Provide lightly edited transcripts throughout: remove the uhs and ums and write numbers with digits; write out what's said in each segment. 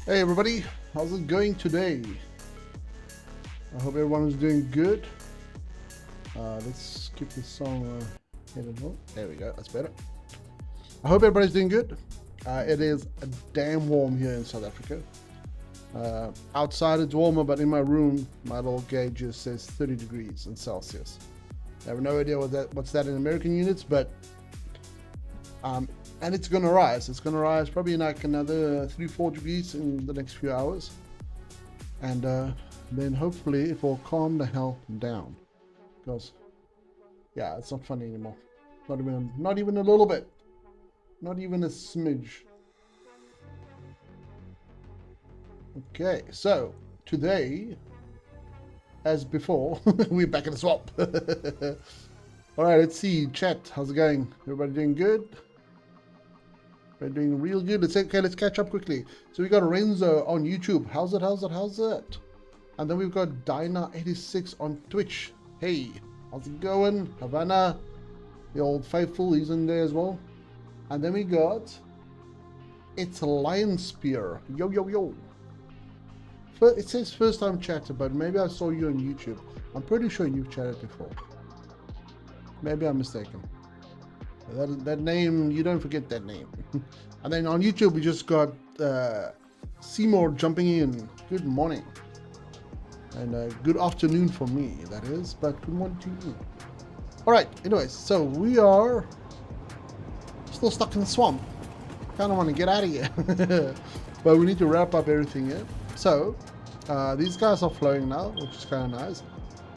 Hey everybody, how's it going today? I hope everyone is doing good. Let's skip this song. There we go, that's better. I hope everybody's doing good. It is damn warm here in South Africa. Outside it's warmer, but in my room, my little gauge just says 30 degrees in Celsius. I have no idea what's that in American units, but and it's gonna rise. It's gonna rise probably like another 3-4 degrees in the next few hours, and then hopefully it will calm the hell down. Because yeah, it's not funny anymore. Not even a little bit. Not even a smidge. Okay, so today, as before, we're back in the swamp. All right, let's see. Chat, how's it going? Everybody doing good? We're doing real good. Let's catch up quickly. So we got Renzo on YouTube. How's it? And then we've got Dyna86 on Twitch. Hey, how's it going? Havana, the old faithful, he's in there as well. And then we got It's Lion Spear. Yo. It says first time chatter, but maybe I saw you on YouTube. I'm pretty sure you've chatted before. Maybe I'm mistaken. That name, you don't forget that name. And then on YouTube, we just got Seymour jumping in. Good morning. And good afternoon for me, that is. But good morning to you. All right, anyways, so we are still stuck in the swamp. Kind of want to get out of here. But we need to wrap up everything here. So, these guys are flowing now, which is kind of nice.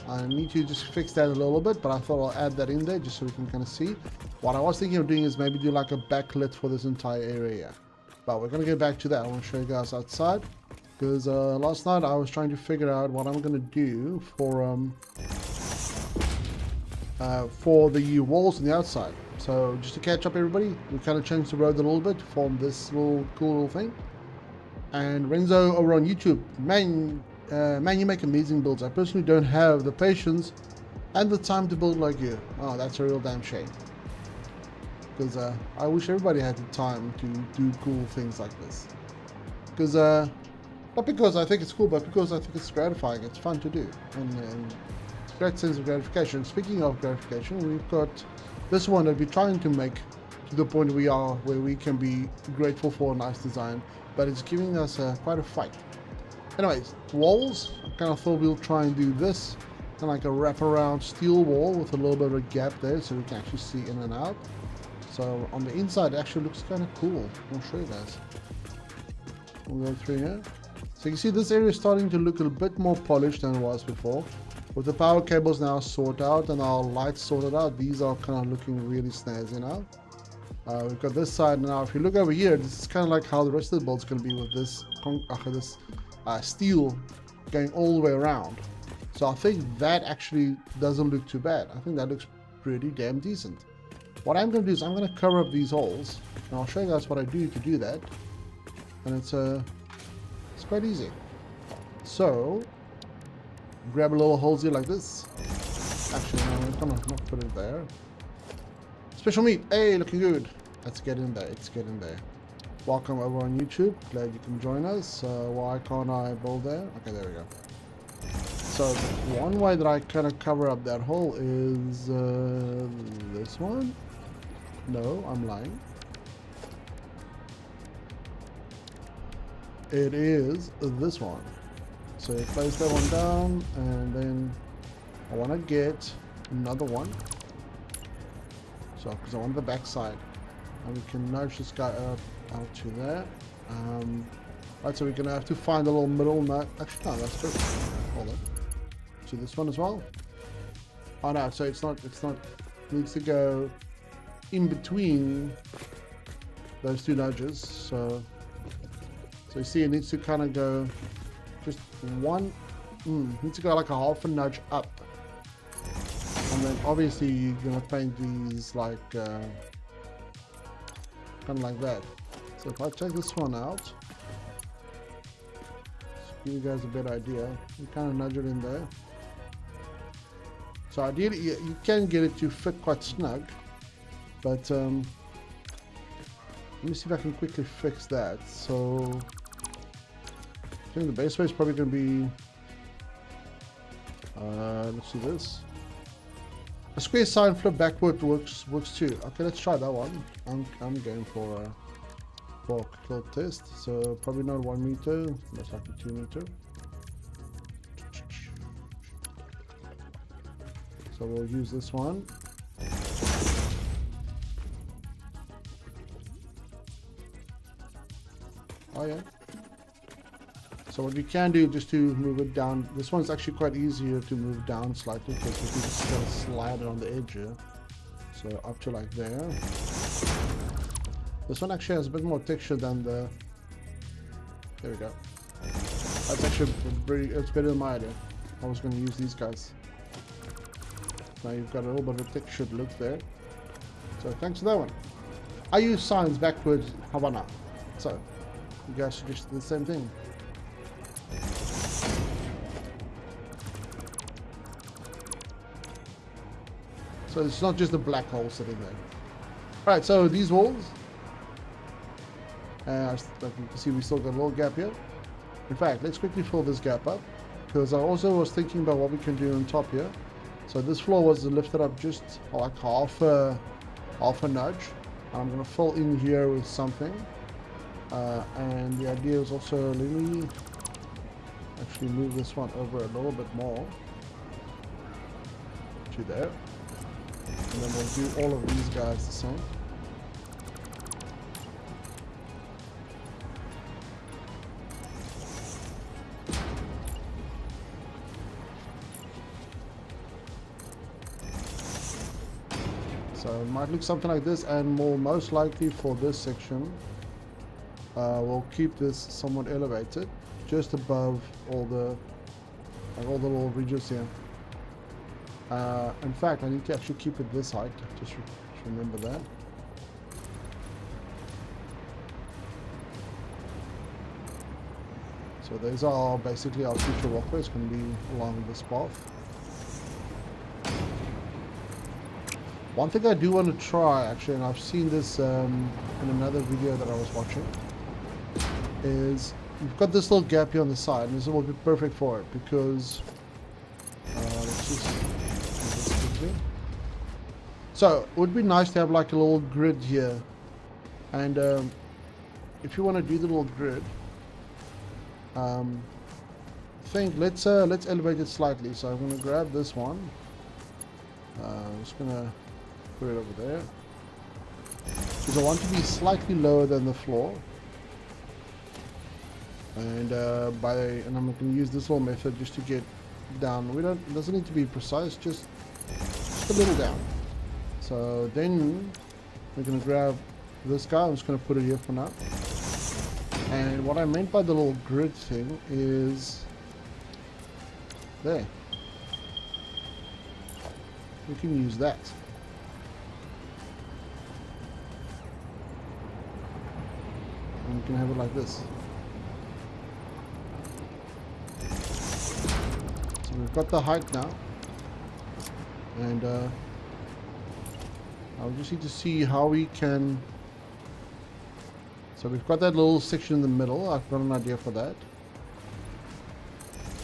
I need to just fix that a little bit, but I thought I'll add that in there just so we can kind of see. What I was thinking of doing is maybe do like a backlit for this entire area. But we're going to get back to that. I want to show you guys outside. Because last night I was trying to figure out what I'm going to do for the walls on the outside. So just to catch up everybody, we kind of changed the road a little bit to form this little cool little thing. And Renzo over on YouTube, man, you make amazing builds. I personally don't have the patience and the time to build like you. Oh, that's a real damn shame. Because I wish everybody had the time to do cool things like this. Because, not because I think it's cool, but because I think it's gratifying. It's fun to do. And it's a great sense of gratification. Speaking of gratification, we've got this one that we're trying to make to the point where we can be grateful for a nice design. But it's giving us quite a fight. Anyways, walls, I kind of thought we'll try and do this. Kind of like a wraparound steel wall with a little bit of a gap there so we can actually see in and out. So on the inside it actually looks kind of cool. I'll show you guys. We'll go through here. So you can see this area is starting to look a bit more polished than it was before. With the power cables now sorted out and our lights sorted out, these are kind of looking really snazzy now. We've got this side now. If you look over here, this is kind of like how the rest of the build's going to be with this steel going all the way around. So I think that actually doesn't look too bad. I think that looks pretty damn decent. What I'm going to do is I'm going to cover up these holes, and I'll show you guys what I do to do that. And it's quite easy. So grab a little holes here like this. Actually, no, I'm gonna not put it there. Special meat, hey, looking good. Let's get in there. It's getting there. Welcome over on YouTube. Glad you can join us. Why can't I build there? Okay, there we go. So one way that I kind of cover up that hole is this one. No, I'm lying. It is this one. So you place that one down, and then I want to get another one. So because I want the back side, and we can nudge this guy up out to there. Right, so we're gonna have to find a little middle nut. Actually, no, that's perfect. Hold on. To this one as well. Oh no, so it's not. It needs to go in between those two nudges. So you see, it needs to kind of go just one. Needs to go like a half a nudge up. And then obviously you're gonna paint these like kind of like that. So if I check this one out, just give you guys a better idea. You kind of nudge it in there. So ideally you can get it to fit quite snug, but let me see if I can quickly fix that. So think the base way is probably going to be, let's see this. A square sign flip backward works too. Okay, let's try that one. I'm going for a little test. So probably not 1 meter, most likely 2 meter. So we'll use this one. Oh yeah. So what we can do just to move it down, this one's actually quite easier to move down slightly because we can just kind of slide it on the edge here. So up to like there. This one actually has a bit more texture than the, there we go. That's actually it's better than my idea. I was going to use these guys. Now you've got a little bit of a textured look there. So thanks for that one. I use signs backwards Havana. So you guys should just do the same thing. So it's not just a black hole sitting there. Alright, so these walls, like you can see we still got a little gap here. In fact, let's quickly fill this gap up, because I also was thinking about what we can do on top here. So this floor was lifted up just like half a nudge, and I'm going to fill in here with something. And the idea is also, let me actually move this one over a little bit more to there. And then we'll do all of these guys the same. So it might look something like this, and more most likely for this section, we'll keep this somewhat elevated, just above all the little ridges here. In fact, I need to actually keep it this height. Just remember that. So these are basically our future walkways, going to be along this path. One thing I do want to try, actually, and I've seen this in another video that I was watching, is you've got this little gap here on the side, and this will be perfect for it, because let's just do this quickly. So it would be nice to have like a little grid here, and if you want to do the little grid, let's elevate it slightly. So I'm going to grab this one. I'm just going to put it over there, because I want to be slightly lower than the floor. And I'm going to use this little method just to get down. It doesn't need to be precise, just a little down. So then we're going to grab this guy. I'm just going to put it here for now. And what I meant by the little grid thing is there. We can use that. And you can have it like this. So we've got the height now. And I'll just need to see how we can. So we've got that little section in the middle. I've got an idea for that.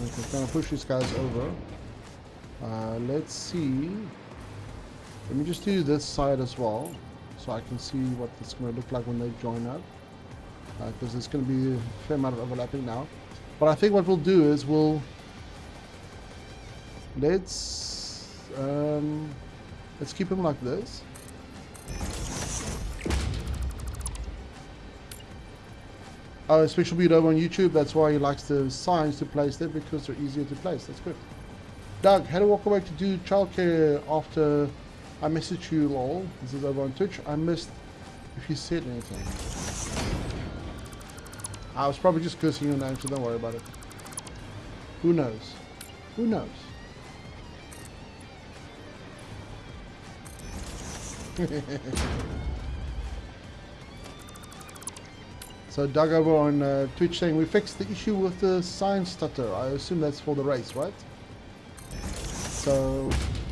We can kind of push these guys over. Let's see. Let me just do this side as well, so I can see what it's going to look like when they join up. Because there's going to be a fair amount of overlapping now. But I think what we'll do is let's keep them like this. Oh, Special Beat over on YouTube. That's why he likes the signs to place there, because they're easier to place. That's good. Doug, had to walk away to do childcare after I messaged you, lol. This is over on Twitch. I missed if you said anything. I was probably just cursing your name, so don't worry about it. Who knows? Who knows? So Doug over on Twitch saying we fixed the issue with the sign stutter. I assume that's for the race, right? So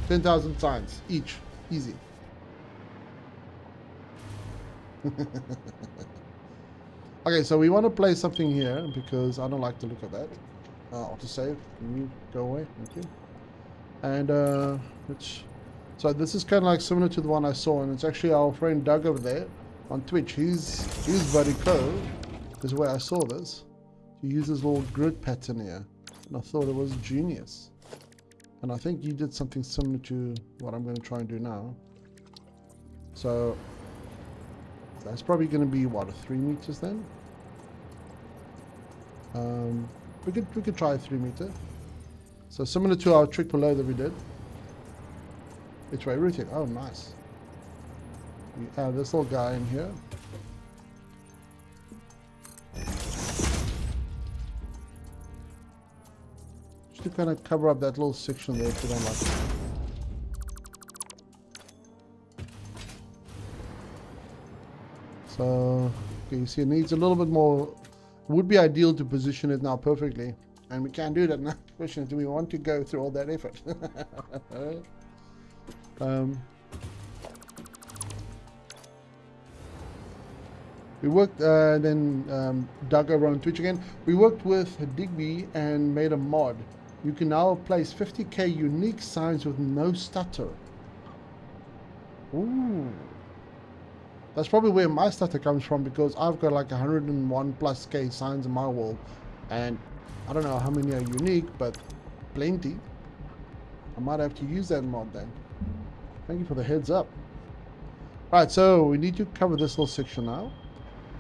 10,000 signs each, easy. Okay, so we want to play something here because I don't like the look of that. Auto save. Can you go away? Thank you. And so this is kind of like similar to the one I saw, and it's actually our friend Doug over there on Twitch. His buddy code is where I saw this. He uses little grid pattern here, and I thought it was genius. And I think you did something similar to what I'm going to try and do now. So that's probably going to be what, 3 meters then? We could try a 3 meter. So similar to our trick below that we did. It's right routing. Oh, nice. We have this little guy in here. Just to kind of cover up that little section there if you don't like it. So, okay, you see it needs a little bit more. Would be ideal to position it now perfectly. And we can't do that now. The question is, do we want to go through all that effort? We worked, then Doug over on Twitch again. We worked with Digby and made a mod. You can now place 50k unique signs with no stutter. Ooh. That's probably where my stutter comes from, because I've got like 101 plus K signs in my wall. And I don't know how many are unique, but plenty. I might have to use that mod then. Thank you for the heads up. Right, so we need to cover this little section now.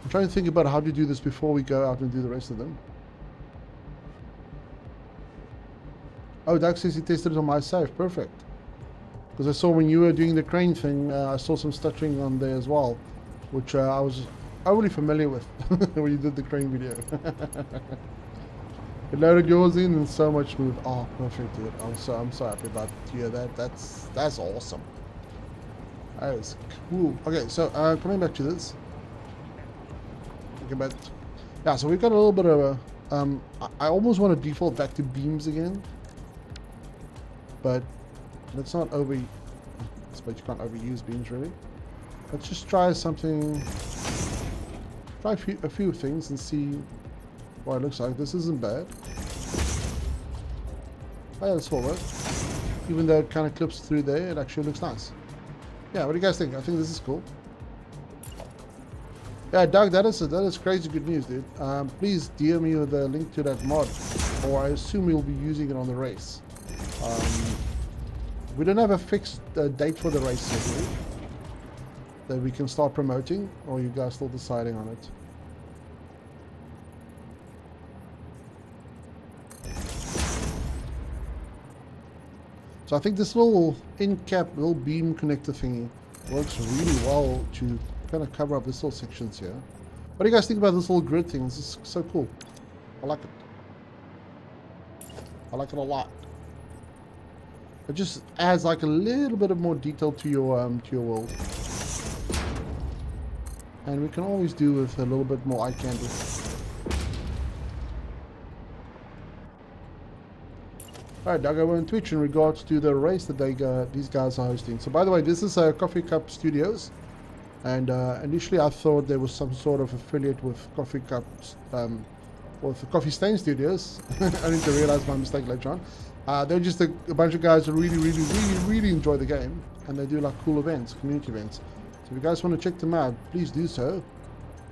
I'm trying to think about how to do this before we go out and do the rest of them. Oh, Doug says he tested it on my save. Perfect. Because I saw when you were doing the crane thing, I saw some stuttering on there as well, which I was overly familiar with when you did the crane video. It loaded yours in and so much smooth. Oh, perfect, dude. I'm so happy about that. That's awesome. That is cool. Okay, so coming back to this. But yeah, so we've got a little bit of a I almost want to default back to beams again, but let's not but you can't overuse beams really. Let's just try something, try a few things and see what it looks like. This isn't bad. Oh yeah, this will work. Even though it kind of clips through there, it actually looks nice. Yeah, what do you guys think? I think this is cool. Yeah, Doug, that is crazy good news, dude. Please DM me with the link to that mod, or I assume you'll be using it on the race. We don't have a fixed date for the race yet, do we? That we can start promoting, or are you guys still deciding on it? So I think this little in-cap, little beam connector thingy works really well to kind of cover up this little sections here. What do you guys think about this little grid thing? This is so cool. I like it. I like it a lot. It just adds like a little bit of more detail to your world. And we can always do with a little bit more eye candy. Alright, Doug, over on Twitch in regards to the race that these guys are hosting. So by the way, this is Coffee Cup Studios. And initially I thought there was some sort of affiliate with Coffee Cups, with Coffee Stain Studios. I need to realize my mistake later on. They're just a bunch of guys who really enjoy the game. And they do like cool events, community events. So if you guys want to check them out, please do so.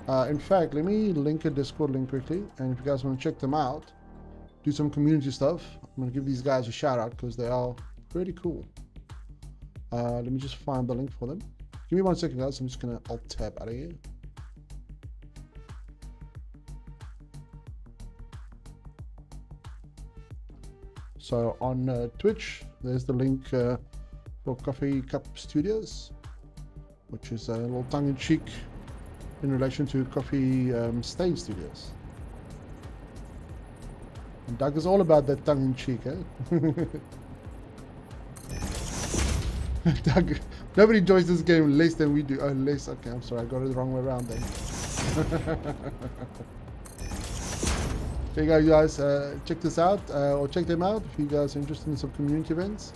In fact, let me link a Discord link quickly. And if you guys want to check them out, do some community stuff, I'm going to give these guys a shout out because they are pretty cool. Let me just find the link for them. Give me 1 second, guys. I'm just going to alt tab out of here. So on Twitch, there's the link for Coffee Cup Studios, which is a little tongue-in-cheek in relation to Coffee Stain Studios. And Doug is all about that tongue-in-cheek, eh? Doug, nobody enjoys this game less than we do. Oh, less. Okay, I'm sorry. I got it the wrong way around then. There you go, guys. Check this out, or check them out if you guys are interested in some community events.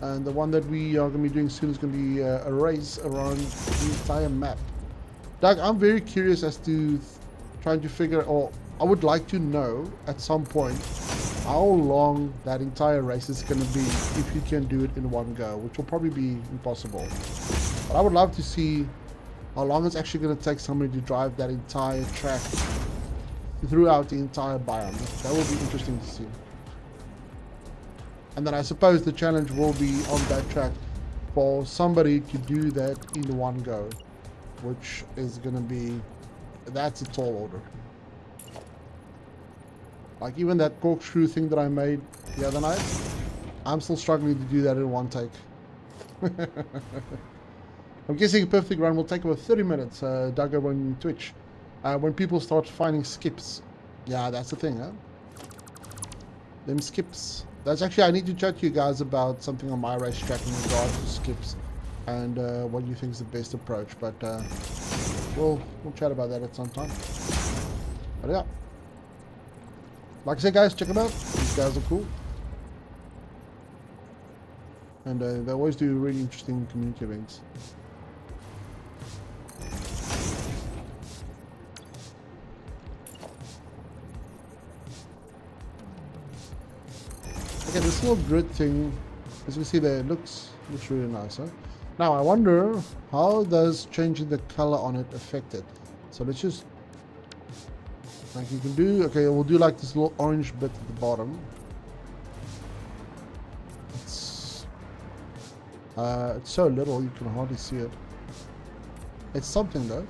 And the one that we are going to be doing soon is going to be a race around the entire map. Doug, I'm very curious as to trying to figure, or I would like to know at some point how long that entire race is going to be if you can do it in one go, which will probably be impossible. But I would love to see how long it's actually going to take somebody to drive that entire track throughout the entire biome. That will be interesting to see. And then I suppose the challenge will be on that track for somebody to do that in one go, which is going to be, that's a tall order. Like even that corkscrew thing that I made the other night, I'm still struggling to do that in one take. I'm guessing a perfect run will take about 30 minutes, Doug over on Twitch. When people start finding skips. Yeah, that's the thing, huh? Them skips. That's actually, I need to chat to you guys about something on my racetrack in regards to skips and what you think is the best approach. But we'll chat about that at some time. But yeah. Like I said, guys, check them out. These guys are cool. And they always do really interesting community events. Okay, this little grid thing, as you see there, it looks really nice, huh? Now, I wonder, how does changing the color on it affect it? So let's just, like you can do, okay, we'll do like this little orange bit at the bottom. It's so little, you can hardly see it. It's something though.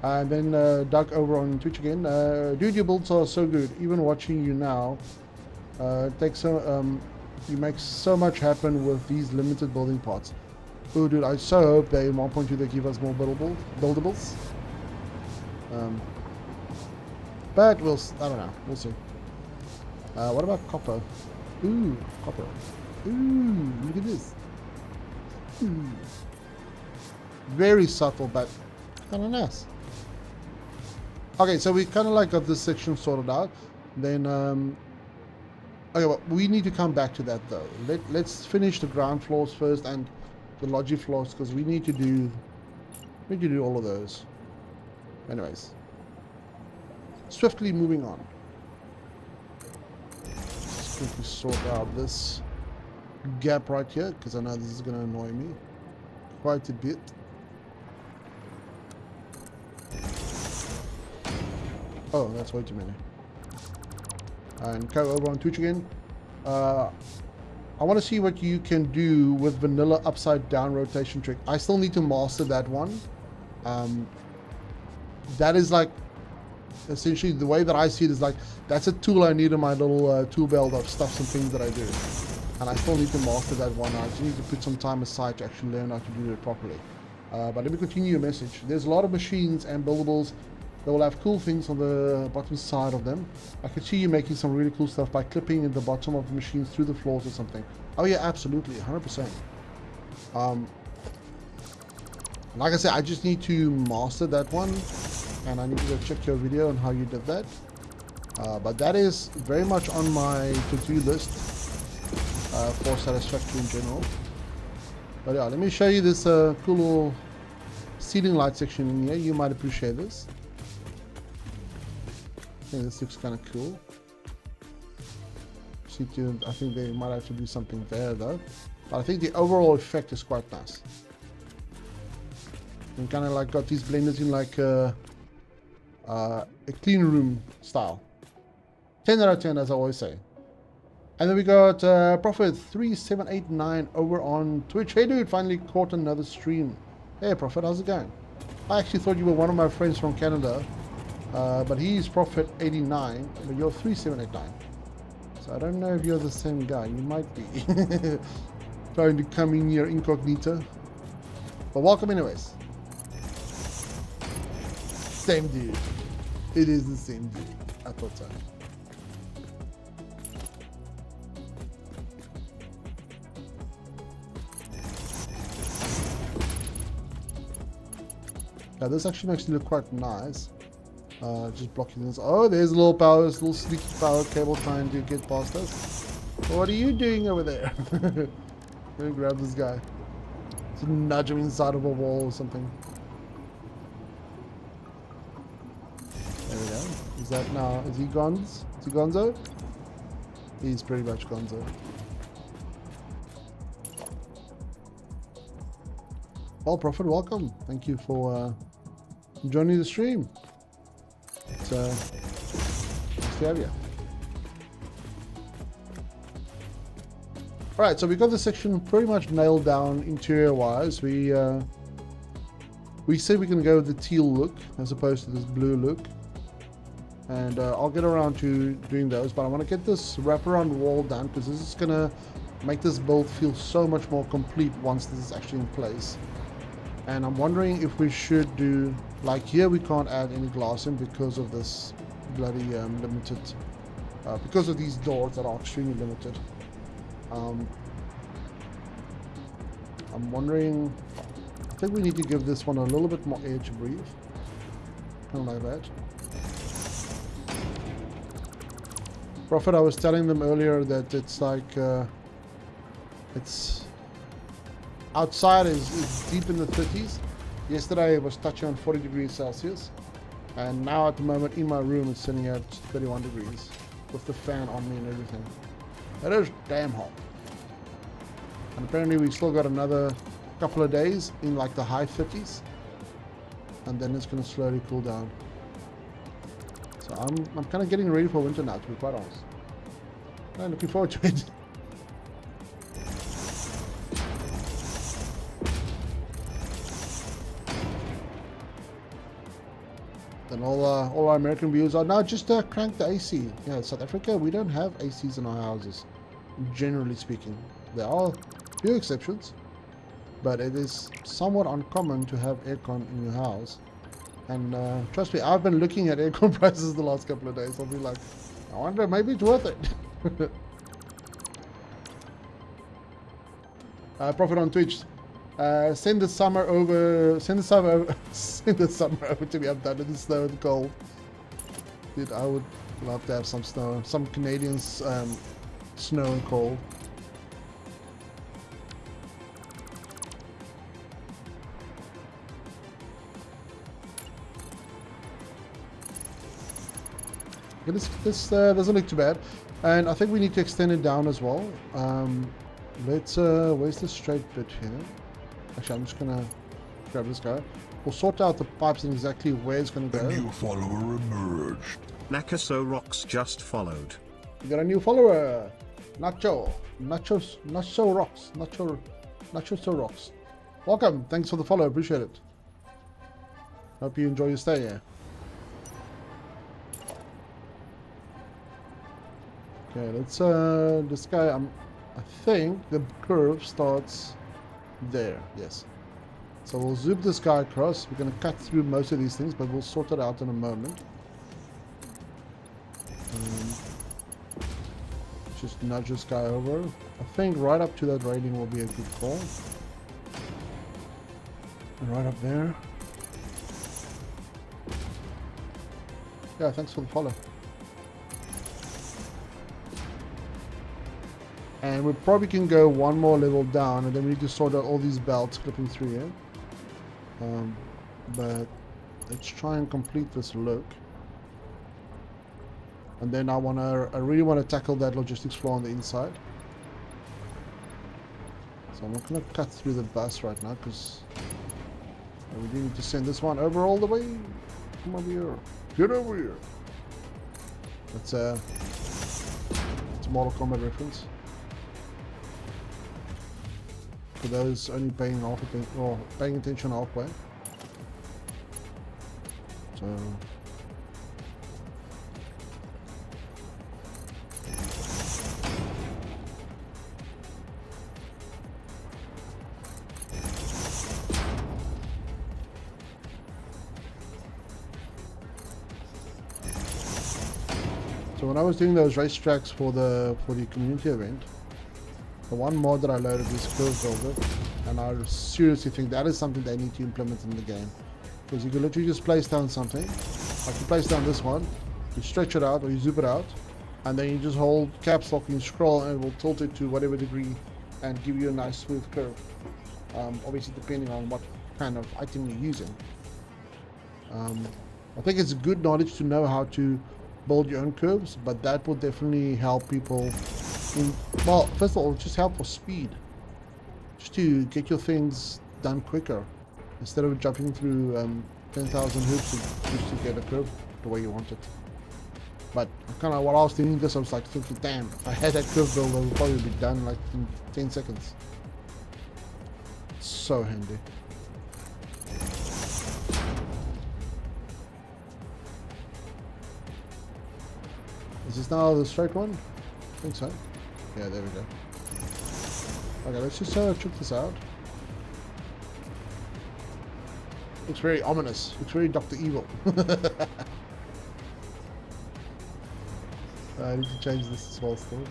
And then Doug over on Twitch again. Dude, your builds are so good. Even watching you now, takes so, you make so much happen with these limited building parts. Oh, dude, I so hope that in 1.2 they give us more buildables. But I don't know. We'll see. What about copper? Ooh, copper. Ooh, look at this. Ooh. Very subtle, but kind of nice. Okay, so we kind of like got this section sorted out. Then, okay, well, we need to come back to that though. Let's finish the ground floors first and the logic floors, because we need to do all of those. Anyways, swiftly moving on. Just quickly sort out this gap right here, because I know this is going to annoy me quite a bit. Oh, that's way too many. And go over on Twitch again. I want to see what you can do with vanilla upside down rotation trick. I still need to master that one. That is like, essentially the way that I see it is like, that's a tool I need in my little tool belt of stuffs and things that I do. And I still need to master that one. I just need to put some time aside to actually learn how to do it properly. But let me continue your message. There's a lot of machines and buildables that will have cool things on the bottom side of them. I can see you making some really cool stuff by clipping in the bottom of the machines through the floors or something. Oh yeah, absolutely, 100%. Like I said, I just need to master that one, and I need to go check your video on how you did that. But that is very much on my to-do list for Satisfactory in general. But yeah, let me show you this cool little ceiling light section in here. You might appreciate this. I think this looks kind of cool. I think they might have to do something there though. But I think the overall effect is quite nice. And kind of like got these blenders in like a clean room style. 10 out of 10 as I always say. And then we got Prophet3789 over on Twitch. Hey dude, finally caught another stream. Hey Prophet, how's it going? I actually thought you were one of my friends from Canada. But he's Prophet89, but you're 3789. So I don't know if you're the same guy. You might be. Trying to come in here incognito. But welcome anyways. Same dude. It is the same dude. I thought so. Now this actually makes it look quite nice. Just blocking this. Oh, there's a little power, this little sneaky power cable trying to get past us. What are you doing over there? Let me grab this guy. Just nudge him inside of a wall or something. Is that now? Is he gonzo? Is he gonzo? He's pretty much gonzo. Well, Prophet, welcome. Thank you for joining the stream. It's nice to have you. Alright, so we got the section pretty much nailed down interior-wise. We said we can go with the teal look as opposed to this blue look. And I'll get around to doing those, but I want to get this wraparound wall done because this is going to make this build feel so much more complete once this is actually in place. And I'm wondering if we should do, like here we can't add any glass in because of this bloody limited, because of these doors that are extremely limited. I'm wondering, I think we need to give this one a little bit more air to breathe. Kind of like that. Prophet, I was telling them earlier that it's like, it's outside is deep in the 30s. Yesterday it was touching on 40 degrees Celsius. And now at the moment in my room it's sitting at 31 degrees with the fan on me and everything. It is damn hot. And apparently we still got another couple of days in like the high 50s. And then it's going to slowly cool down. So I'm kind of getting ready for winter now, to be quite honest. I'm looking forward to it. Then all our American viewers are now just crank the AC. Yeah, South Africa, we don't have ACs in our houses, generally speaking. There are few exceptions, but it is somewhat uncommon to have aircon in your house. And trust me, I've been looking at aircon prices the last couple of days. I'll be like, I wonder, maybe it's worth it. Prophet on Twitch. Send the summer over to me. I'm done with the snow and cold. Dude, I would love to have some snow. Some Canadians snow and cold. This doesn't look too bad, and I think we need to extend it down as well. Let's where's the straight bit here? Actually, I'm just gonna grab this guy. We'll sort out the pipes and exactly where it's gonna go. A new follower emerged. Nakaso Rocks just followed. We got a new follower, Nacho Rocks. Welcome. Thanks for the follow. Appreciate it. Hope you enjoy your stay here. Okay, let's this guy, I think the curve starts there. Yes. So we'll zoom this guy across. We're going to cut through most of these things, but we'll sort it out in a moment. Just nudge this guy over. I think right up to that railing will be a good call. And right up there. Yeah, thanks for the follow. And we probably can go one more level down, and then we need to sort out all these belts clipping through here. But let's try and complete this look. And then I really want to tackle that logistics floor on the inside. So I'm not going to cut through the bus right now, because we do need to send this one over all the way. Come over here. Get over here. It's a Mortal Kombat reference. For those only paying paying attention halfway. So when I was doing those racetracks for the community event, the one mod that I loaded is Curve Builder, and I seriously think that is something they need to implement in the game. Because you can literally just place down something, like you place down this one, you stretch it out or you zoom it out, and then you just hold caps lock and you scroll and it will tilt it to whatever degree and give you a nice smooth curve. Obviously depending on what kind of item you're using. I think it's good knowledge to know how to build your own curves, but that will definitely help people in, well, first of all, just help for speed. Just to get your things done quicker. Instead of jumping through 10,000 hoops just to get a curve the way you want it. But kind of what I was thinking this, I was like thinking, damn, if I had that curve build, it would probably be done like in 10 seconds. So handy. Is this now the straight one? I think so. Yeah, there we go. Okay, let's just check this out. Looks very ominous. Looks very Dr. Evil. I need to change this as well still.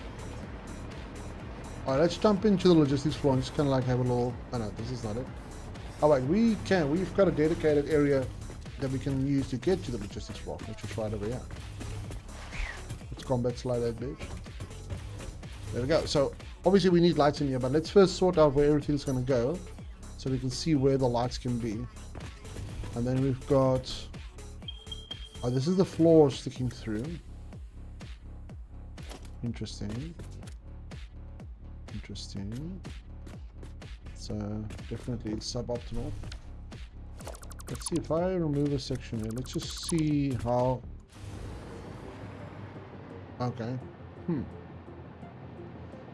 Alright, let's jump into the logistics floor and just kind of like have a little... Oh no, this is not it. Alright, we've got a dedicated area that we can use to get to the logistics floor, which is right over here. Let's combat slide that bitch. There we go. So, obviously we need lights in here, but let's first sort out where everything's going to go so we can see where the lights can be. And then we've got... Oh, this is the floor sticking through. Interesting. Interesting. So, definitely suboptimal. Let's see if I remove a section here. Let's just see how... Okay.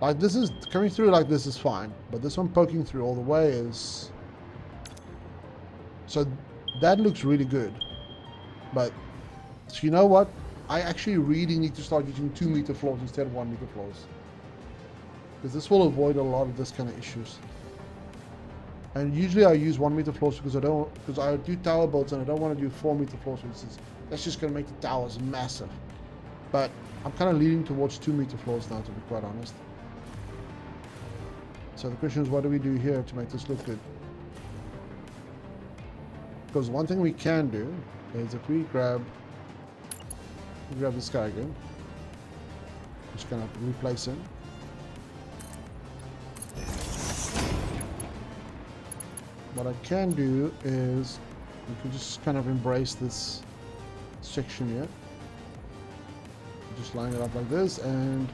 Like this is coming through like this is fine, but this one poking through all the way is... So that looks really good. But, so you know what? I actually really need to start using 2 meter floors instead of 1 meter floors. Because this will avoid a lot of this kind of issues. And usually I use 1 meter floors because I do tower builds and I don't want to do 4 meter floors, because that's just going to make the towers massive. But I'm kind of leaning towards 2 meter floors now, to be quite honest. So the question is, what do we do here to make this look good? Because one thing we can do is if we grab this guy again, just kind of replace him. What I can do is we can just kind of embrace this section here. Just line it up like this and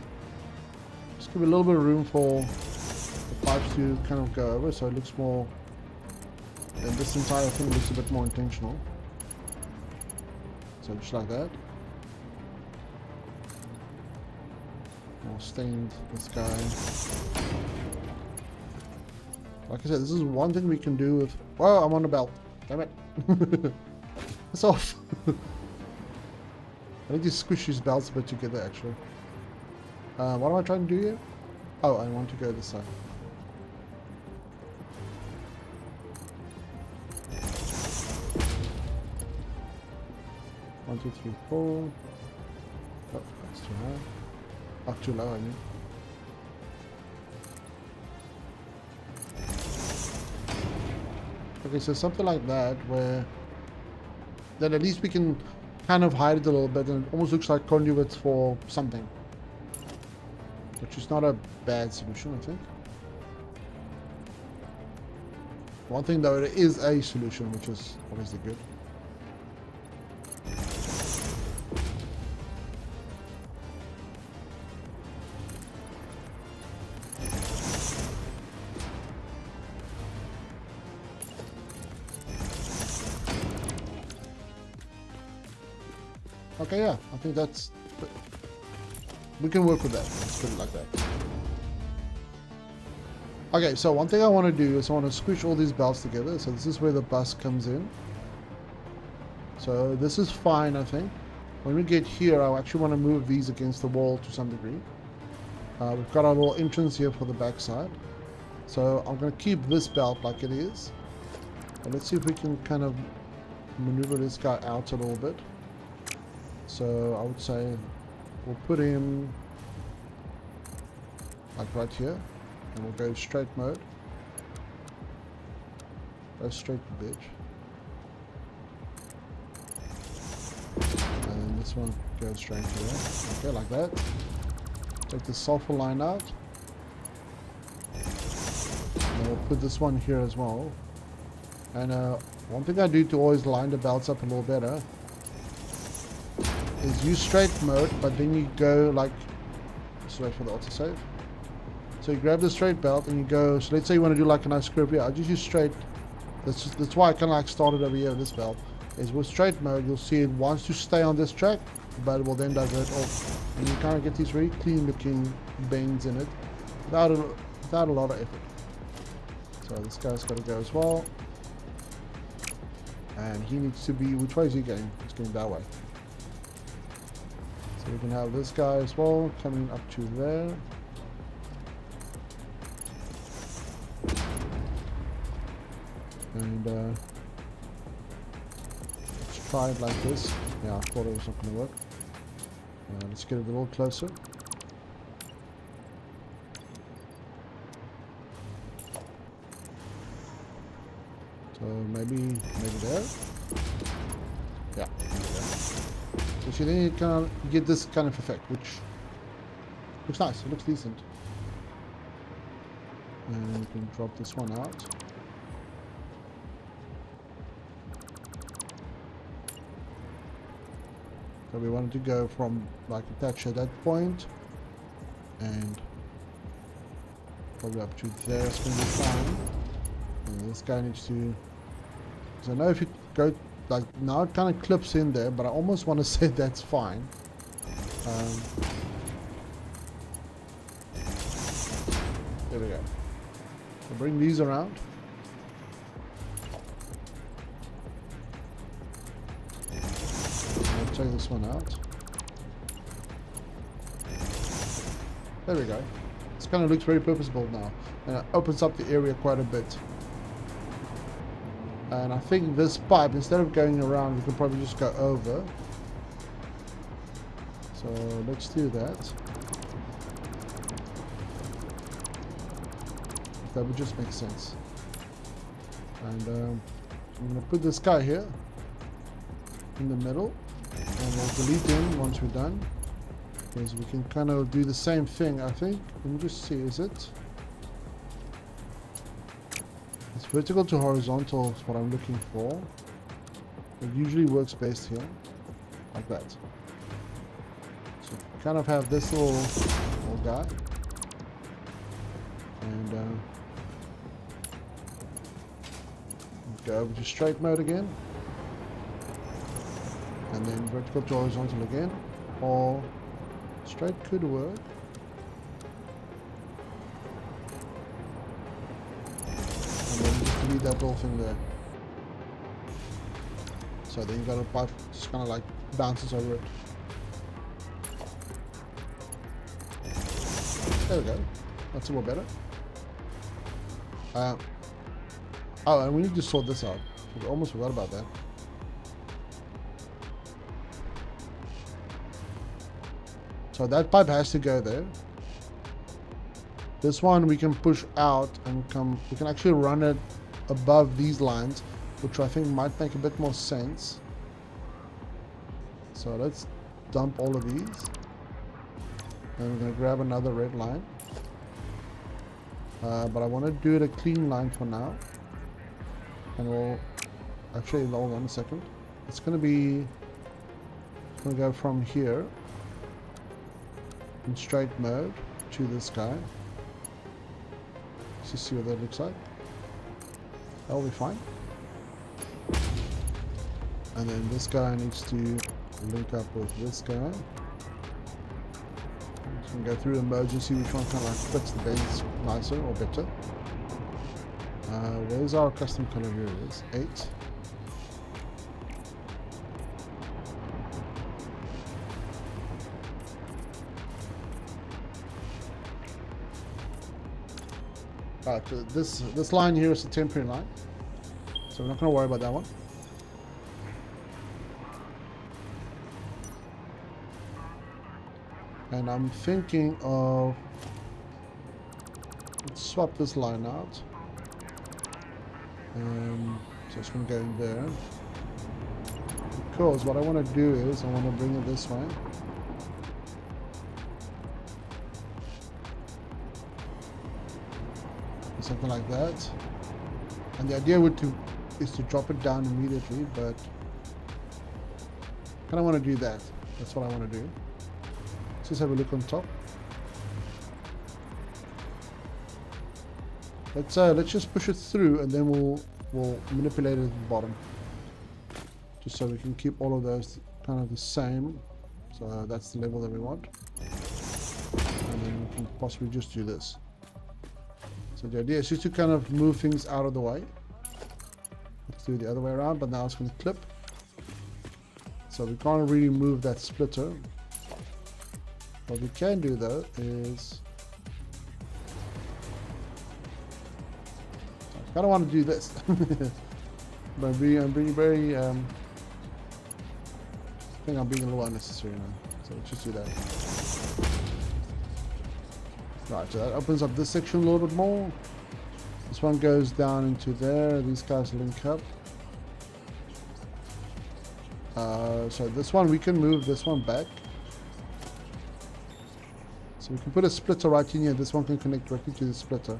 just give it a little bit of room for the pipes to kind of go over, so it looks more, and this entire thing looks a bit more intentional. So just like that. More stained this guy. Like I said, this is one thing we can do with... Well, I'm on the belt. Damn it. It's off. I need to squish these belts a bit together, actually. What am I trying to do here? Oh, I want to go this side. One, two, three, four. Oh, that's too high. Oh, too low, I mean. Okay, so something like that, where then at least we can kind of hide it a little bit, and it almost looks like conduits for something, which is not a bad solution, I think. One thing though, it is a solution, which is obviously good. Okay, yeah, I think that's... We can work with that. Let's put it like that. Okay, so one thing I want to do is I want to squish all these belts together. So this is where the bus comes in. So this is fine, I think. When we get here, I actually want to move these against the wall to some degree. We've got our little entrance here for the back side. So I'm going to keep this belt like it is. And let's see if we can kind of maneuver this guy out a little bit. So I would say we'll put him like right here, and we'll go straight mode. Go straight to bitch. And this one goes straight to there. Okay, like that. Take the sulfur line out. And we'll put this one here as well. And one thing I do to always line the belts up a little better is use straight mode, but then you go like, just wait for the autosave. So you grab the straight belt and you go, so let's say you want to do like a nice curve here. I just use straight. That's why I kind of like started over here with this belt. Is with straight mode, you'll see it wants to stay on this track, but it will then divert off. And you kind of get these very clean looking bends in it without a lot of effort. So this guy's got to go as well. And he needs to be, which way is he going? He's going that way. So we can have this guy as well coming up to there. And let's try it like this. Yeah, I thought it was not going to work. Let's get it a little closer. So maybe there. Yeah, maybe there. So then you kind of get this kind of effect, which looks nice. It looks decent. And you can drop this one out. So we wanted to go from like attach at that point and probably up to there. It's going to be fine. And this guy needs to. So I know if you go like now, it kind of clips in there, but I almost want to say that's fine. There we go. So bring these around. Check this one out. There we go. This kind of looks very purposeful now, and it opens up the area quite a bit. And I think this pipe, instead of going around, we can probably just go over. So let's do that. That would just make sense. And I'm going to put this guy here in the middle. And we'll delete him once we're done, because we can kind of do the same thing, I think. Let me just see, is it? It's vertical to horizontal is what I'm looking for. It usually works best here, like that. So kind of have this little guy. And go over to straight mode again. And then vertical to horizontal again, or straight could work. And then just delete that whole thing there. So then you got a pipe just kind of like bounces over it. There we go. That's a little better. Oh, and we need to sort this out. We almost forgot about that. So that pipe has to go there. This one we can push out and we can actually run it above these lines, which I think might make a bit more sense. So let's dump all of these. And we're going to grab another red line. But I want to do it a clean line for now. And we'll actually hold on a second. It's going to go from here in straight mode to this guy. Let's just see what that looks like. That'll be fine. And then this guy needs to link up with this guy. So we can go through the modes and see which one kind of like fits the bends nicer or better. Where's our custom color? Here it is, 8. Alright, so this line here is a temporary line, so we're not going to worry about that one. And I'm thinking of, let's swap this line out. So it's going to go in there. Because what I want to do is I want to bring it this way. Something like that. And the idea is to drop it down immediately, but I kind of want to do that. That's what I want to do. Let's just have a look on top. Let's just push it through, and then we'll manipulate it at the bottom, just so we can keep all of those kind of the same. So that's the level that we want, and then we can possibly just do this. So the idea is just to kind of move things out of the way. Let's do it the other way around, but now it's going to clip. So we can't really move that splitter. What we can do though is, I kind of want to do this, but I'm being very, I think I'm being a little unnecessary now. So let's just do that. Right, so that opens up this section a little bit more. This one goes down into there. These guys link up. So this one, we can move this one back. So we can put a splitter right in here. This one can connect directly to the splitter.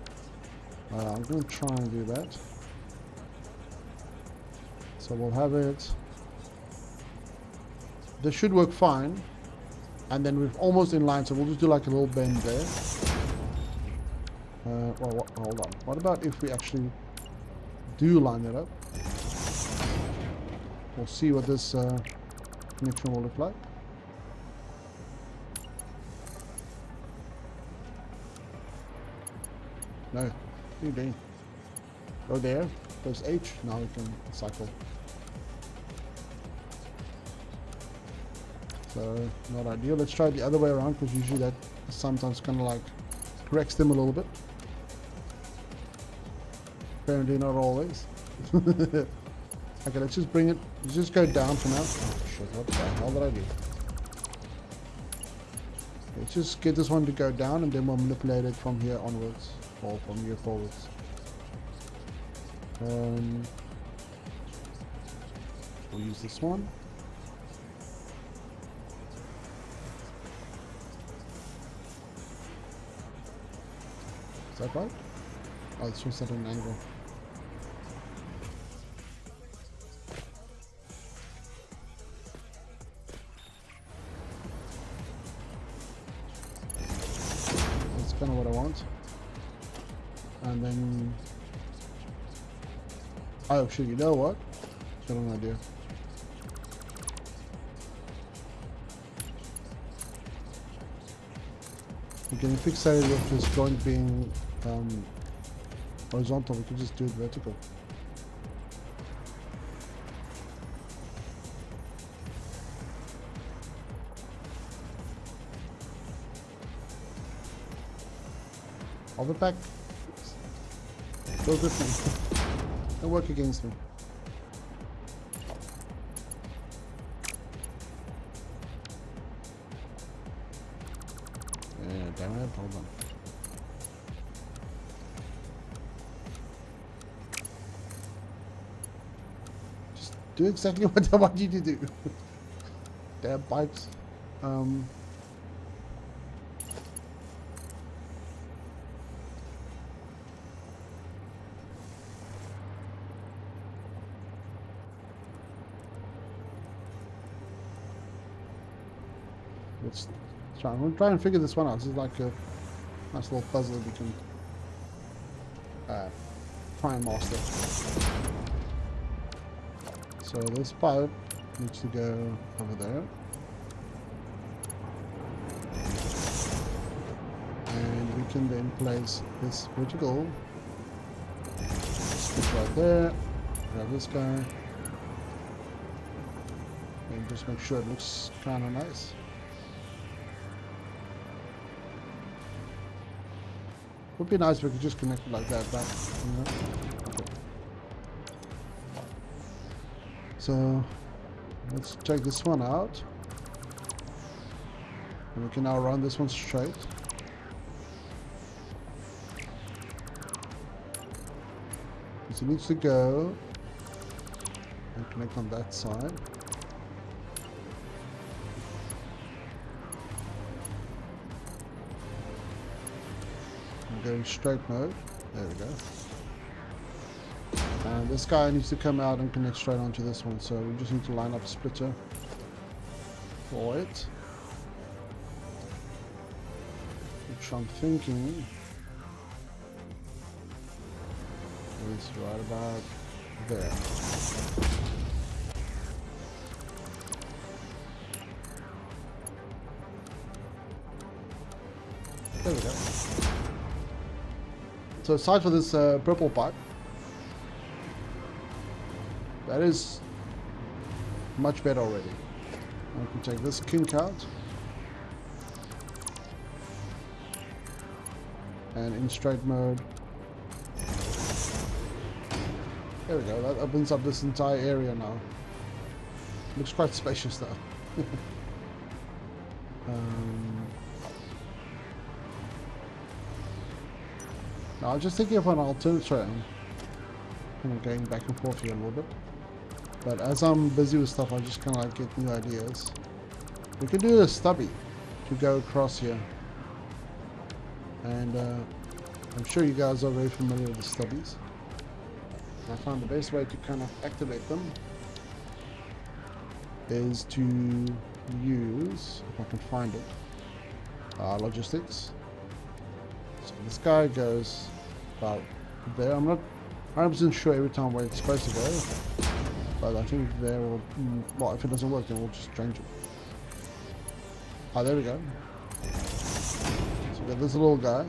I'm going to try and do that. So we'll have it. This should work fine. And then we're almost in line, so we'll just do like a little bend there. Well, hold on. What about if we actually do line it up? We'll see what this connection will look like. No, what are you doing? Go there, press H, now we can cycle. So, not ideal. Let's try it the other way around, because usually that sometimes kind of like corrects them a little bit. Apparently not always. Okay, let's just bring it, let's just go down for now. Oh shit, what the hell did I do? Let's just get this one to go down, and then we'll manipulate it from here onwards, or from here forwards. We'll use this one. Is that right? Oh, this one's at an angle. That's kind of what I want. And then... oh shit, you know what? Got an idea. We can fixate it with this joint being horizontal. We can just do it vertical. Hold it back. Go with me. Don't work against me. Yeah, damn it, hold on. Just do exactly what I want you to do. Damn pipes. Let's try. I'm going to try and figure this one out. This is like a nice little puzzle that we can try and master. So this pipe needs to go over there. And we can then place this vertical. Stick right there. Grab this guy. And just make sure it looks kind of nice. Would be nice if we could just connect it like that back, you know? Okay. So let's take this one out, and we can now run this one straight. So it needs to go and connect on that side. Go in straight mode. There we go. And this guy needs to come out and connect straight onto this one, so we just need to line up a splitter. for it. Which I'm thinking is right about there. There we go. So aside for this purple pipe, that is much better already. I can take this kink out and in straight mode. There we go, that opens up this entire area now. Looks quite spacious though. Now I'm just thinking of an alternate trail. I'm going back and forth here a little bit. But as I'm busy with stuff, I just kind of like get new ideas. We could do a stubby to go across here. And I'm sure you guys are very familiar with the stubbies. I found the best way to kind of activate them is to use, if I can find it, logistics. So this guy goes about there. I'm not 100% sure every time where it's supposed to go, but I think there will, well, if it doesn't work then we'll just change it. Oh, there we go. So we got this little guy,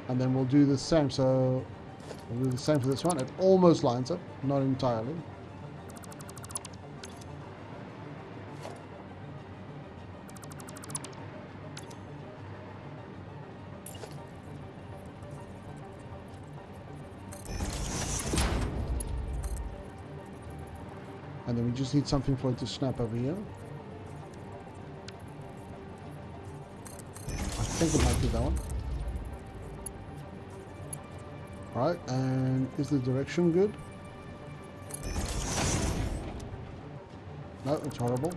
and then we'll do the same. So we'll do the same for this one. It almost lines up, not entirely. And then we just need something for it to snap over here. I think it might be that one. Alright, and is the direction good? No, it's horrible.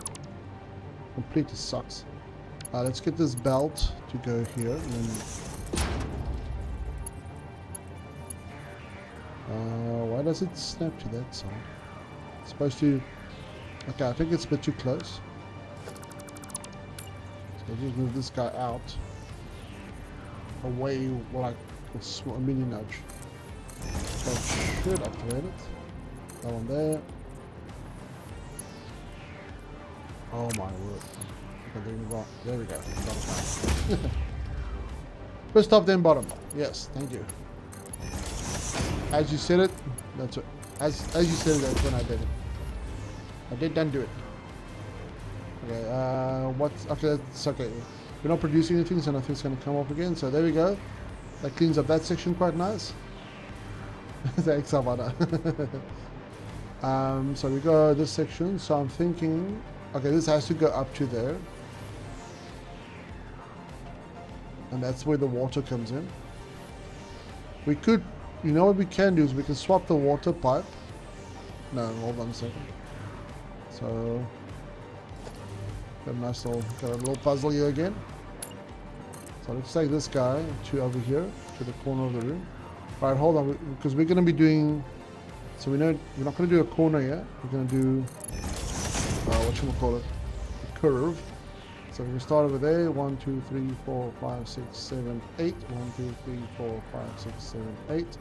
Completely sucks. Let's get this belt to go here. And then why does it snap to that side? It's supposed to... Okay, I think it's a bit too close. So I'll just move this guy out. Away, like a mini nudge. That should activate it. That one there. Oh my word. There we go. First top, then bottom. Yes, thank you. As you said it, that's it. As you said it, that's when I did it. I did then do it. Okay, okay, that's okay. We're not producing anything, so nothing's going to come up again. So there we go. That cleans up that section quite nice. Thanks, Savannah. So we go this section. So I'm thinking, okay, this has to go up to there. And that's where the water comes in. We could, you know what we can do is we can swap the water pipe. No, hold on a second. So, got a nice little, got a little puzzle here again. So let's take this guy to over here, to the corner of the room. Right, hold on, because we're going to be doing, so we know we're not going to do a corner yet. We're going to do, what should we call it? A curve. So we can start over there. 1, 2, 3, 4, 5, 6, 7, 8. 1, 2, 3, 4, 5, 6, 7, 8.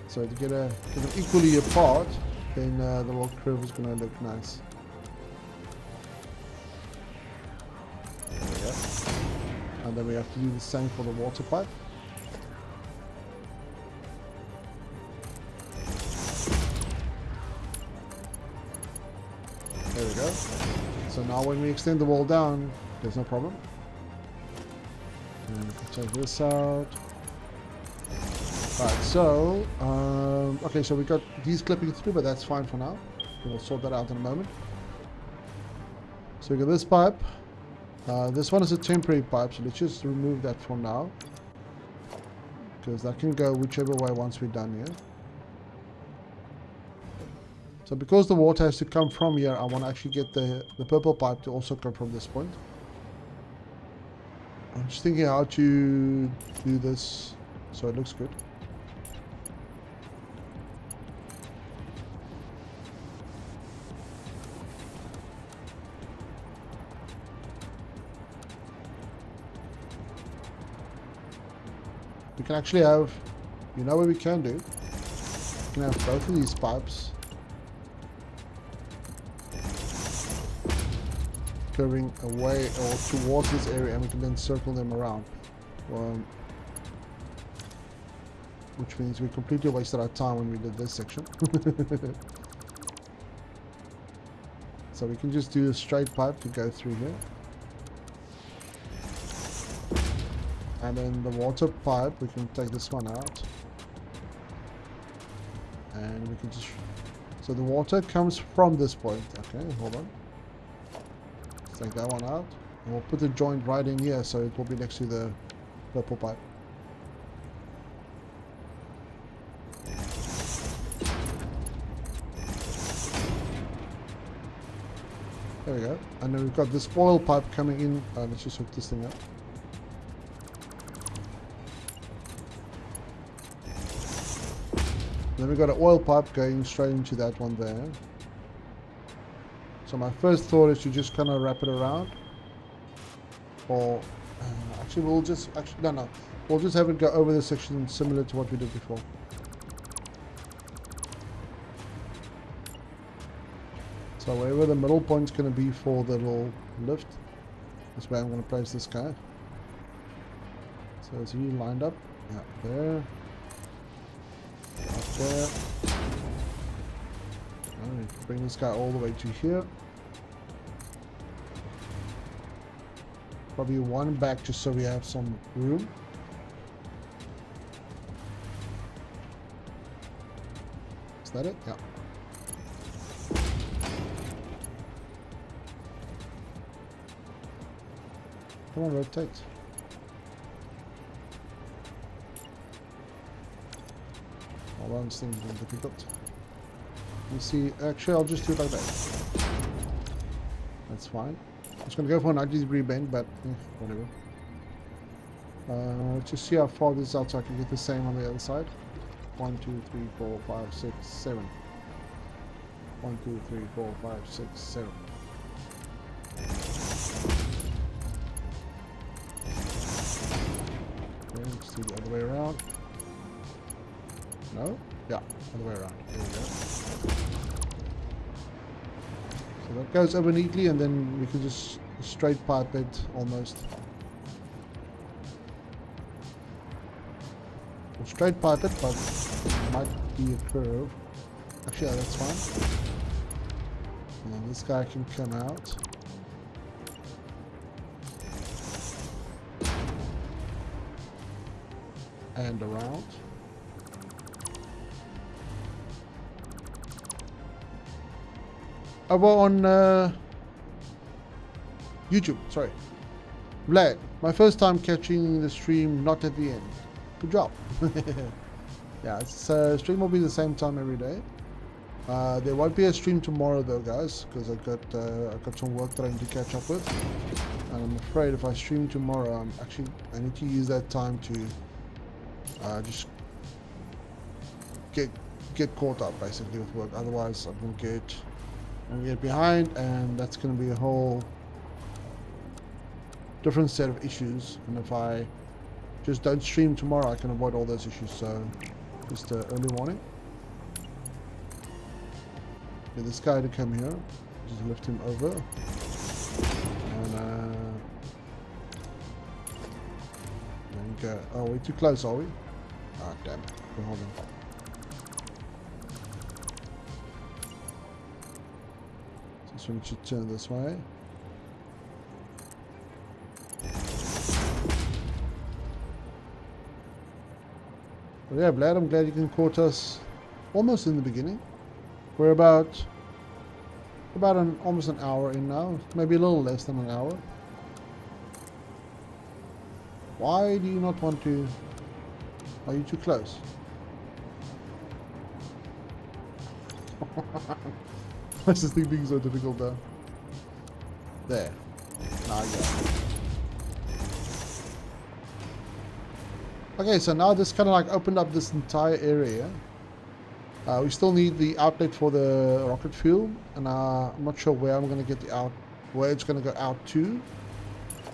So to get them equally apart, then the little curve is going to look nice. There we go. And then we have to do the same for the water pipe. There we go. So now when we extend the wall down, there's no problem. And we can take this out. Alright, so, okay, so we got these clipping through, but that's fine for now. We'll sort that out in a moment. So we got this pipe. This one is a temporary pipe, so let's just remove that for now. Because that can go whichever way once we're done here. So because the water has to come from here, I want to actually get the purple pipe to also come from this point. I'm just thinking how to do this so it looks good. we can actually have, you know what we can do? We can have both of these pipes curving away or towards this area, and we can then circle them around. Which means we completely wasted our time when we did this section. So we can just do a straight pipe to go through here. And then the water pipe, we can take this one out. And we can just... So the water comes from this point. Okay, hold on. Let's take that one out. And we'll put the joint right in here so it will be next to the purple pipe. There we go. And then we've got this oil pipe coming in. Let's just hook this thing up. Then we've got an oil pipe going straight into that one there. So my first thought is to just kind of wrap it around. Or, actually we'll just, no. We'll just have it go over the section similar to what we did before. So wherever the middle point's going to be for the little lift, that's where I'm going to place this guy. So is he lined up? Yeah, there. Up there. Alright, bring this guy all the way to here. Probably one back just so we have some room. Is that it? Yeah. Come on, rotate. Hold on, this thing's a little difficult. You see, actually, I'll just do it like that. That's fine. I'm just going to go for a 90-degree bend, but whatever. Let's just see how far this is out so I can get the same on the other side. 1, 2, 3, 4, 5, 6, 7. 1, 2, 3, 4, 5, 6, 7. Okay, let's do the other way around. No? Yeah, other way around. There we go. So that goes over neatly, and then we can just straight pipe it almost. We'll straight pipe it, but it might be a curve. Actually, yeah, that's fine. And then this guy can come out. And around. Over on YouTube, sorry. Vlad, my first time catching the stream, not at the end. Good job. Yeah, stream will be the same time every day. There won't be a stream tomorrow though, guys, because I got some work that I need to catch up with. And I'm afraid if I stream tomorrow, I need to use that time to just get caught up basically with work. Otherwise, I'm gonna get behind, and that's gonna be a whole different set of issues. And if I just don't stream tomorrow, I can avoid all those issues. So just early warning. Get this guy to come here. Just lift him over. And then go. Oh, we're too close, are we? Ah, damn it. Okay, hold on. So we should turn this way. But yeah, Vlad, I'm glad you can quote us almost in the beginning. We're about almost an hour in now, maybe a little less than an hour. Why do you not want to? Are you too close? Why is this thing being so difficult though? There. Now I got it. Okay, so now this kind of like opened up this entire area. We still need the outlet for the rocket fuel, and I'm not sure where I'm going to get where it's going to go out to,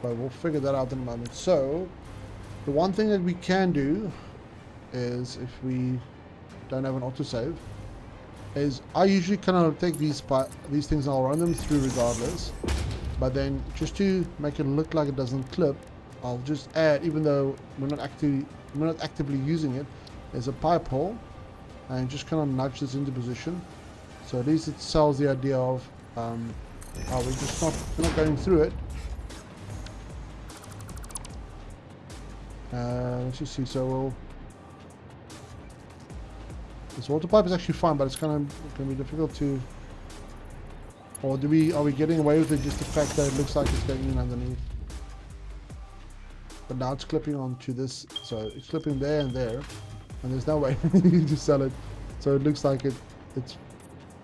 but we'll figure that out in a moment. So The one thing that we can do is, if we don't have an autosave, is I usually kind of take these things and I'll run them through regardless. But then just to make it look like it doesn't clip, I'll just add, even though we're not actively using it, there's a pipe hole, and just kind of nudge this into position. So at least it sells the idea of how we're not going through it. Let's just see. So this water pipe is actually fine, but it's going to be difficult to. Or are we getting away with it, just the fact that it looks like it's going in underneath? But now it's clipping onto this, so it's clipping there and there, and there's no way to sell it. So it looks like it's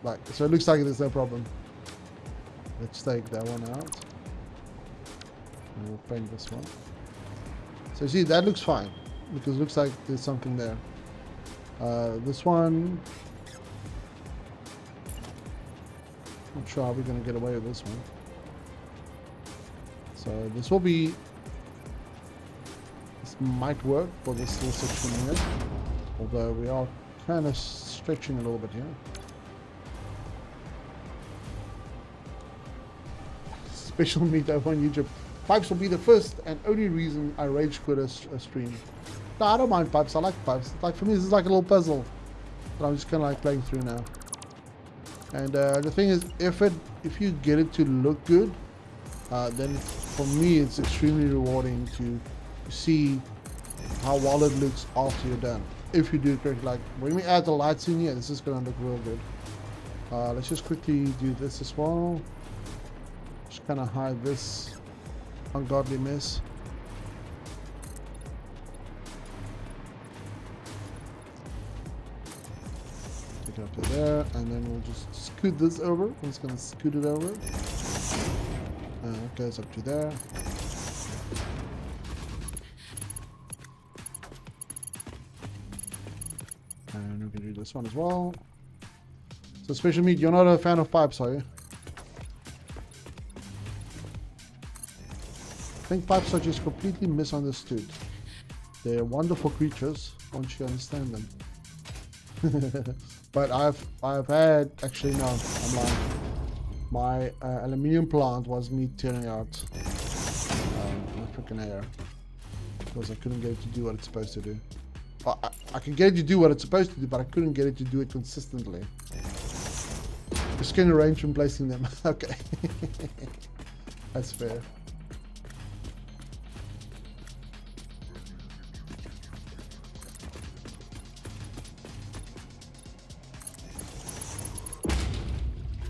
like, so it looks like there's no problem. Let's take that one out. And we'll paint this one. So you see, that looks fine, because it looks like there's something there. This one, not sure how we're going to get away with this one. So this might work for this little section here, although we are kind of stretching a little bit here. Special meet over on YouTube. Pipes will be the first and only reason I rage quit a stream. No, I don't mind pipes. I like pipes. Like, for me, this is like a little puzzle that I'm just kind of like playing through now. And the thing is, if you get it to look good, then for me it's extremely rewarding to see how well it looks after you're done. If you do it correctly, like when we add the lights in here, this is going to look real good. Let's just quickly do this as well. Just kind of hide this ungodly mess. Take it up to there, and then we'll just scoot this over. I'm just going to scoot it over. It goes up to there. And we can do this one as well. So Special Meat, you're not a fan of pipes, are you? I think pipes are just completely misunderstood. They're wonderful creatures once you understand them. But I've had, actually no, I'm lying. My aluminium plant was me tearing out my freaking hair because I couldn't get it to do what it's supposed to do. I can get it to do what it's supposed to do, but I couldn't get it to do it consistently. Just can arrange from placing them. Okay. That's fair.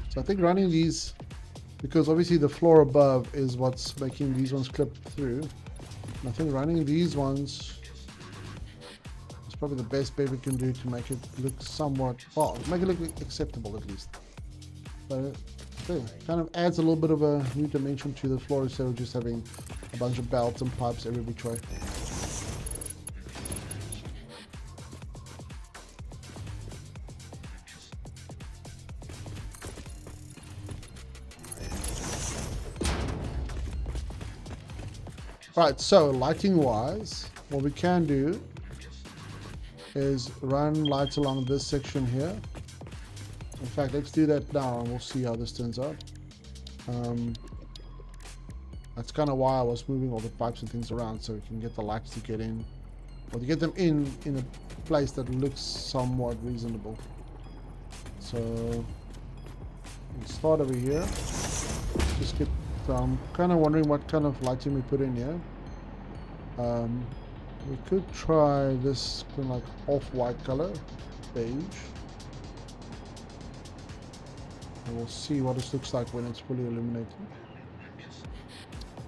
So I think running these, because obviously the floor above is what's making these ones clip through. And I think running these ones is probably the best bet we can do to make it look somewhat, well, make it look acceptable at least. But it kind of adds a little bit of a new dimension to the floor instead of just having a bunch of belts and pipes every which way. Right, so lighting wise, what we can do is run lights along this section here. In fact, let's do that now and we'll see how this turns out. That's kind of why I was moving all the pipes and things around, so we can get the lights to get in, or to get them in a place that looks somewhat reasonable. So we'll start over here. Just get. I'm kind of wondering what kind of lighting we put in here. We could try this kind of like off-white color, beige. And we'll see what this looks like when it's fully illuminated.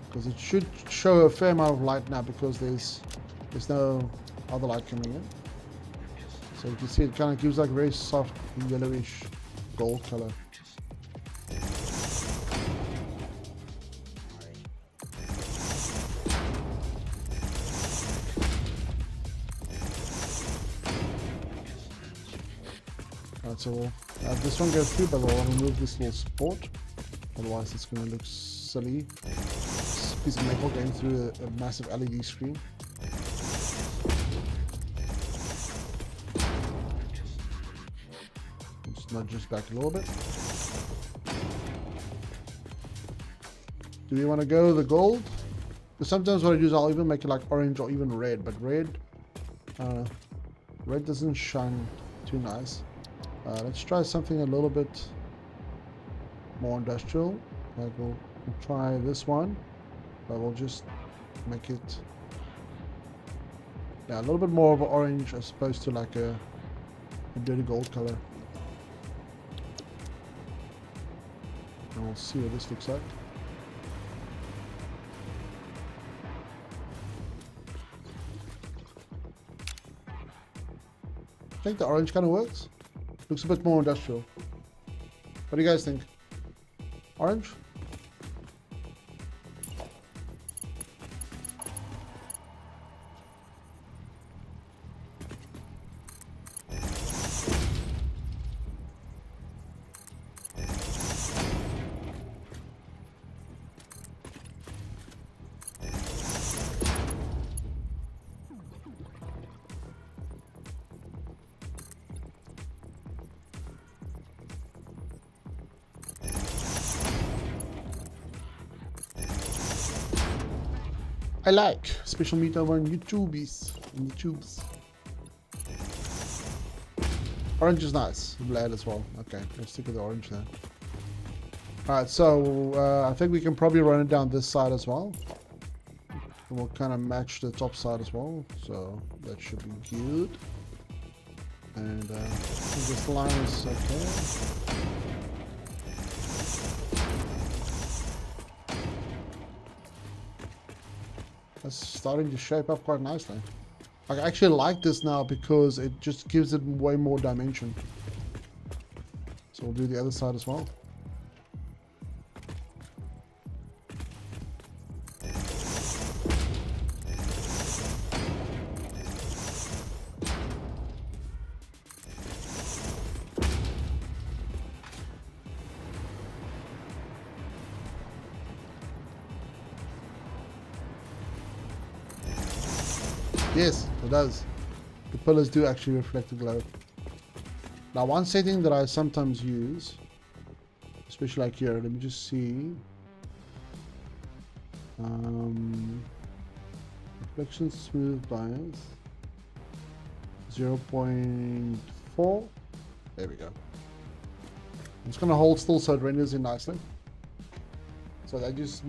Because it should show a fair amount of light now because there's no other light coming in. So you can see it kind of gives like a very soft yellowish gold color. So we'll have this one go through, but we'll remove this little support, otherwise it's going to look silly. This piece of metal going through a massive LED screen. just nudge this back a little bit. Do we want to go the gold? Because sometimes what I do is I'll even make it like orange or even red, but red doesn't shine too nice. Let's try something a little bit more industrial. Like we'll try this one, but we'll just make it a little bit more of an orange as opposed to like a dirty gold color. And we'll see what this looks like. I think the orange kind of works. Looks a bit more industrial. What do you guys think? Orange? I like special meat over on YouTubies. In the tubes. Orange is nice. Blade as well. Okay, let's stick with the orange then. Alright, so I think we can probably run it down this side as well. And we'll kind of match the top side as well. So that should be good. And this line is okay. That's starting to shape up quite nicely. I actually like this now because it just gives it way more dimension. So we'll do the other side as well. Yes, it does. The pillars do actually reflect the glow. Now, one setting that I sometimes use, especially like here, let me just see. Reflection smooth bias 0.4. There we go. I'm just gonna hold still so it renders in nicely. So that just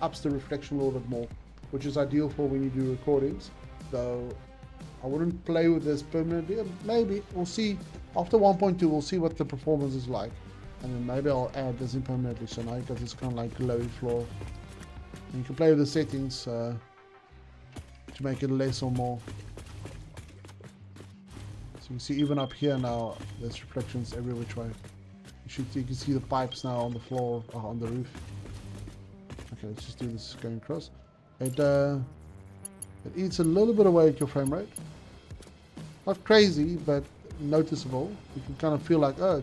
ups the reflection a little bit more, which is ideal for when you do recordings. Though I wouldn't play with this permanently. Maybe we'll see after 1.2. We'll see what the performance is like, and then maybe I'll add this in permanently. So now you got this kind of like glowy floor, and you can play with the settings to make it less or more. So you can see even up here now, there's reflections every which way. You can see the pipes now on the floor, on the roof. Okay, let's just do this going across. It eats a little bit away at your frame rate. Not crazy, but noticeable. You can kind of feel like, I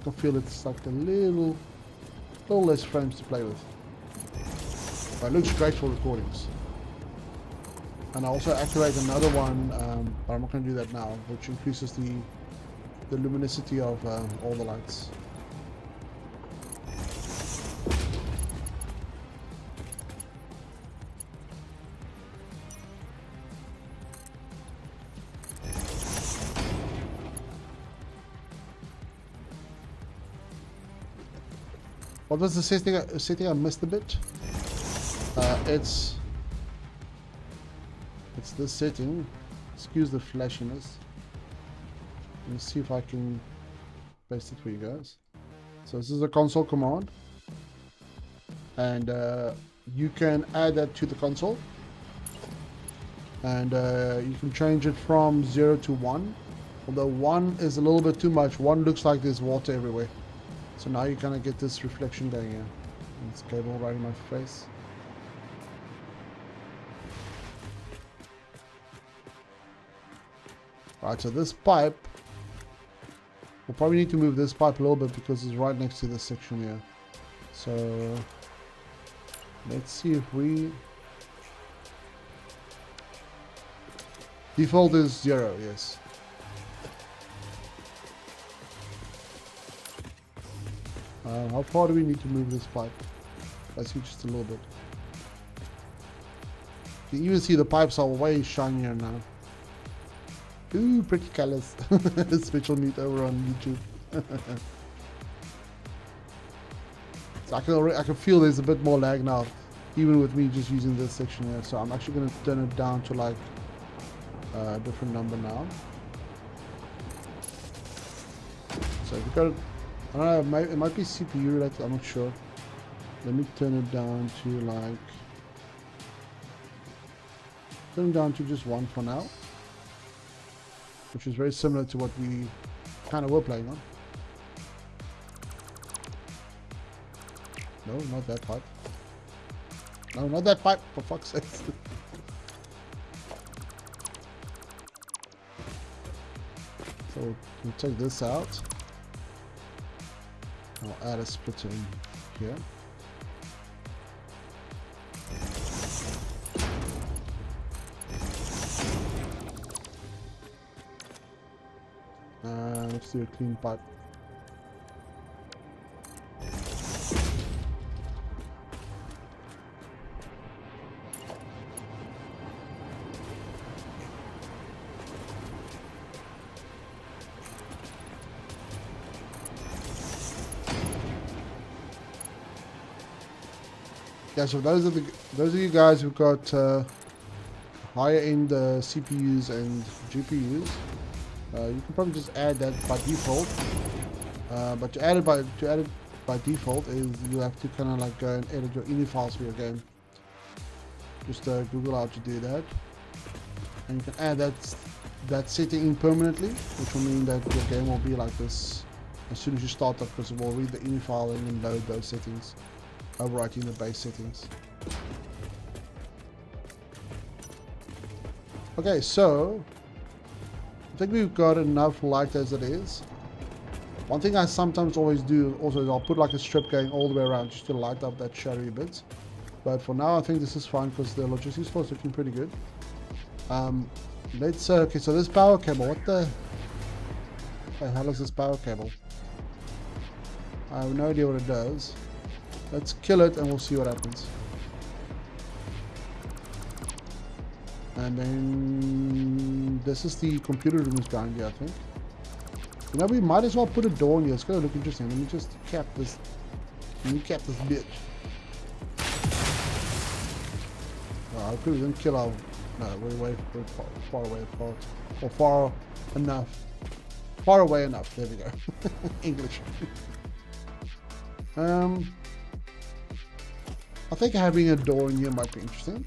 can feel it's like a little less frames to play with. But it looks great for recordings. And I also activate another one, but I'm not going to do that now, which increases the luminosity of all the lights. What was the setting I missed a bit? It's this setting. Excuse the flashiness. Let me see if I can paste it for you guys. So this is a console command, and you can add that to the console, and you can change it from 0 to 1. Although 1 is a little bit too much. 1 looks like there's water everywhere. So now you kind of get this reflection going here. This cable right in my face. Alright, so this pipe, we'll probably need to move this pipe a little bit because it's right next to this section here. So let's see if we... Default is 0, yes. How far do we need to move this pipe? I see just a little bit. You can even see the pipes are way shinier now. Ooh, pretty colors. Special meat over on YouTube. So I can feel there's a bit more lag now, even with me just using this section here. So I'm actually going to turn it down to like a different number now. So if you've got it, I don't know, it might be CPU related, I'm not sure. Let me turn it down to like, turn it down to just 1 for now, which is very similar to what we kind of were playing on. No, not that pipe. No, not that pipe, for fuck's sake. So we'll take this out. I'll add a splitter in here. Let's do a clean pipe. Yeah, so those of you guys who've got higher end CPUs and GPUs, you can probably just add that by default. But to add it by default is you have to kind of like go and edit your ini files for your game. Just Google how to do that, and you can add that setting in permanently, which will mean that your game will be like this as soon as you start up, because it will read the ini file and then load those settings, overwriting the base settings. Okay, so I think we've got enough light as it is. One thing I sometimes always do also is I'll put like a strip going all the way around just to light up that shadowy bit. But for now I think this is fine because the logistics flow is looking pretty good. Let's okay, so this power cable, what the hell is this power cable? I have no idea what it does. Let's kill it and we'll see what happens. And then this is the computer room is down here, I think. You know, we might as well put a door in here. It's gonna look interesting. Let me just cap this. Let me cap this bitch. Oh, hopefully we didn't kill our. No, we're way far away apart. Or far enough. Far away enough. There we go. English. I think having a door in here might be interesting.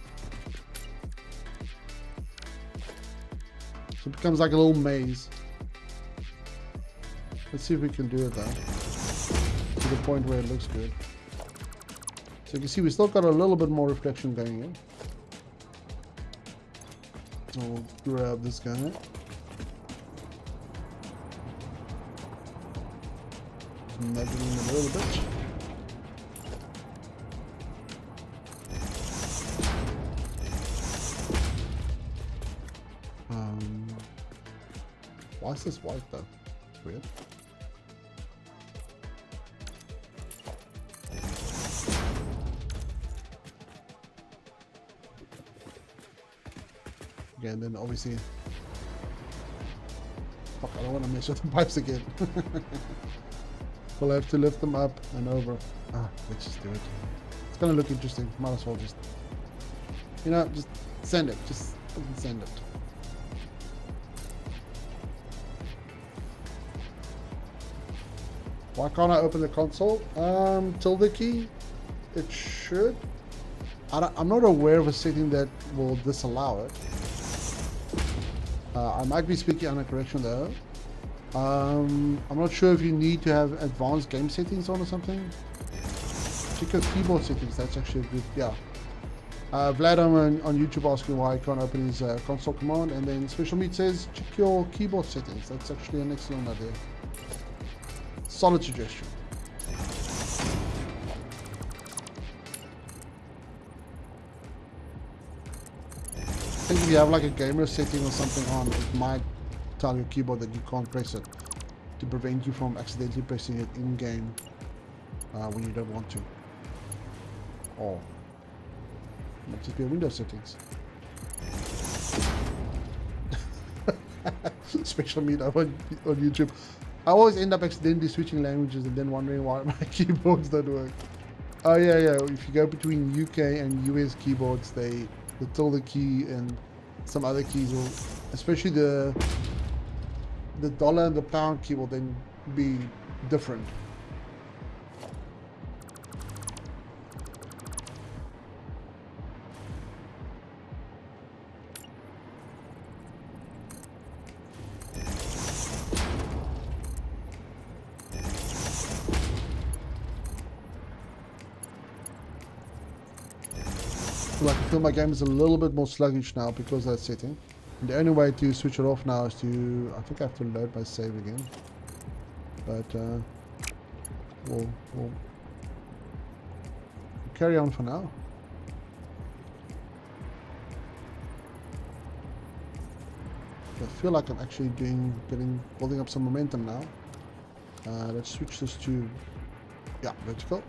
So it becomes like a little maze. Let's see if we can do it though. To the point where it looks good. So you can see we still got a little bit more reflection going in. So we'll grab this guy. Nudge it in a little bit. Why is this white though? It's weird. Again, then obviously, fuck, I don't want to mess with the pipes again. We'll have to lift them up and over. Let's just do it. It's gonna look interesting. Might as well just, you know, just send it. Just send it. Why can't I open the console? Tilde key. It should. I'm not aware of a setting that will disallow it. I might be speaking under correction though. I'm not sure if you need to have advanced game settings on or something. Check your keyboard settings. That's actually a good. Yeah. Vlad on YouTube asking why I can't open his console command, and then Special Meat says check your keyboard settings. That's actually an excellent idea. Solid suggestion. I think if you have like a gamer setting or something on, it might tell your keyboard that you can't press it to prevent you from accidentally pressing it in game. when you don't want to. Or it might just be a Windows settings. Special meetup on YouTube. I always end up accidentally switching languages and then wondering why my keyboards don't work. Oh yeah. If you go between UK and US keyboards, the tilde key and some other keys will, especially the dollar and the pound key will then be different. I feel my game is a little bit more sluggish now because of that setting. And the only way to switch it off now is to, I think I have to load my save again. But we'll carry on for now. I feel like I'm actually building up some momentum now. Let's switch this to, yeah, vertical.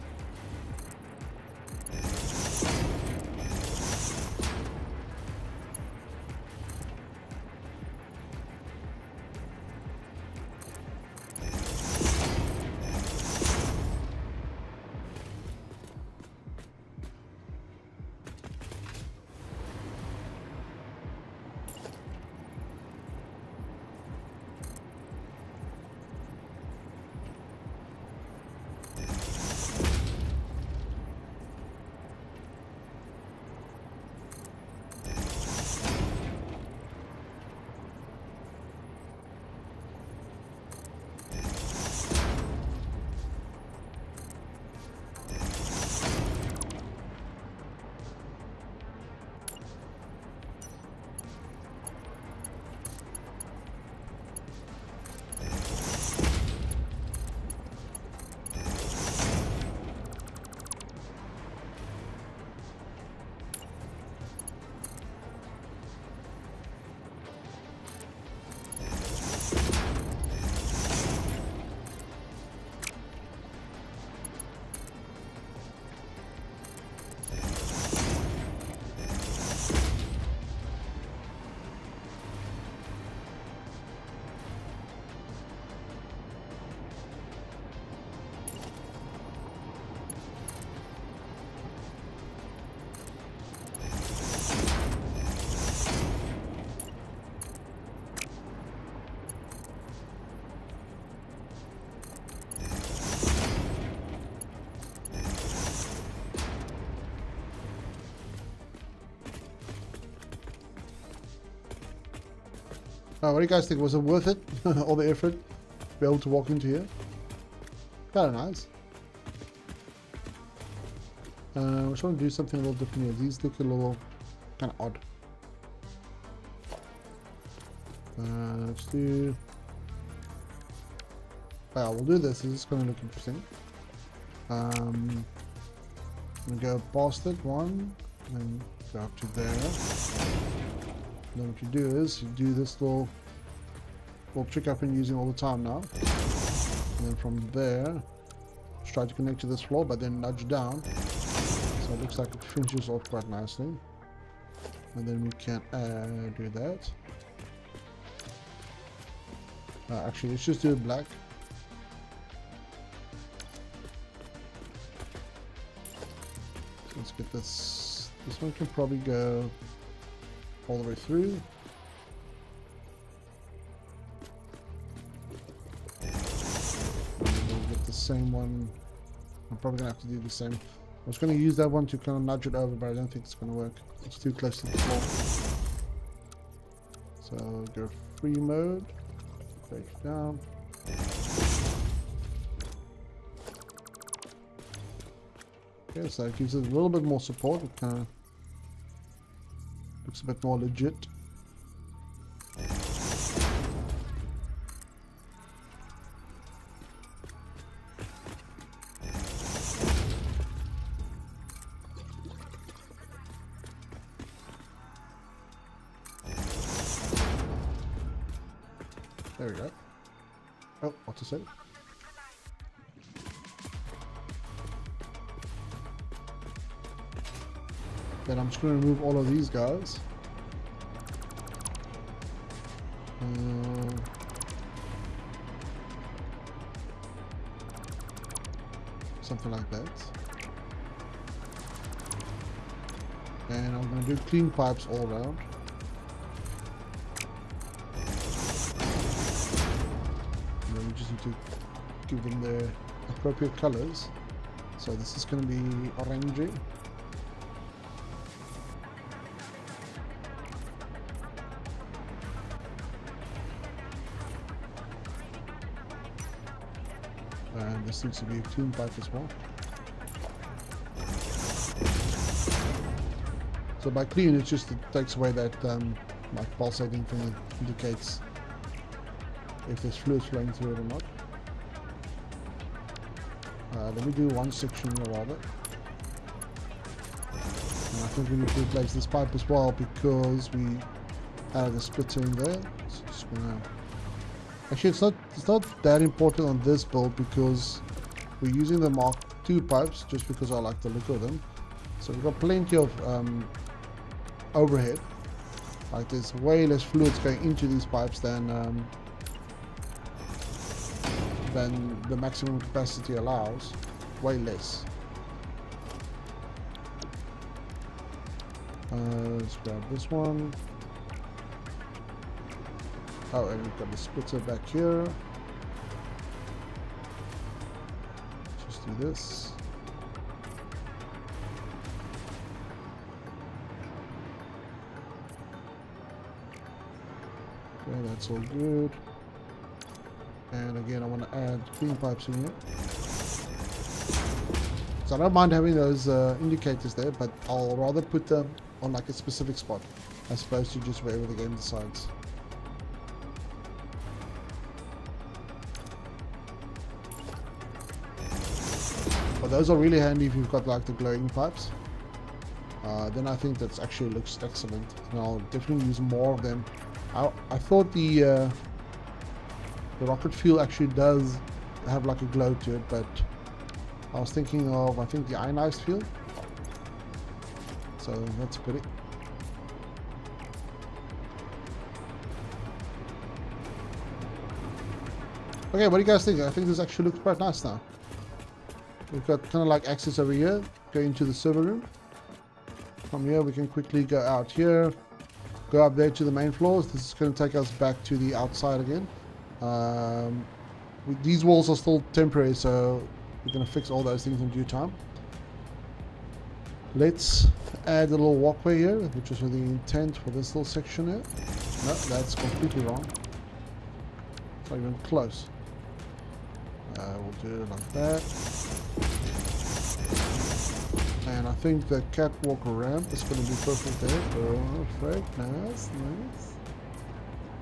What do you guys think? Was it worth it? All the effort to be able to walk into here? Kind of nice. I just want to do something a little different here. These look a little kind of odd. Let's do... Well, we'll do this. This is going to look interesting. I'm going to go past it, one, and go up to there. Then what you do is you do this little trick I've been using all the time now. And then from there, just try to connect to this floor, but then nudge down. So it looks like it finishes off quite nicely. And then we can do that. Actually, let's just do it black. So let's get this. This one can probably go all the way through. We'll get the same one. I'm probably gonna have to do the same. I was gonna use that one to kind of nudge it over, but I don't think it's gonna work. It's too close to the floor. So go free mode, break it down. Okay, so it gives it a little bit more support. It kind of looks a bit more legit. There we go. Oh, what to say? Then I'm just going to remove all of these guys. Something like that. And I'm going to do clean pipes all around. And then we just need to give them their appropriate colors. So this is going to be orangey. And this needs to be a clean pipe as well. So by clean, it just takes away that like pulsating thing that indicates if there's fluid flowing through it or not. Let me do one section rather. And I think we need to replace this pipe as well because we added a splitter in there. So just gonna... Actually, it's not that important on this build because we're using the Mark II pipes just because I like the look of them. So we've got plenty of overhead. Like there's way less fluids going into these pipes than the maximum capacity allows. Way less. Let's grab this one. Oh, and we've got the splitter back here. Just do this. Okay, that's all good. And again, I want to add clean pipes in here. So I don't mind having those indicators there, but I'll rather put them on like a specific spot as opposed to just wherever the game decides. But those are really handy if you've got like the glowing pipes. Then I think that actually looks excellent, and I'll definitely use more of them. I thought the rocket fuel actually does have like a glow to it, but I was thinking of, I think, the ionized fuel. So that's pretty. Okay, what do you guys think? I think this actually looks quite nice now. We've got kind of like access over here, go into the server room. From here we can quickly go out here, go up there to the main floors. This is going to take us back to the outside again. These walls are still temporary, so we're going to fix all those things in due time. Let's add a little walkway here, which is with the intent for this little section here. No, that's completely wrong. It's not even close. We'll do it like that. And I think the catwalk ramp is going to be perfect there. Perfect. Nice, nice.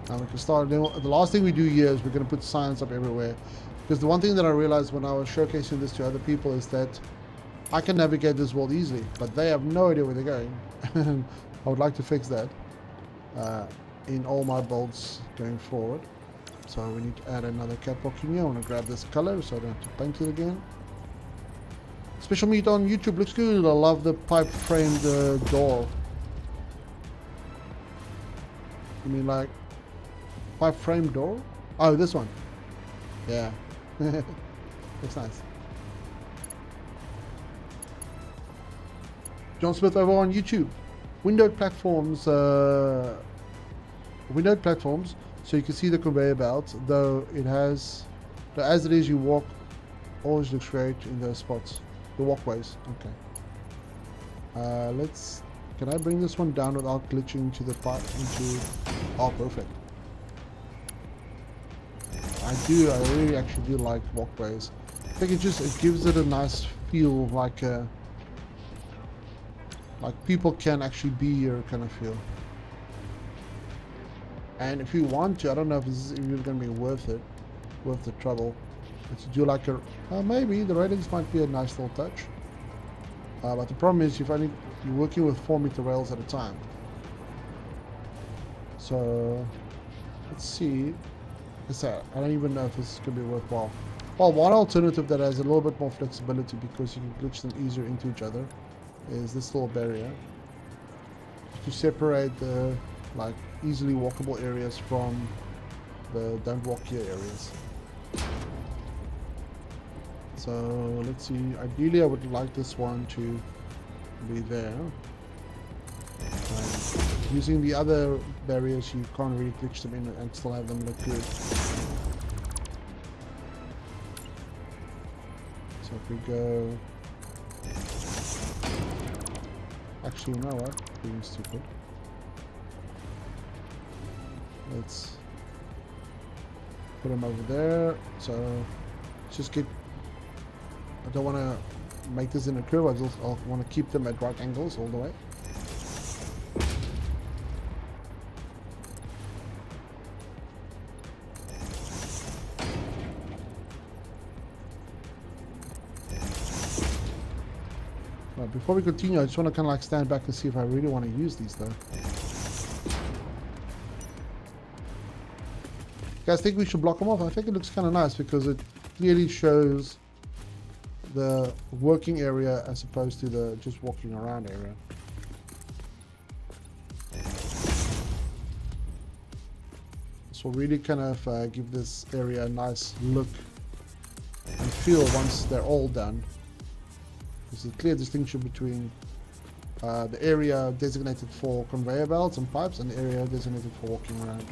Now we can start. The last thing we do here is we're going to put signs up everywhere. Because the one thing that I realized when I was showcasing this to other people is that I can navigate this world easily, but they have no idea where they're going. I would like to fix that in all my builds going forward. So we need to add another catwalk in here. I want to grab this color so I don't have to paint it again. Special meat on YouTube looks good. I love the pipe framed door. You mean like pipe framed door? Oh, this one. Yeah. Looks nice. John Smith over on YouTube. Windowed platforms. Windowed platforms. So you can see the conveyor belt, though it has, as it is you walk, always looks great in those spots. The walkways, okay. Can I bring this one down without glitching into the part, oh, perfect. I really actually do like walkways. I think it gives it a nice feel, like people can actually be here kind of feel. And if you want to, I don't know if this is even going to be worth the trouble. To do like a, maybe the ratings might be a nice little touch. But the problem is you're working with 4-meter rails at a time. So let's see. I don't even know if this is going to be worthwhile. Well, one alternative that has a little bit more flexibility because you can glitch them easier into each other is this little barrier. to separate the like easily walkable areas from the don't walk here areas. So let's see, ideally I would like this one to be there. Using the other barriers you can't really glitch them in and still have them look good. So if we go... Actually, you know what? Being stupid. Let's put them over there. So just get... I don't want to make this in a curve. I want to keep them at right angles all the way. Right, before we continue, I just want to kind of like stand back and see if I really want to use these though. You guys think we should block them off? I think it looks kind of nice because it clearly shows the working area as opposed to the just walking around area. This will really kind of give this area a nice look and feel once they're all done. There's a clear distinction between the area designated for conveyor belts and pipes and the area designated for walking around.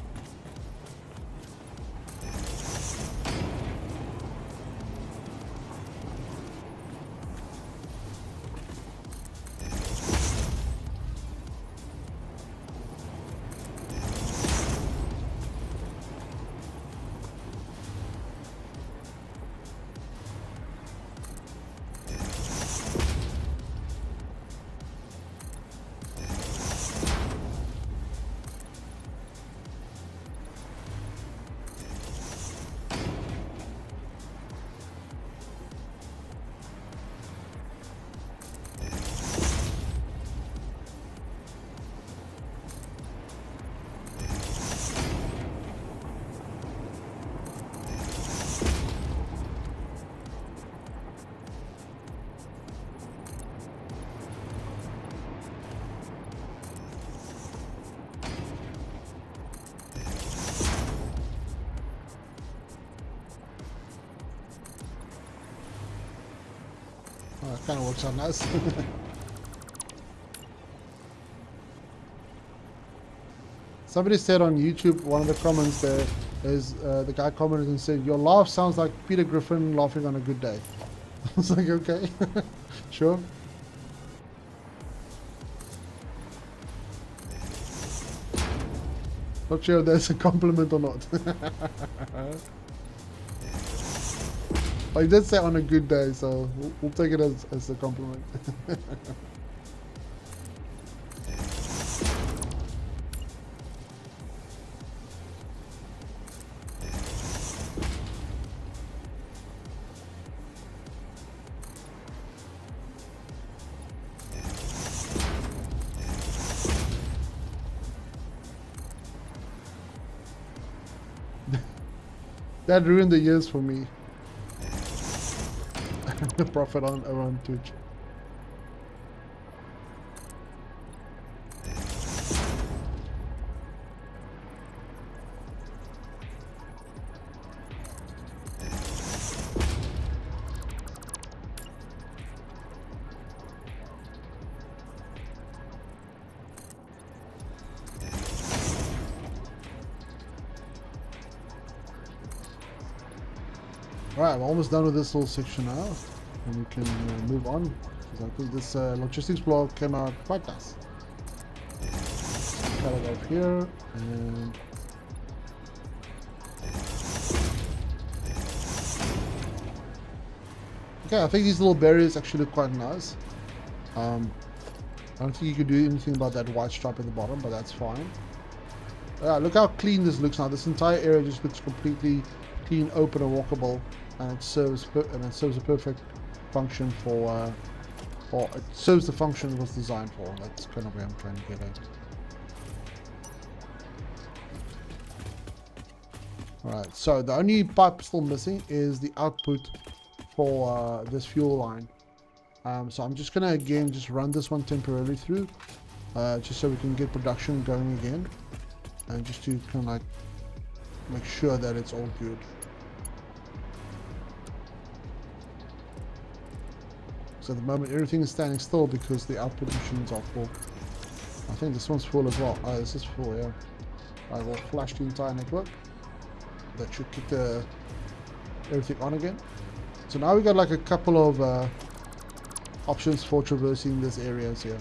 Kind of works out nice. Somebody said on YouTube, one of the comments there is the guy commented and said, "Your laugh sounds like Peter Griffin laughing on a good day." I was like, okay, sure. Not sure if that's a compliment or not. Oh, he did say on a good day, so we'll take it as a compliment. That ruined the years for me. Profit on around Twitch. Alright, I'm almost done with this little section now. And we can move on, because I think this logistics block came out quite nice. Cut it off here, and okay, I think these little barriers actually look quite nice. I don't think you could do anything about that white stripe at the bottom, but that's fine. Look how clean this looks now. This entire area just looks completely clean, open, and walkable, and it serves a perfect function for, or it serves the function it was designed for. That's kind of where I'm trying to get at. Alright, so the only pipe still missing is the output for this fuel line. So I'm just gonna again just run this one temporarily through, just so we can get production going again, and just to kind of like make sure that it's all good. So at the moment everything is standing still because the output machines are full. I think this one's full as well. Oh, this is full, yeah. I will flash the entire network. That should kick everything on again. So now we got like a couple of options for traversing this areas here.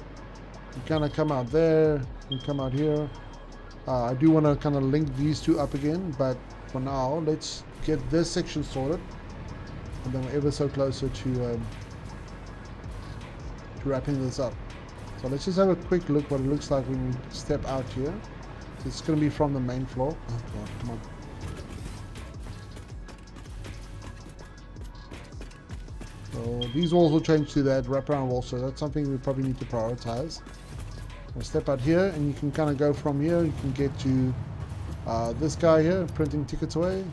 You kind of come out there, you come out here. I do want to kind of link these two up again, but for now let's get this section sorted, and then we're ever so closer to wrapping this up. So let's just have a quick look what it looks like when you step out here. So it's going to be from the main floor. Oh god, come on. So these walls will change to that wraparound wall, so that's something we probably need to prioritize. We'll step out here and you can kind of go from here. You can get to this guy here, printing tickets away.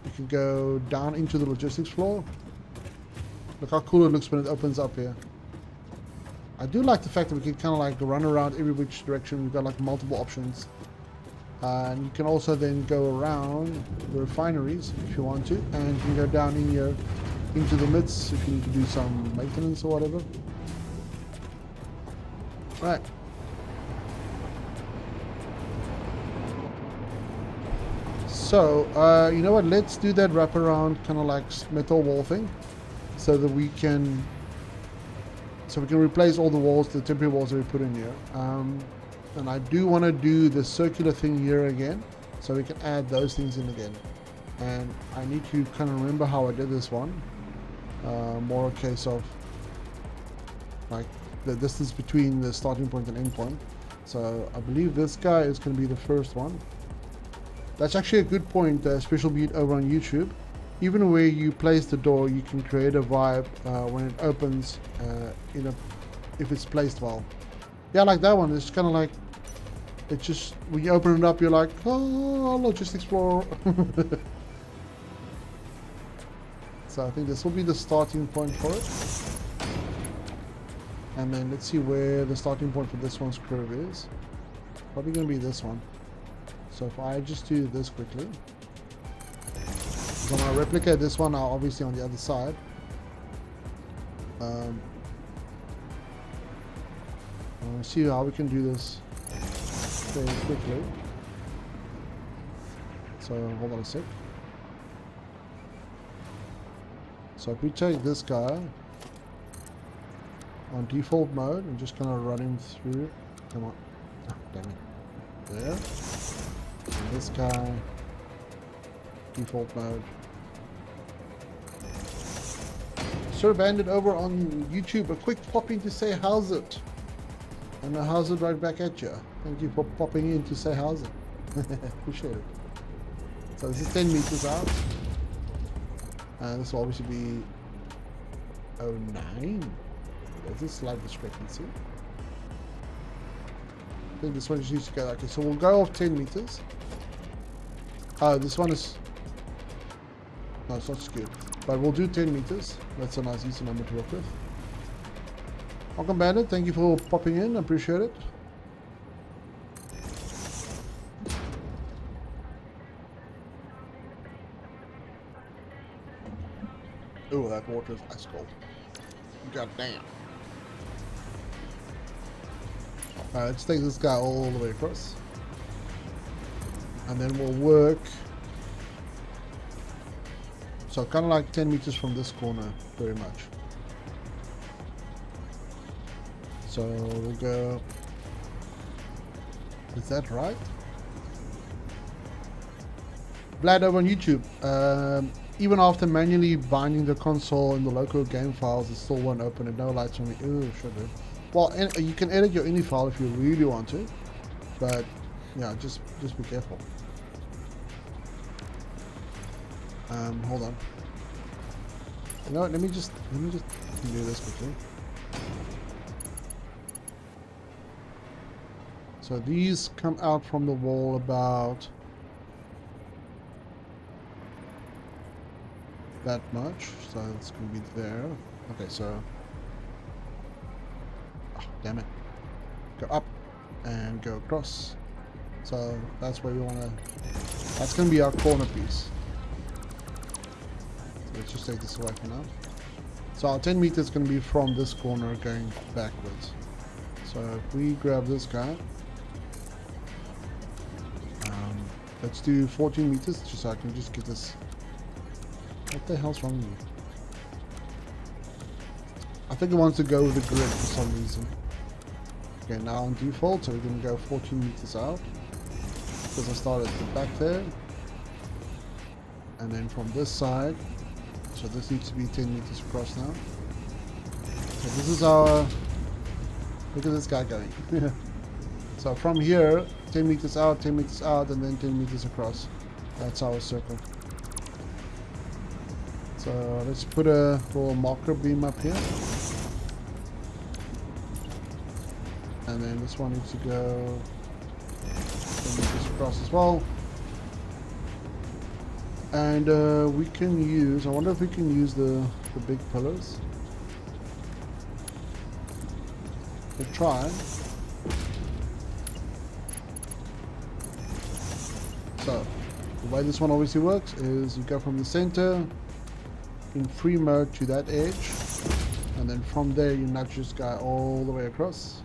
You can go down into the logistics floor. Look how cool it looks when it opens up here. I do like the fact that we can kind of like run around every which direction. We've got like multiple options. And you can also then go around the refineries if you want to. And you can go down in here into the midst if you need to do some maintenance or whatever. Right. So, you know what? Let's do that wraparound kind of like metal wall thing, so that we can replace all the walls, the temporary walls that we put in here. And I do want to do the circular thing here again, so we can add those things in again. And I need to kind of remember how I did this one. More a case of like the distance between the starting point and end point. So I believe this guy is going to be the first one. That's actually a good point, Special Beat over on YouTube. Even where you place the door, you can create a vibe when it opens, if it's placed well. Yeah, like that one. It's kind of like, it's just, when you open it up, you're like, oh, Logistics Explorer. So I think this will be the starting point for it. And then let's see where the starting point for this one's curve is. Probably going to be this one. So if I just do this quickly. So I'm going to replicate this one now, obviously on the other side. I want to see how we can do this very quickly. So hold on a sec. So if we take this guy on default mode and just kind of run him through. Come on. Oh, damn it. There. And this guy, default mode. Sir Bandit over on YouTube, a quick pop in to say how's it? And how's it right back at you. Thank you for popping in to say how's it. Appreciate it. So this is 10 meters out. And this will obviously be 09. There's a slight discrepancy. I think this one just needs to go. Okay, so we'll go off 10 meters. Oh, this one is... No, it's not skewed. But we'll do 10 meters. That's a nice easy number to work with. Welcome Bandit, thank you for popping in, I appreciate it. Oh, that water is ice cold. God damn. Alright, let's take this guy all the way across. And then we'll work. So kind of like 10 meters from this corner, very much. So we'll go. Is that right? Vlad over on YouTube. Even after manually binding the console in the local game files, it still won't open it. No lights on me. Ooh, should do. Well, you can edit your ini file if you really want to, but yeah, just be careful. Hold on. You know what? Let me just do this quickly. So these come out from the wall about that much, so it's going to be there. Okay, so... Oh, damn it. Go up. and go across. So that's where we want to, that's going to be our corner piece. So let's just take this away for now. So our 10 meters is going to be from this corner going backwards. So if we grab this guy, let's do 14 meters just so I can just get this. What the hell's wrong with me? I think it wants to go with the grid for some reason. Okay, now on default, so we're going to go 14 meters out. Because I started at the back there. And then from this side, so this needs to be 10 meters across now. So this is our, look at this guy going. So from here, 10 meters out, 10 meters out, and then 10 meters across. That's our circle. So let's put a little marker beam up here. And then this one needs to go 10 meters across as well. And we can use, I wonder if we can use the big pillars. We'll try. So, the way this one obviously works is you go from the center in free mode to that edge, and then from there you nudge this guy all the way across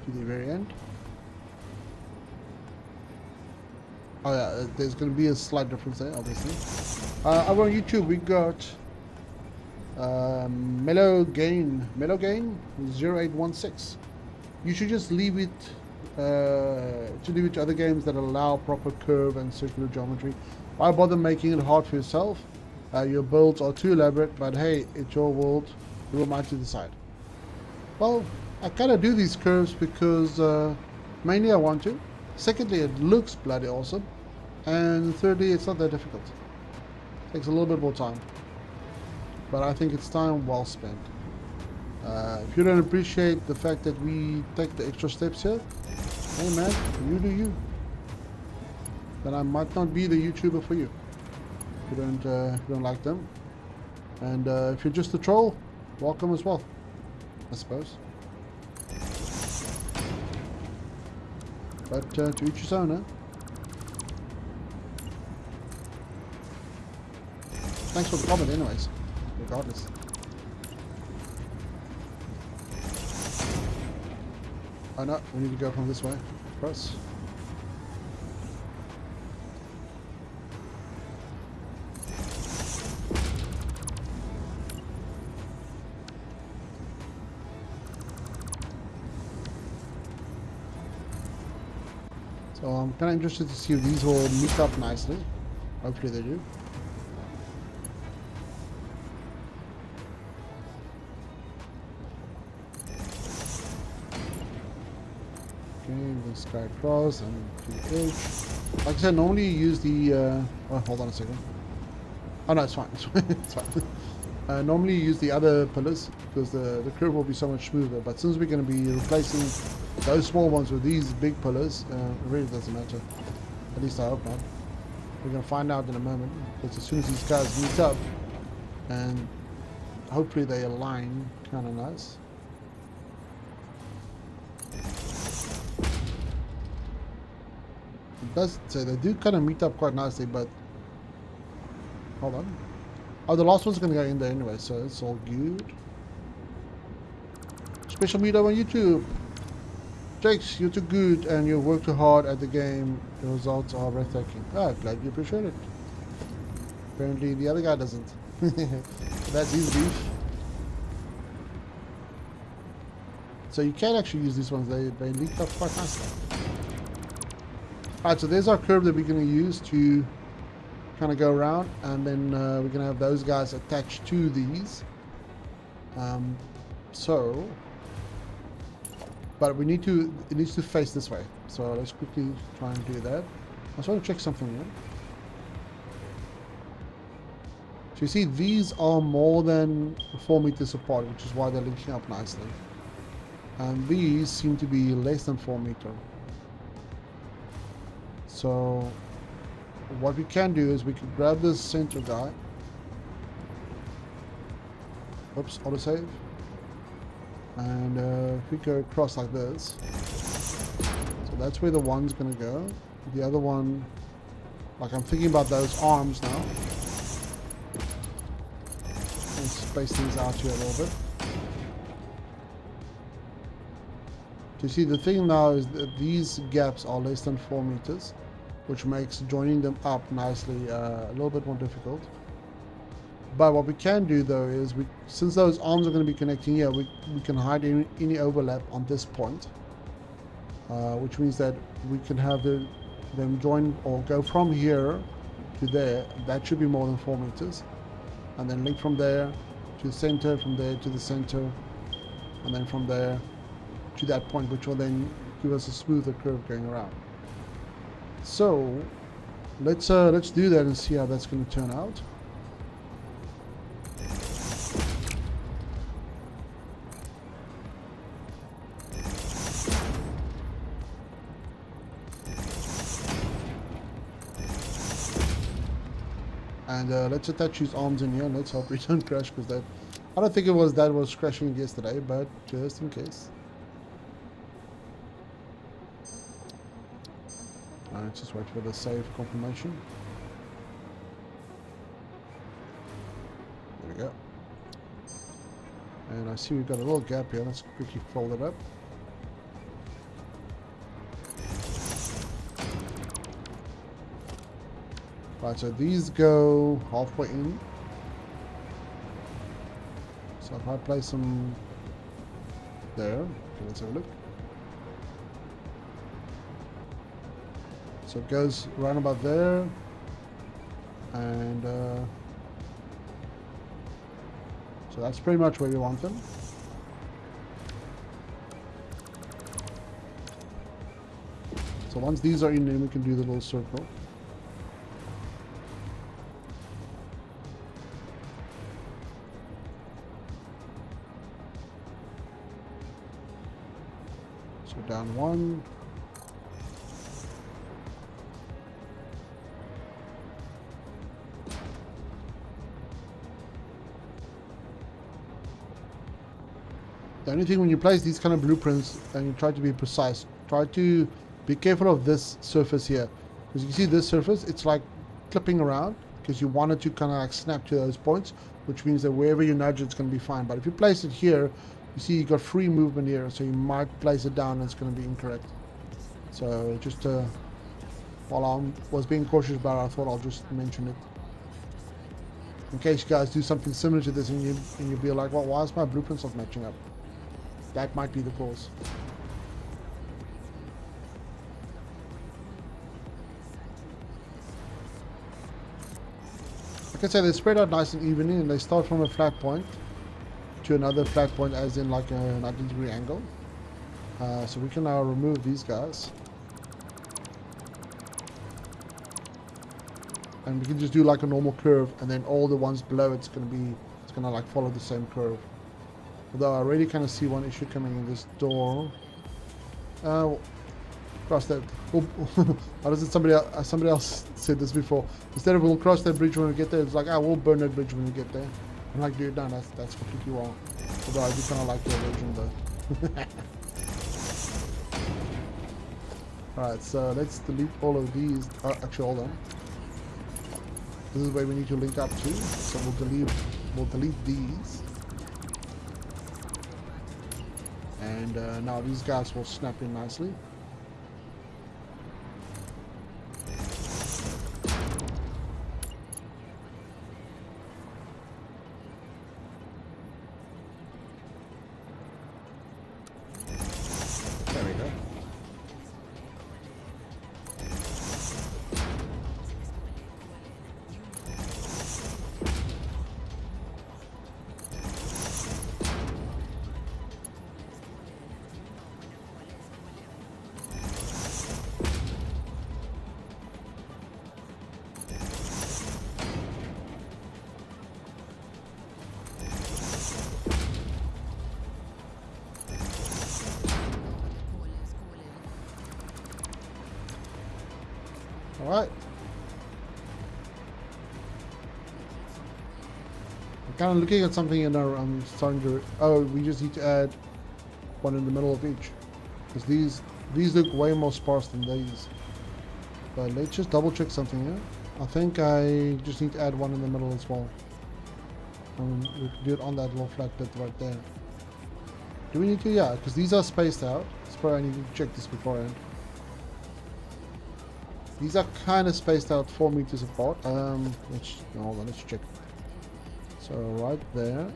to the very end. Oh yeah, there's going to be a slight difference there, obviously. Over on YouTube we got Mellow Gain 0816. You should just leave it to other games that allow proper curve and circular geometry. Why bother making it hard for yourself? Your builds are too elaborate, but hey, it's your world. Who am I to decide? Well, I kind of do these curves because mainly I want to. Secondly, it looks bloody awesome. And thirdly, it's not that difficult. It takes a little bit more time. But I think it's time well spent. If you don't appreciate the fact that we take the extra steps here, hey man, you do you. Then I might not be the YouTuber for you. If you don't like them. And if you're just a troll, welcome as well, I suppose. But to each his own, huh? Thanks for the comment anyways, regardless. Oh no, we need to go from this way, across. So I'm kind of interested to see if these will meet up nicely. Hopefully they do. Okay, this guy across and to the edge. Like I said, normally you use the oh, hold on a second. Oh no, it's fine. It's fine. It's fine. Normally you use the other pillars because the curve will be so much smoother. But since we're going to be replacing those small ones with these big pillars, it really doesn't matter. At least I hope not. We're going to find out in a moment. Because as soon as these guys meet up, and hopefully they align kind of nice. It does say they do kind of meet up quite nicely, but hold on. Oh, the last one's going to go in there anyway, so it's all good. Special meetup on YouTube. Jakes, you're too good and you work too hard at the game. The results are breathtaking. Ah, glad you appreciate it. Apparently the other guy doesn't. That's his beef. So you can actually use these ones. They link up quite nicely. Alright, so there's our curve that we're going to use to kind of go around, and then we're going to have those guys attached to these. But we need to, it needs to face this way. So let's quickly try and do that. I just want to check something here. So you see these are more than 4 meters apart, which is why they're linking up nicely. And these seem to be less than 4 meters. So what we can do is we can grab this center guy. Oops, autosave. And if we go across like this, So that's where the one's gonna go. The other one, like I'm thinking about those arms now. Let's space these out here a little bit. You see, the thing now is that these gaps are less than 4 meters, which makes joining them up nicely a little bit more difficult. But what we can do though is, since those arms are going to be connecting here, we can hide any overlap on this point, which means that we can have them join or go from here to there. That should be more than 4 meters, and then link from there to the center, from there to the center, and then from there to that point, which will then give us a smoother curve going around. So let's do that and see how that's going to turn out. And let's attach his arms in here, and let's hope we don't crash, because that, I don't think it was that was crashing yesterday, but just in case. Let's just wait for the save confirmation. There we go. And I see we've got a little gap here. Let's quickly fold it up. Right, so these go halfway in. So if I place them there, okay, let's have a look. So it goes around about there, and so that's pretty much where you want them. So once these are in, then we can do the little circle. So down one. The only thing when you place these kind of blueprints and you try to be precise, try to be careful of this surface here. Because you see this surface, it's like clipping around, because you want it to kind of like snap to those points, which means that wherever you nudge it's going to be fine. But if you place it here, you see you got free movement here, so you might place it down and it's going to be incorrect. So just while I was being cautious about it, I thought I'll just mention it. In case you guys do something similar to this and you'll be like, well, why is my blueprints not matching up? That might be the cause. Like I said, they spread out nice and evenly, and they start from a flat point to another flat point, as in like a 90-degree angle. So we can now remove these guys, and we can just do like a normal curve, and then all the ones below it's gonna like follow the same curve. Although I already kind of see one issue coming in this door. Cross that. Oh, how does it? Somebody else said this before. Instead of we'll cross that bridge when we get there, it's like, we'll burn that bridge when we get there. I'm like, dude, no, that's completely wrong. Although I do kind of like your version though. Alright, so let's delete all of these. Actually, hold on. This is where we need to link up to. So we'll delete these. And now these guys will snap in nicely. There we go. Alright. I'm kind of looking at something and I'm starting to... Oh, we just need to add one in the middle of each. Because these these look way more sparse than these. But let's just double check something here. I think I just need to add one in the middle as well. We can do it on that little flat bit right there. Do we need to? Yeah, because these are spaced out. That's probably I need to check this beforehand. These are kind of spaced out 4 meters apart. Hold on, let's check. So right there.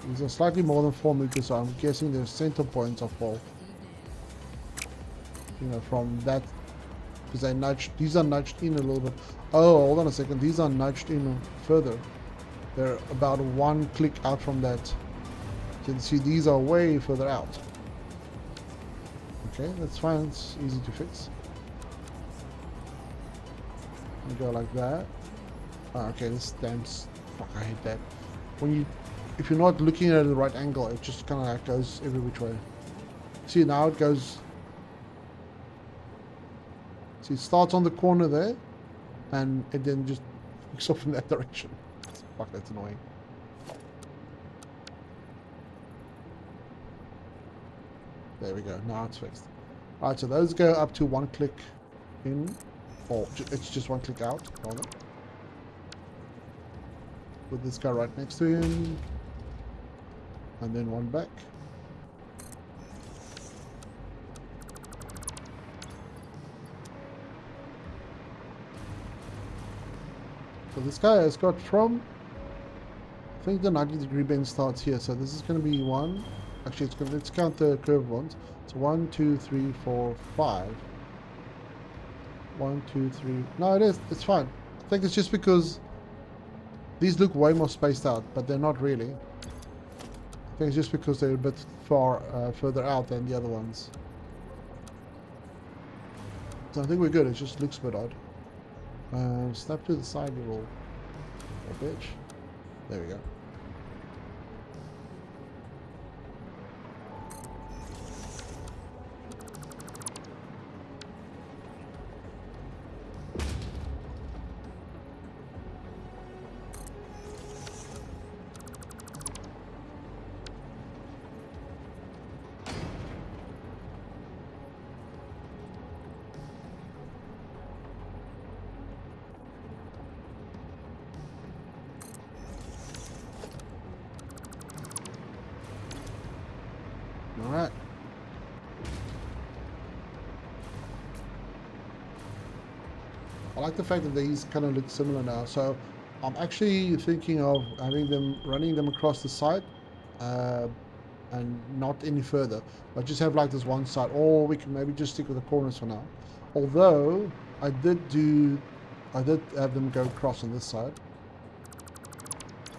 These are slightly more than 4 meters, so I'm guessing the center points are 4. You know, from that, because these are nudged in a little bit. Oh, hold on a second. These are nudged in further. They're about 1 click out from that. So you can see these are way further out. Okay, that's fine. It's easy to fix. We go like that. Oh, okay, this stamps. Fuck, I hate that. If you're not looking at the right angle, it just kind of like goes every which way. See, now it goes. See, it starts on the corner there, and it then just looks off in that direction. Fuck, that's annoying. There we go. Now it's fixed. Alright, so those go up to 1 click in, or it's just 1 click out. Hold on. Put this guy right next to him, and then 1 back. So this guy has got from, I think the 90-degree bend starts here. So this is going to be 1. Actually, let's count the curved ones. So 1, 2, 3, 4, 5. 1, 2, 3. No, it is. It's fine. I think it's just because these look way more spaced out, but they're not really. I think it's just because they're a bit further out than the other ones. So I think we're good. It just looks a bit odd. Snap to the side, you little bitch. There we go. Alright. I like the fact that these kind of look similar now. So I'm actually thinking of running them across the side and not any further. But just have like this one side, or we can maybe just stick with the corners for now. Although I did have them go across on this side.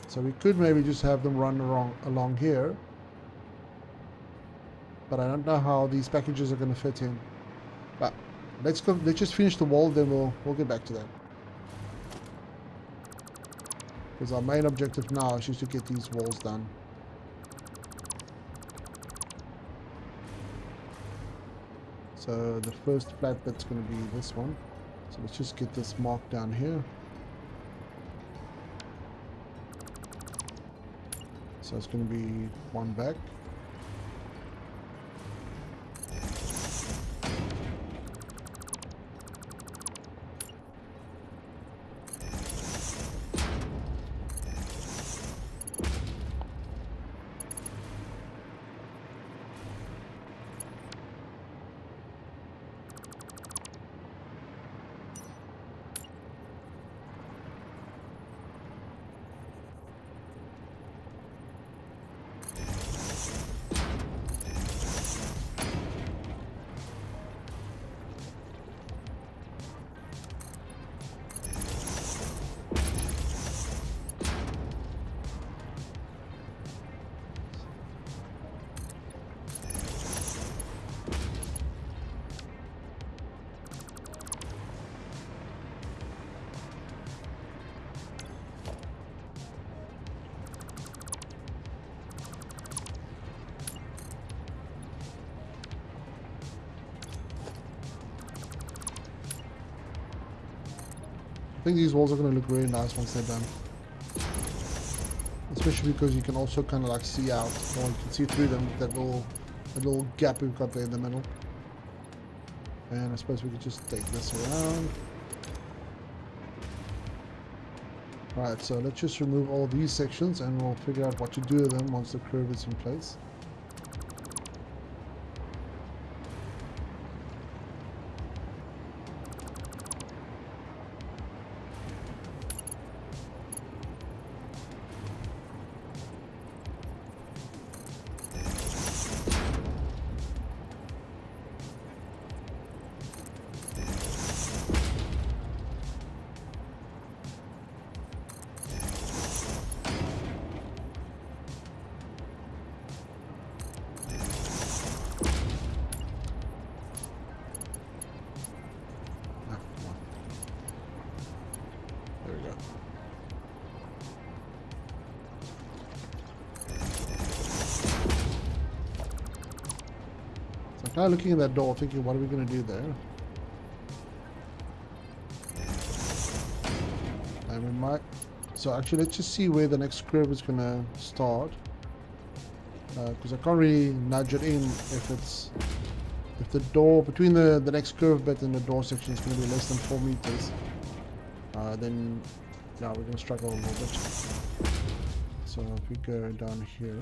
So we could maybe just have them run along here. But I don't know how these packages are going to fit in. But let's just finish the wall, then we'll get back to that. Because our main objective now is just to get these walls done. So the first flat bit's going to be this one. So let's just get this marked down here. So it's going to be 1 back. I think these walls are going to look really nice once they're done. Especially because you can also kind of like see out, or you can see through them, that little a little gap we've got there in the middle. And I suppose we could just take this around. Alright, so let's just remove all these sections and we'll figure out what to do with them once the curve is in place. Now looking at that door, thinking, what are we going to do there? And we might... So actually, let's just see where the next curve is going to start. Because I can't really nudge it in if it's... If the door, between the next curve bit and the door section is going to be less than 4 meters, then, yeah, we're going to struggle a little bit. So if we go down here...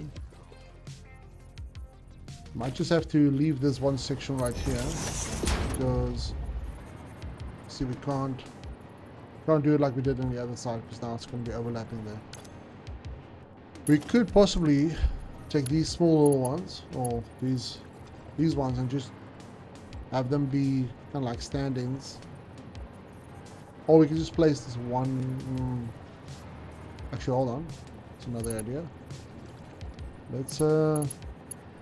Might just have to leave this one section right here because see we can't do it like we did on the other side because now it's going to be overlapping there. We could possibly take these small little ones or these ones and just have them be kind of like standings, or we can just place this one. Actually, hold on, it's another idea. Let's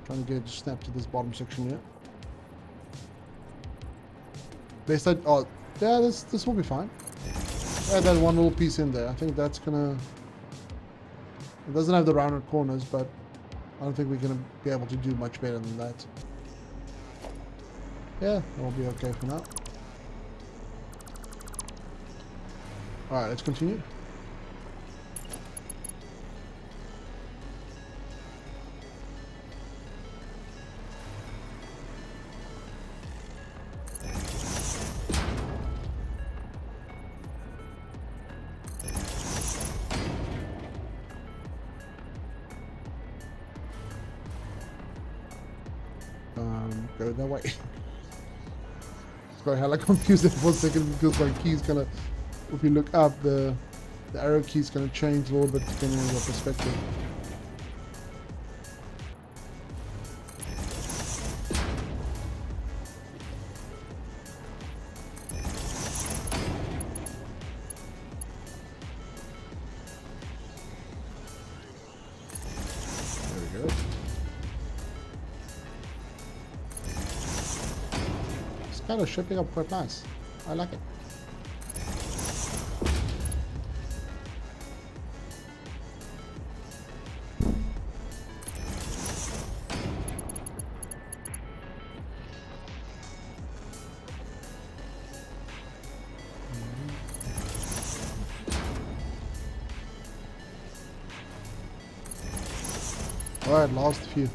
trying to get it to snap to this bottom section here. Best side. Oh, yeah, this will be fine. Add that one little piece in there. I think that's gonna. It doesn't have the rounded corners, but I don't think we're gonna be able to do much better than that. Yeah, that'll be okay for now. All right, let's continue. Go that way. Got hella confused there for a second because my key's gonna, if you look up, the arrow key's gonna change a little bit depending on your perspective. There we go. Kind of shaping up quite nice. I like it. All right, last few.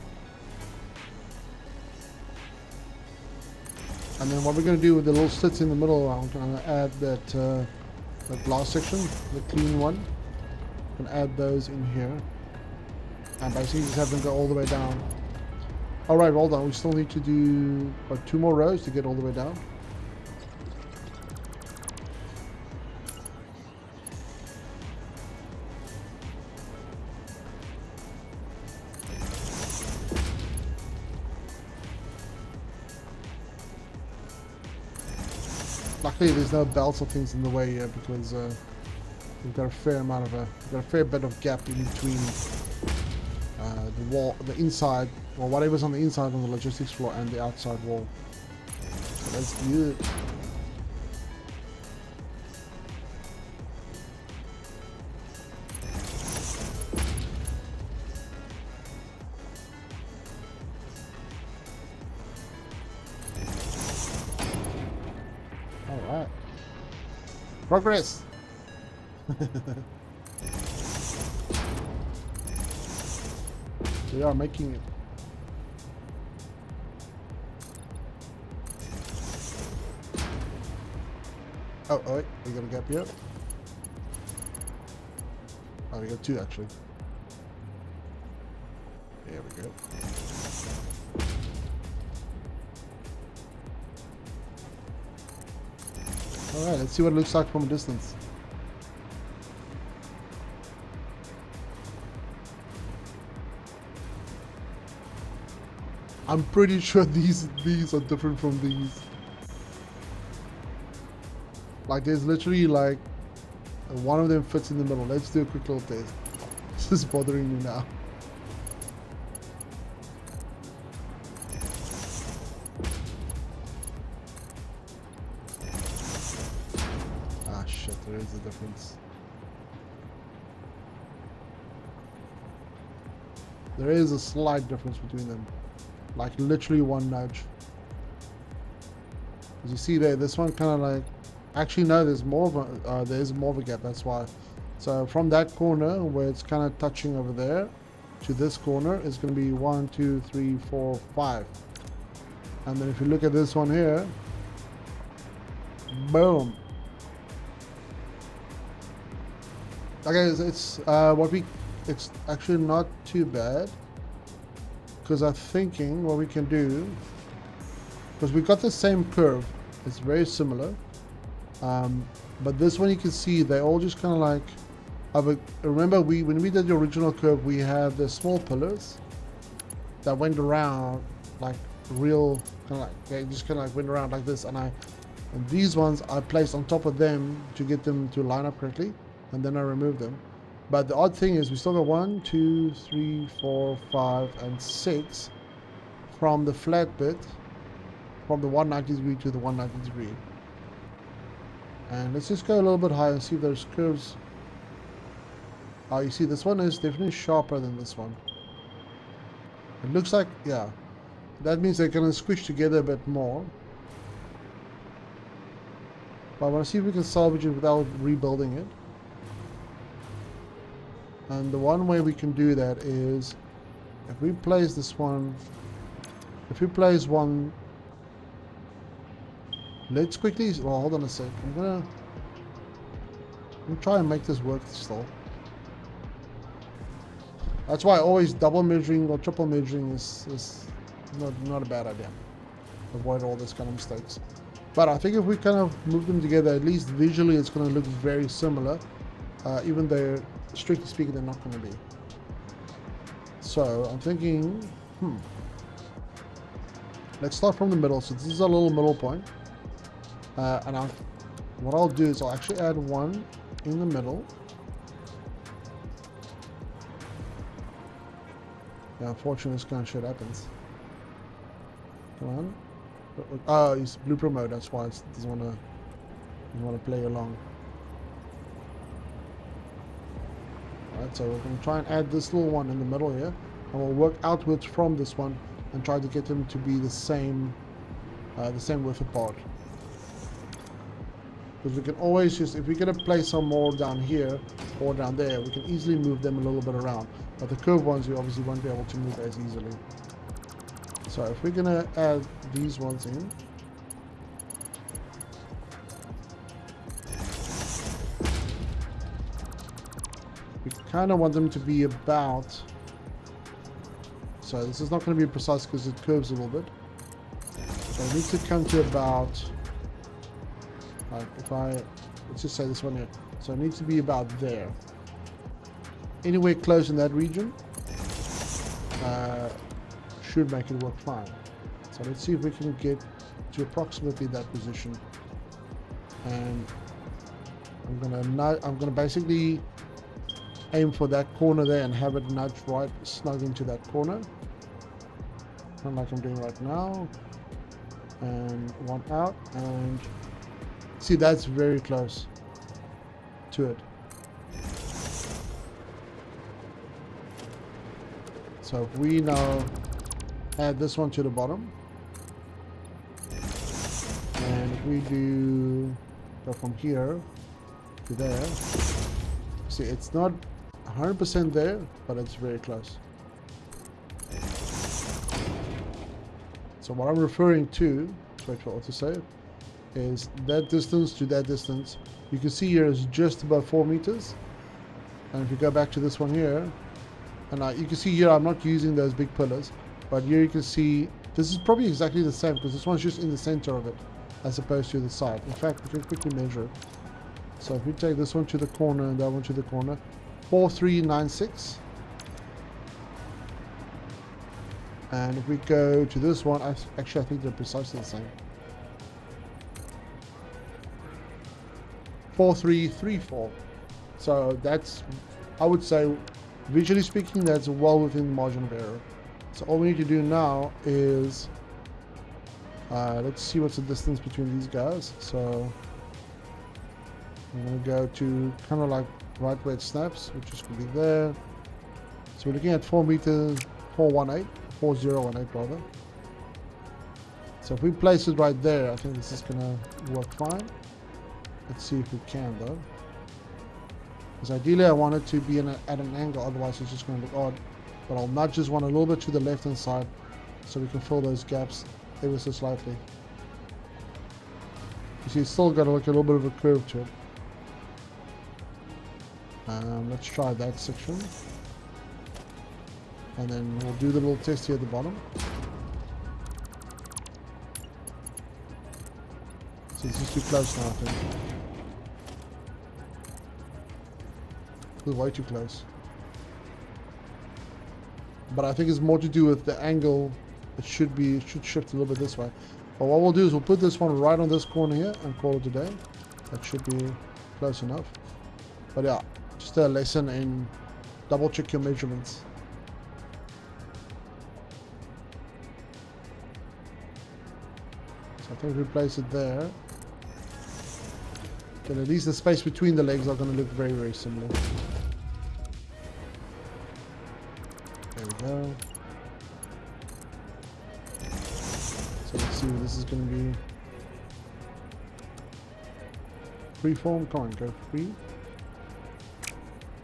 And then what we're going to do with the little slits in the middle, I'm going to add that glass section, the clean one. I'm going to add those in here. And basically just have them go all the way down. Alright, well done. We still need to do about 2 more rows to get all the way down. Luckily, there's no belts or things in the way here because we've got a fair bit of gap in between the wall, the inside, or whatever's on the inside on the logistics floor, and the outside wall. So that's good. Alright. Progress! We are making it. Oh, wait, we got a gap here. Oh, we got two actually. There we go. Alright, let's see what it looks like from a distance. I'm pretty sure these are different from these. Like there's literally like one of them fits in the middle. Let's do a quick little test. This is bothering me now. Ah shit, there is a difference. There is a slight difference between them. Like literally one nudge. As you see there, this one kind of like, actually no, there's more of a gap, that's why. So from that corner where it's kind of touching over there to this corner is going to be 1, 2, 3, 4, 5. And then if you look at this one here, boom. Okay, it's actually not too bad. Because I'm thinking what we can do, because we've got the same curve, it's very similar, but this one you can see they all just kind of like, remember when we did the original curve, we had the small pillars that went around like real, kind of like, they just kind of like went around like this, and these ones I placed on top of them to get them to line up correctly, and then I removed them. But the odd thing is we still got 1, 2, 3, 4, 5, and 6 from the flat bit, from the 190 degree to the 190 degree. And let's just go a little bit higher and see if there's curves. Oh, you see this one is definitely sharper than this one. It looks like, yeah, that means they're going to squish together a bit more. But I want to see if we can salvage it without rebuilding it. And the one way we can do that is if we place this one, if we place one, let's quickly, well, hold on a sec. I'm gonna try and make this work still. That's why always double measuring or triple measuring is not a bad idea. Avoid all this kind of mistakes. But I think if we kind of move them together, at least visually it's going to look very similar, even though strictly speaking they're not going to be. So I'm thinking, let's start from the middle. So this is a little middle point, and what I'll do is I'll actually add one in the middle. Yeah, unfortunately this kind of shit happens. Come on. Oh, it's blooper mode, that's why it doesn't want to play along. Alright, so we're going to try and add this little one in the middle here, and we'll work outwards from this one and try to get them to be the same width apart. Because we can always just, if we're going to place some more down here or down there, we can easily move them a little bit around. But the curved ones we obviously won't be able to move as easily. So if we're going to add these ones in, we kind of want them to be about, so this is not going to be precise because it curves a little bit. So I need to come to about, let's just say this one here. So it needs to be about there. Anywhere close in that region should make it work fine. So let's see if we can get to approximately that position. And I'm gonna basically aim for that corner there and have it nudge right snug into that corner, kind of like I'm doing right now. And one out, and see, that's very close to it. So if we now add this one to the bottom, and if we go from here to there, see, it's not 100% there, but it's very close. So what I'm referring to, wait for auto save, is that distance to that distance. You can see here is just above 4 meters. And if you go back to this one here, and you can see here I'm not using those big pillars, but here you can see this is probably exactly the same because this one's just in the center of it as opposed to the side. In fact, we can quickly measure it. So if we take this one to the corner and that one to the corner, 4396. And if we go to this one, actually I think they're precisely the same. 4334. So that's, I would say, visually speaking, that's well within the margin of error. So all we need to do now is, let's see what's the distance between these guys. So I'm going to go to kind of like right where it snaps, which is going to be there. So we're looking at 4 meters, 4018 rather. So if we place it right there, I think this is going to work fine. Let's see if we can though. Because ideally I want it to be at an angle, otherwise it's just going to look odd. But I'll nudge this one a little bit to the left hand side so we can fill those gaps ever so slightly. You see it's still got like a little bit of a curve to it. Let's try that section. And then we'll do the little test here at the bottom. See, this is too close now I think. This is way too close. But I think it's more to do with the angle. It should shift a little bit this way. But what we'll do is we'll put this one right on this corner here and call it a day. That should be close enough. But yeah, just a lesson in double check your measurements. So I think if we place it there, then at least the space between the legs are going to look very, very similar. There we go. So let's see what this is going to be. Freeform, come on, go free.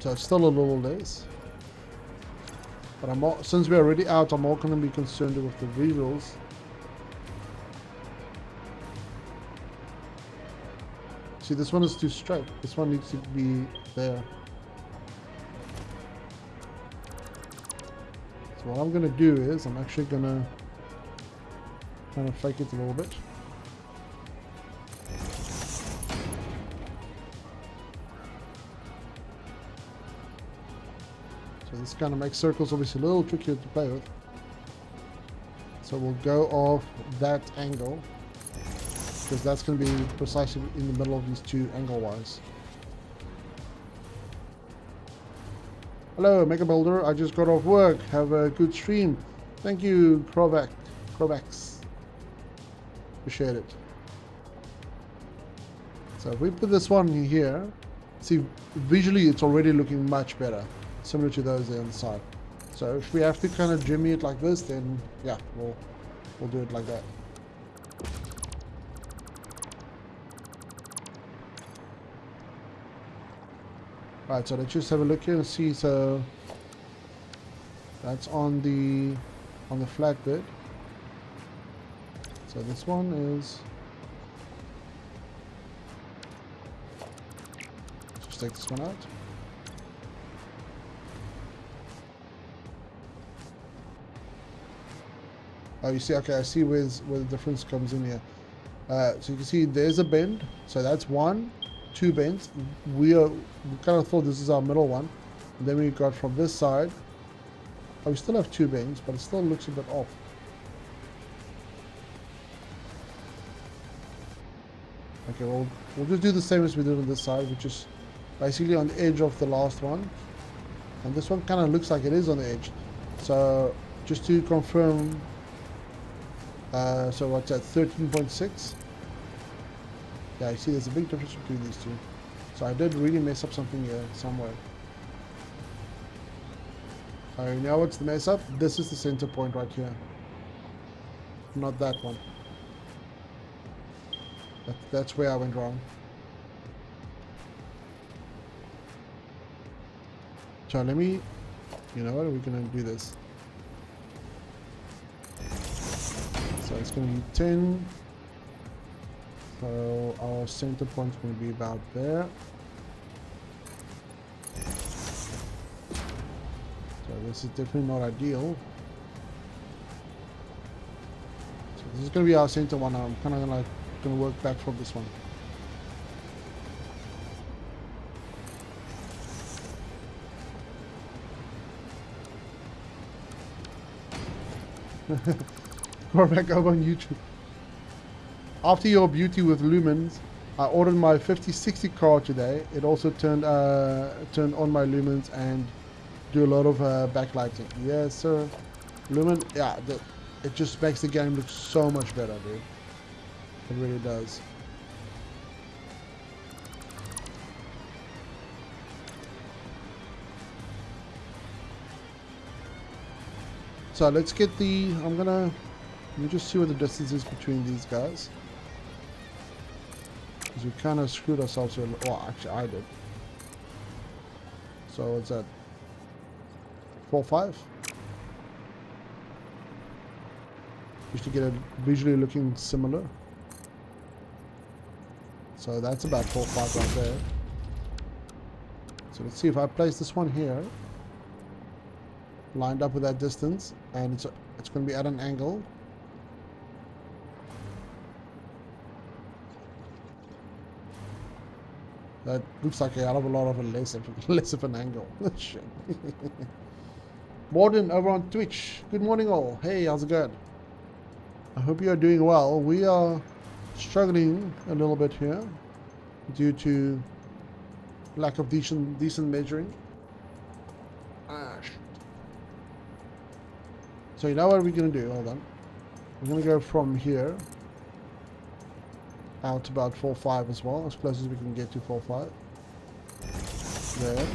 So it's still a little less. But since we're already out, I'm more going to be concerned with the visuals. See, this one is too straight. This one needs to be there. So what I'm going to do is I'm actually going to kind of fake it a little bit. So this kind of makes circles obviously a little trickier to play with. So we'll go off that angle, because that's going to be precisely in the middle of these two angle-wise. Hello, Mega Builder. I just got off work. Have a good stream. Thank you, Krovax. Appreciate it. So if we put this one here, see, visually it's already looking much better, similar to those there on the side. So if we have to kind of jimmy it like this, then yeah, we'll do it like that. Right, so let's just have a look here and see. So that's on the flat bit. So this one is, just take this one out. Oh, you see, okay, I see where the difference comes in here. So you can see there's a bend. So that's 1, 2 bends. We kind of thought this is our middle one. And then we got from this side. Oh, we still have 2 bends, but it still looks a bit off. Okay, well, we'll just do the same as we did on this side, which is basically on the edge of the last one. And this one kind of looks like it is on the edge. So just to confirm, so what's that, 13.6? Yeah, you see there's a big difference between these two. So I did really mess up something here somewhere. Now what's the mess up? This is the center point right here. Not that one. That's where I went wrong. So let me, you know what, we're going to do this. So it's going to be 10, So our center point's going to be about there. So this is definitely not ideal. So this is going to be our center one. I'm kind of like going to work back from this one. Go back over on YouTube. After your beauty with lumens, I ordered my 5060 card today. It also turned on my lumens and do a lot of backlighting. Yes, sir. Lumen, yeah, it just makes the game look so much better, dude. It really does. So let's get the, let me just see what the distance is between these guys. Because we kind of screwed ourselves here. Well, actually I did. So what's that? 4.5? Just to get it visually looking similar. So that's about 4.5 right there. So let's see if I place this one here, lined up with that distance, and it's going to be at an angle. That looks like a hell of a lot of a less of an angle. Shit. Morden over on Twitch. Good morning all. Hey, how's it going? I hope you are doing well. We are struggling a little bit here due to lack of decent measuring. So you know what we're going to do? Hold on. We're going to go from here out to about 4.5 as well, as close as we can get to 4.5. There.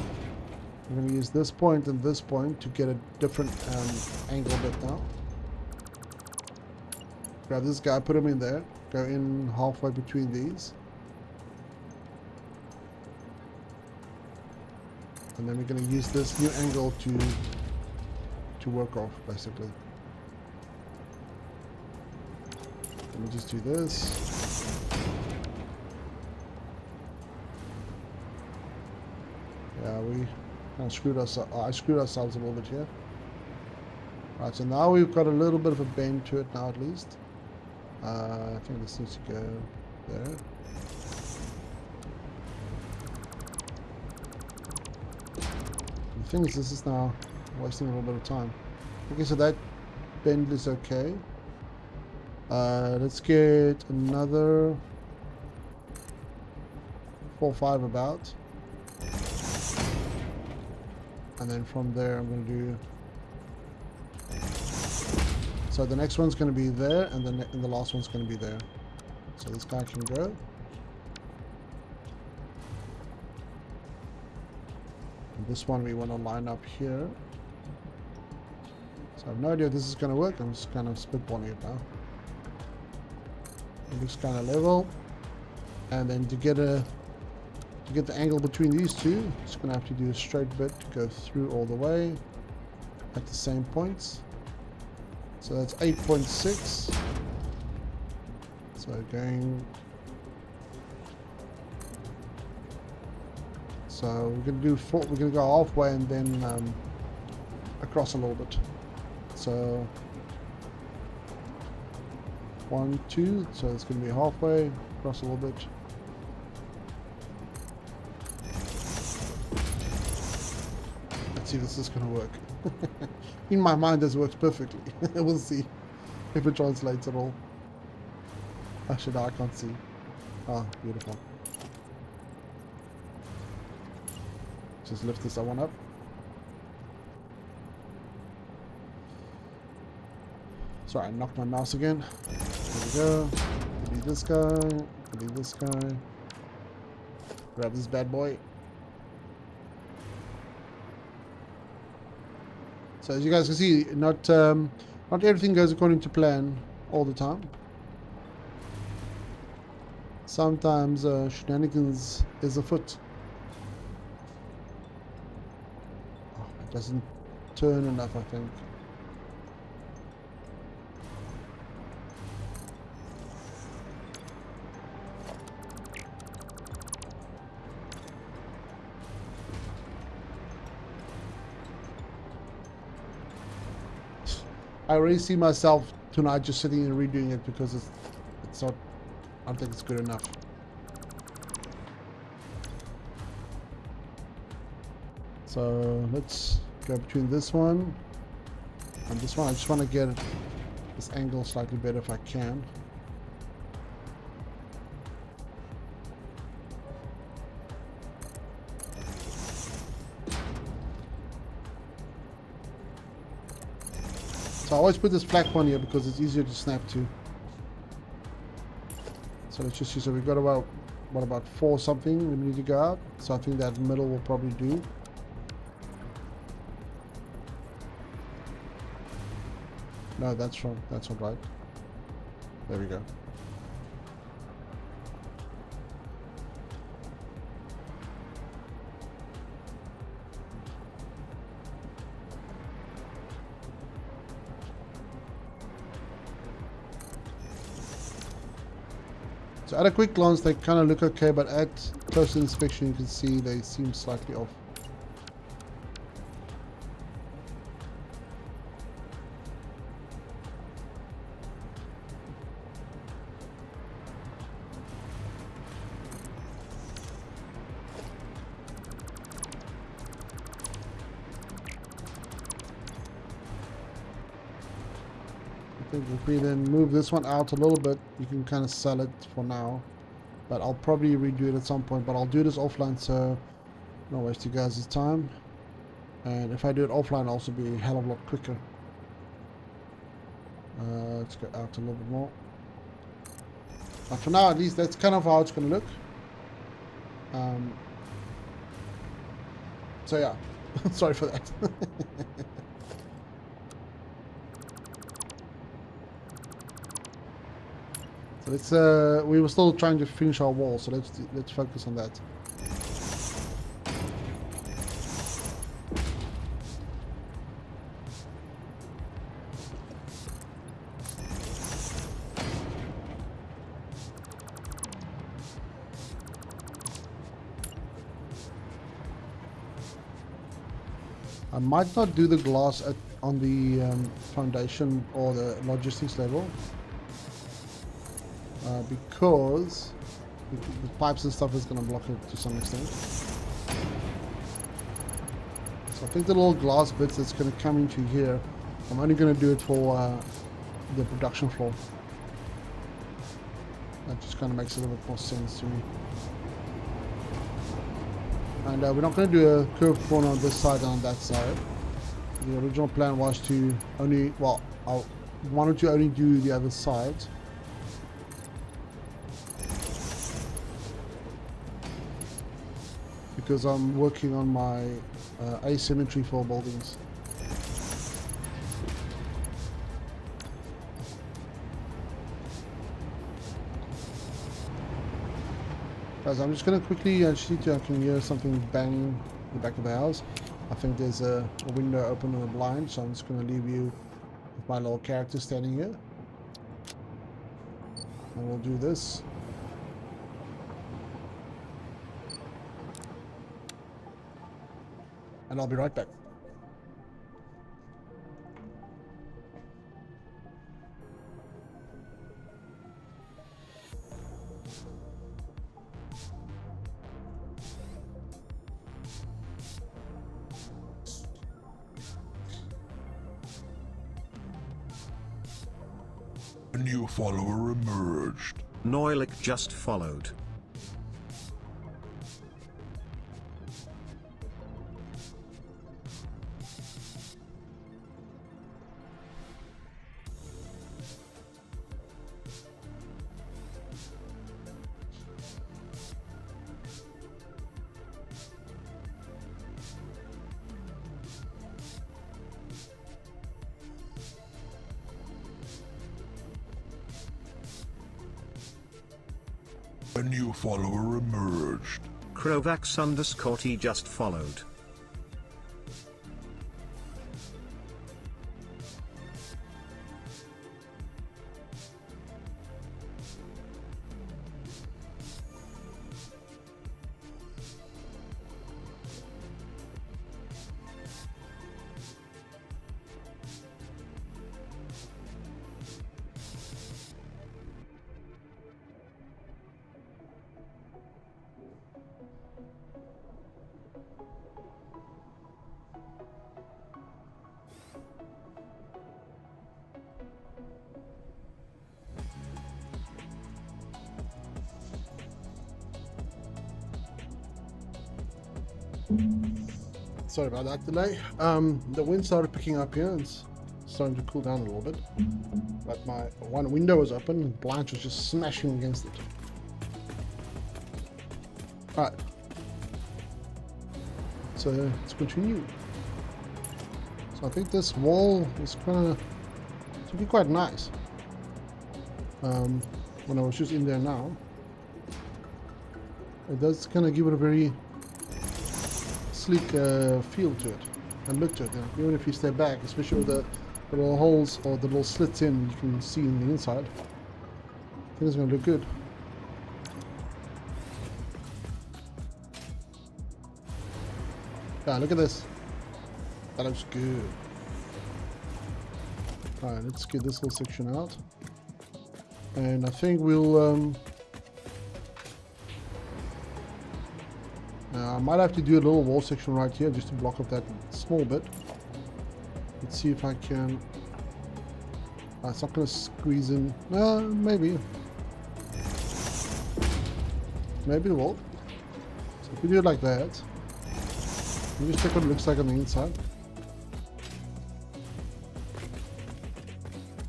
We're going to use this point and this point to get a different angle bit now. Grab this guy, put him in there, go in halfway between these. And then we're going to use this new angle to work off, basically. Let me just do this. Yeah, we kind of screwed ourselves. I screwed ourselves a little bit here. Right, so now we've got a little bit of a bend to it now, at least. I think this needs to go there. The thing is, this is now wasting a little bit of time. Okay, so that bend is okay. Let's get another 4.5 about. And then from there I'm going to do... So the next one's going to be there, and the last one's going to be there. So this guy can go. And this one we want to line up here. So I have no idea if this is going to work. I'm just kind of spitballing it now. It looks kind of level. And then to get the angle between these two, just going to have to do a straight bit to go through all the way at the same points. So that's 8.6. So going... So we're going to do we're going to go halfway and then across a little bit. So 1, 2. So it's going to be halfway across a little bit. Let's see if this is going to work. In my mind, this works perfectly. We'll see if it translates at all. Actually, no, I can't see. Ah, beautiful. Just lift this one up. Sorry, I knocked my mouse again. There we go. Could be this guy. Could be this guy. Grab this bad boy. So as you guys can see, not everything goes according to plan all the time. Sometimes shenanigans is afoot. Oh, it doesn't turn enough, I think. I already see myself tonight just sitting and redoing it because it's not, I don't think it's good enough. So let's go between this one and this one. I just want to get this angle slightly better if I can. So I always put this black one here because it's easier to snap to. So let's just see. So we've got about, what about 4 something we need to go out. So I think that middle will probably do. No, that's wrong. That's not right. There we go. So at a quick glance, they kind of look okay, but at closer inspection, you can see they seem slightly off. I think if we then move this one out a little bit, you can kind of sell it for now. But I'll probably redo it at some point, but I'll do this offline so not waste you guys' time. And if I do it offline, it'll also be a hell of a lot quicker. Let's go out a little bit more. But for now, at least, that's kind of how it's going to look. So yeah, sorry for that. So let's we were still trying to finish our wall, so let's focus on that. I might not do the glass on the foundation or the logistics level. Because the pipes and stuff is going to block it to some extent. So I think the little glass bits that's going to come into here, I'm only going to do it for the production floor. That just kind of makes a little bit more sense to me. And we're not going to do a curved corner on this side and on that side. The original plan was to only, well, I wanted to only do the other side. Because I'm working on my asymmetry for buildings. Guys, I'm just going to quickly, I can hear something banging in the back of the house. I think there's a window open on the blind, so I'm just going to leave you with my little character standing here. And we'll do this. And I'll be right back. A new follower emerged. Noilik just followed. A new follower emerged. Krovax_T just followed. Sorry about that delay. The wind started picking up here and it's starting to cool down a little bit. But my one window was open and blinds was just smashing against it. Alright. So let's continue. So I think this wall is gonna to be quite nice. When I was just in there now, it does kind of give it a very sleek feel to it and look to it. Even if you step back, especially with the little holes or the little slits in, you can see in the inside. I think it's gonna look good. Yeah, look at this. That looks good. Alright, let's get this whole section out. And I think we'll... I might have to do a little wall section right here just to block off that small bit. Let's see if I can... it's not going to squeeze in. Maybe. Maybe it will. So if we do it like that, let me just check what it looks like on the inside.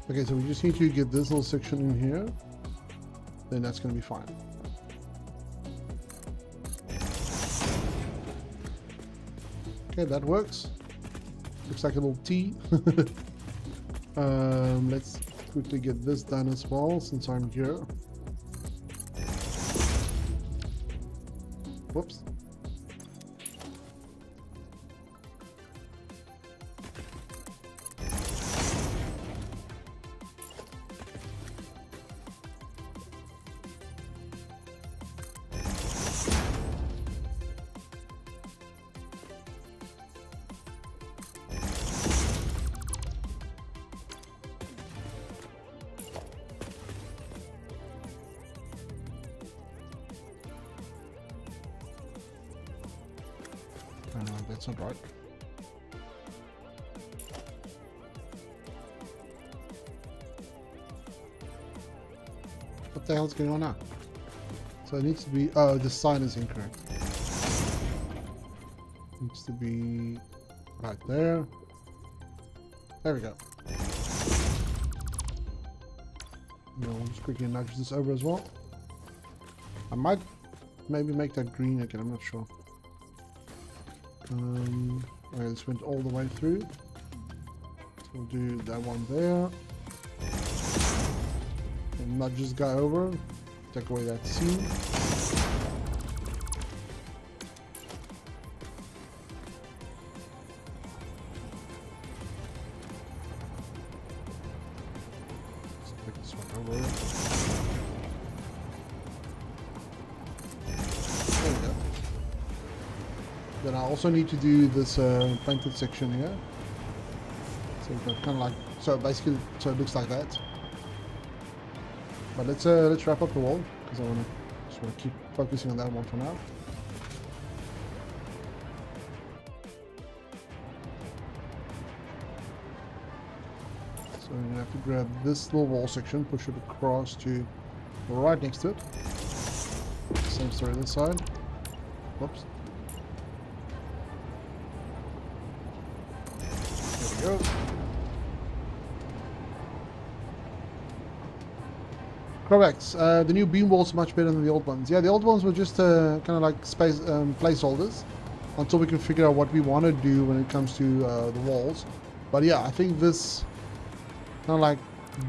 Okay, so we just need to get this little section in here. Then that's going to be fine. Okay, that works. Looks like a little T. Let's quickly get this done as well since I'm here. Whoops. That's not right. What the hell's going on now? So it needs to be... oh, the sign is incorrect. It needs to be right there. There we go. We'll just quickly nudge this over as well. I might maybe make that green again, I'm not sure. Okay, this went all the way through. So we'll do that one there. And nudge this guy over. Take away that seam. Let's take this one over. There we go. Then I also need to do this painted section here. So kind of like, so basically, so it looks like that. But let's wrap up the wall because I just want to keep focusing on that one for now. So you have to grab this little wall section, push it across to right next to it. Same story this side. Whoops. There we go. Drawbacks. The new beam walls are much better than the old ones. Yeah, the old ones were just kind of like space placeholders until we can figure out what we want to do when it comes to the walls. But yeah, I think this kind of like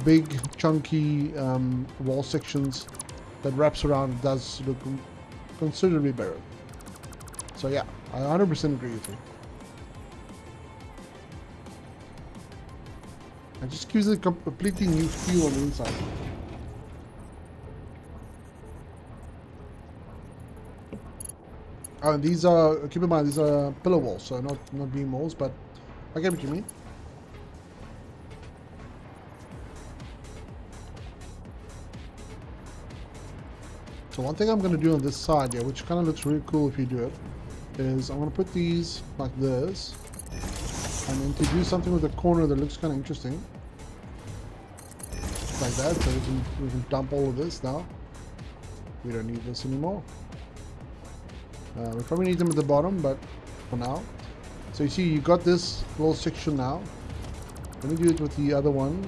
big chunky wall sections that wraps around does look considerably better. So yeah, I 100% agree with you. It just gives it a completely new feel on the inside. Oh, and these are, keep in mind, these are pillar walls, so not beam walls, but I get what you mean. So one thing I'm going to do on this side here, which kind of looks really cool if you do it, is I'm going to put these like this, and then to do something with the corner that looks kind of interesting. Like that, so we can dump all of this now. We don't need this anymore. We probably need them at the bottom, but for now. So you see, you got this little section now. Let me do it with the other one.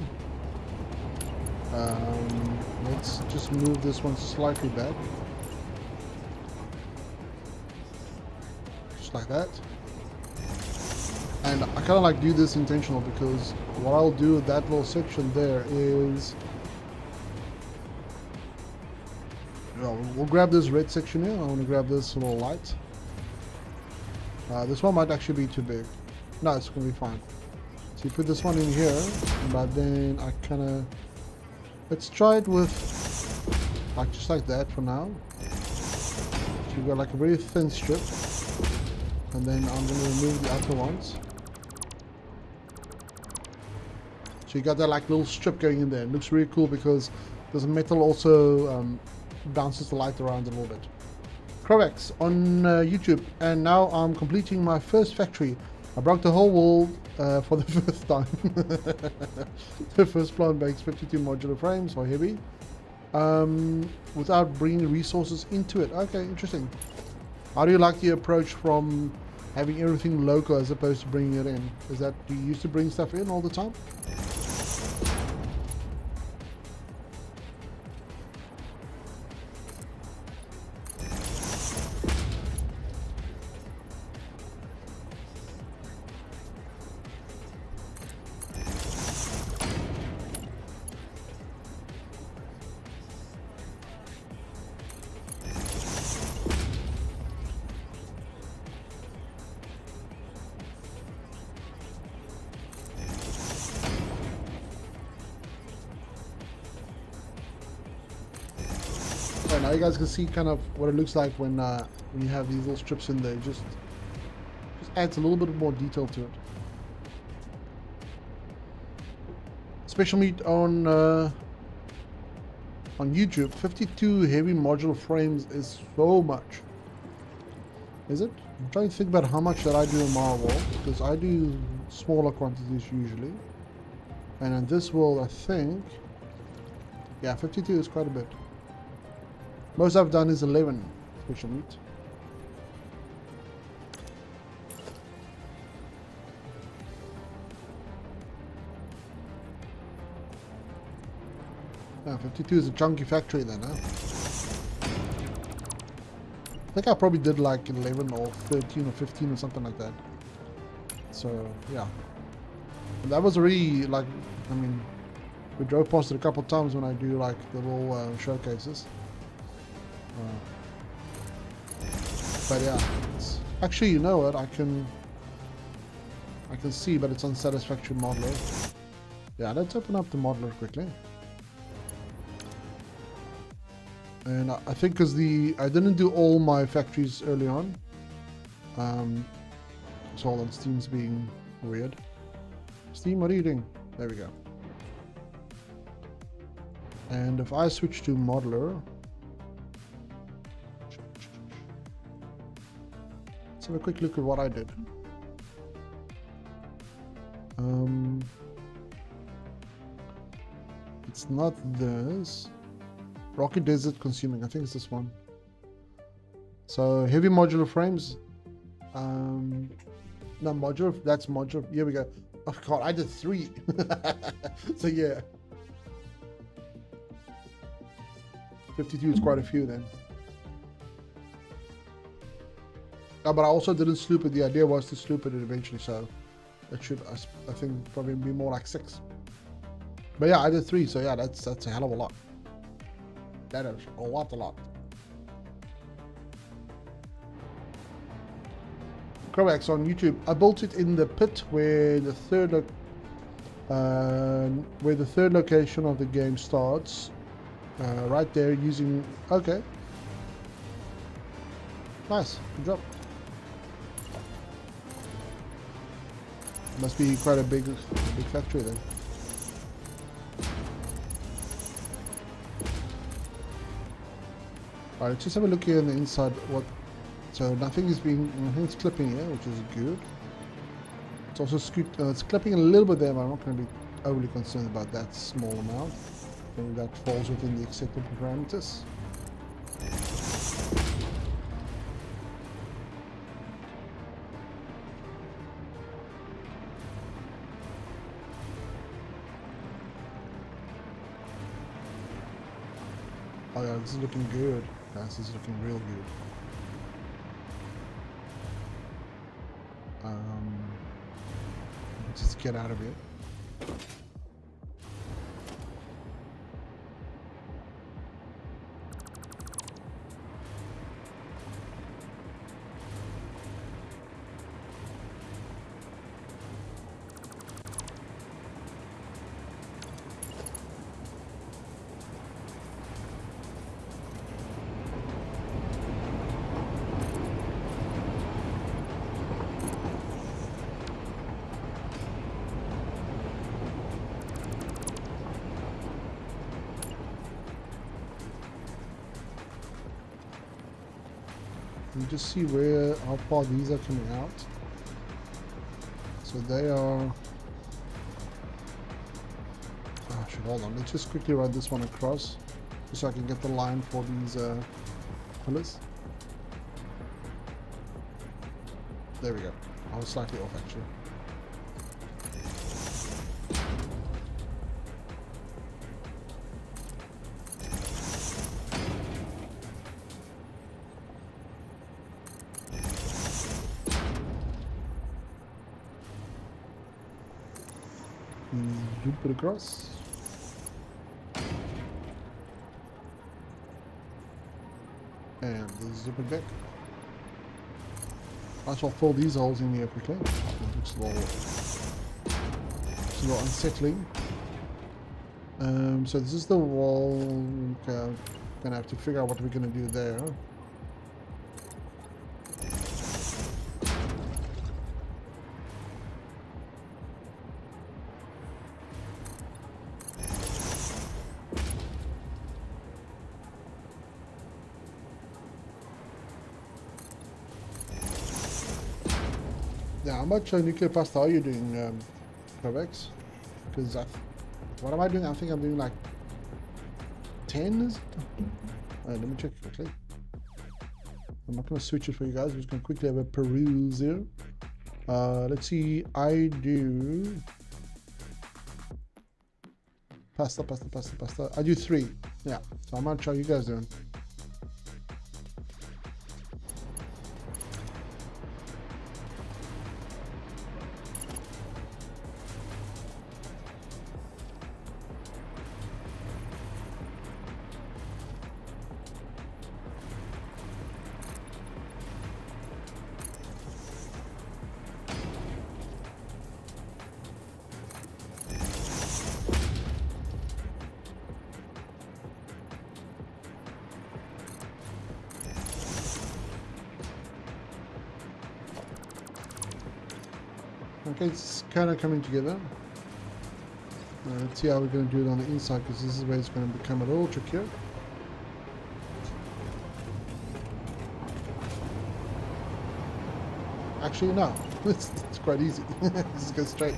Let's just move this one slightly back. Just like that. And I kind of like do this intentional because what I'll do with that little section there is... we'll grab this red section here. I want to grab this little light. This one might actually be too big. No, it's going to be fine. So you put this one in here, but then I kind of... Let's try it with like just like that for now. So you've got like a very thin strip. And then I'm going to remove the outer ones. So you got that like little strip going in there. It looks really cool because this metal also bounces the light around a little bit. Crovax on YouTube, and now I'm completing my first factory. I broke the whole wall for the first time. The first plant makes 52 modular frames for heavy without bringing resources into it. Okay, interesting. How do you like the approach from having everything local as opposed to bringing it in? Is that, do you used to bring stuff in all the time? Now you guys can see kind of what it looks like when you have these little strips in there. Just adds a little bit more detail to it. Special meat on YouTube. 52 heavy modular frames is so much. Is it? I'm trying to think about how much that I do in Marvel, because I do smaller quantities usually. And in this world, I think, yeah, 52 is quite a bit. Most I've done is 11 special meat. Yeah, 52 is a chunky factory then, huh? I think I probably did like 11 or 13 or 15 or something like that. So, yeah. And that was really like, I mean, we drove past it a couple of times when I do like the little showcases. But yeah, it's, actually, you know what? I can see, but it's on Satisfactory modeler. Yeah, let's open up the modeler quickly. And I think because I didn't do all my factories early on. So hold on, Steam's being weird. Steam, what are you doing? There we go. And if I switch to modeler. Let's have a quick look at what I did. It's not this. Rocket Desert Consuming, I think it's this one. So heavy modular frames. No, modular, that's modular. Here we go. Oh god, I did 3. So yeah. 52 is quite a few then. But I also didn't sloop it. The idea was to sloop it eventually, so it should, I think, probably be more like 6. But yeah, I did 3, so yeah, that's a hell of a lot. That is a lot. Crovax on YouTube. I built it in the pit where the third location of the game starts. Right there, using. Okay. Nice. Good job. Must be quite a big factory then. Alright, let's just have a look here on the inside. What? So nothing's clipping here, which is good. It's also it's clipping a little bit there, but I'm not going to be overly concerned about that small amount. I think that falls within the acceptable parameters. Oh yeah, this is looking good. Guys, this is looking real good. Just get out of here. You just see where how far these are coming out. So they are. Oh shit! Hold on. Let's just quickly run this one across, just so I can get the line for these pillars. There we go. I was slightly off actually. Loop it across. And zip it back. Might as well fill these holes in here quickly. It looks a little unsettling. So this is the wall. Okay, gonna have to figure out what we're gonna do there. Yeah, how much nuclear pasta are you doing, Kovacs? Because what am I doing? I think I'm doing like 10. Let me check quickly. I'm not going to switch it for you guys. I'm just going to quickly have a peruse here. Let's see. I do pasta. I do 3. Yeah. So how much are you guys doing? Okay, it's kind of coming together. Let's see how we're going to do it on the inside, because this is where it's going to become a little trickier. Actually, no. It's quite easy. Just go straight.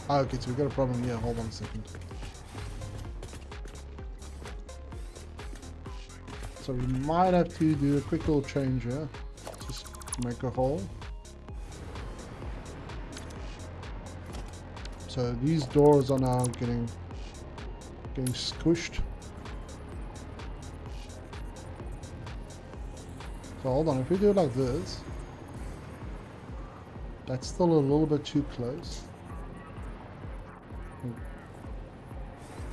Ah, okay, so we've got a problem here. Hold on a second. So we might have to do a quick little change here. Just make a hole. So these doors are now getting squished. So hold on, if we do it like this, that's still a little bit too close.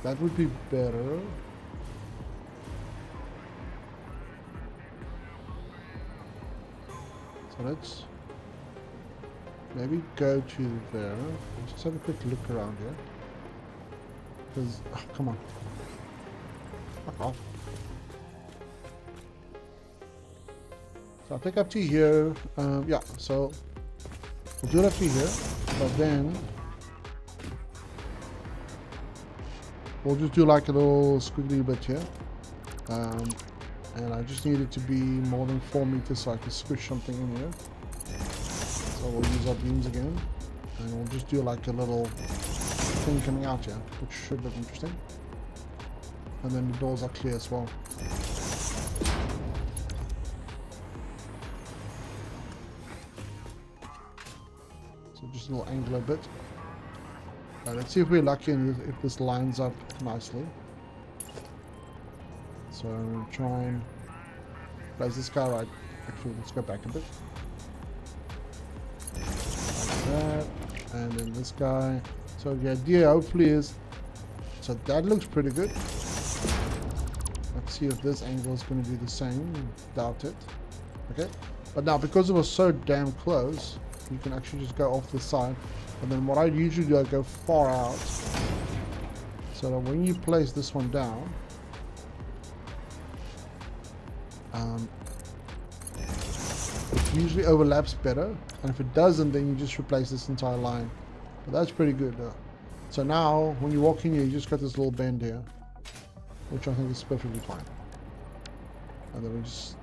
That would be better. So let's maybe go to there. Let's just have a quick look around here. Because, oh, come on. Fuck off. So I'll take up to here. Yeah, so we'll do it up to here. But then we'll just do like a little squiggly bit here. And I just need it to be more than 4 meters so I can squish something in here. So we'll use our beams again. And we'll just do like a little thing coming out here, which should look interesting. And then the doors are clear as well. just a little angular bit. Let's see if we're lucky and if this lines up nicely. So I'm going to try and place this guy right. Actually, let's go back a bit. Like that. And then this guy. So the idea hopefully is, so that looks pretty good. Let's see if this angle is going to be the same. Doubt it. Okay. But now because it was so damn close, you can actually just go off the side. And then what I usually do, I go far out. So that when you place this one down, it usually overlaps better. And if it doesn't, then you just replace this entire line. But that's pretty good though. So now, when you walk in here, you just got this little bend here, which I think is perfectly fine. And then we just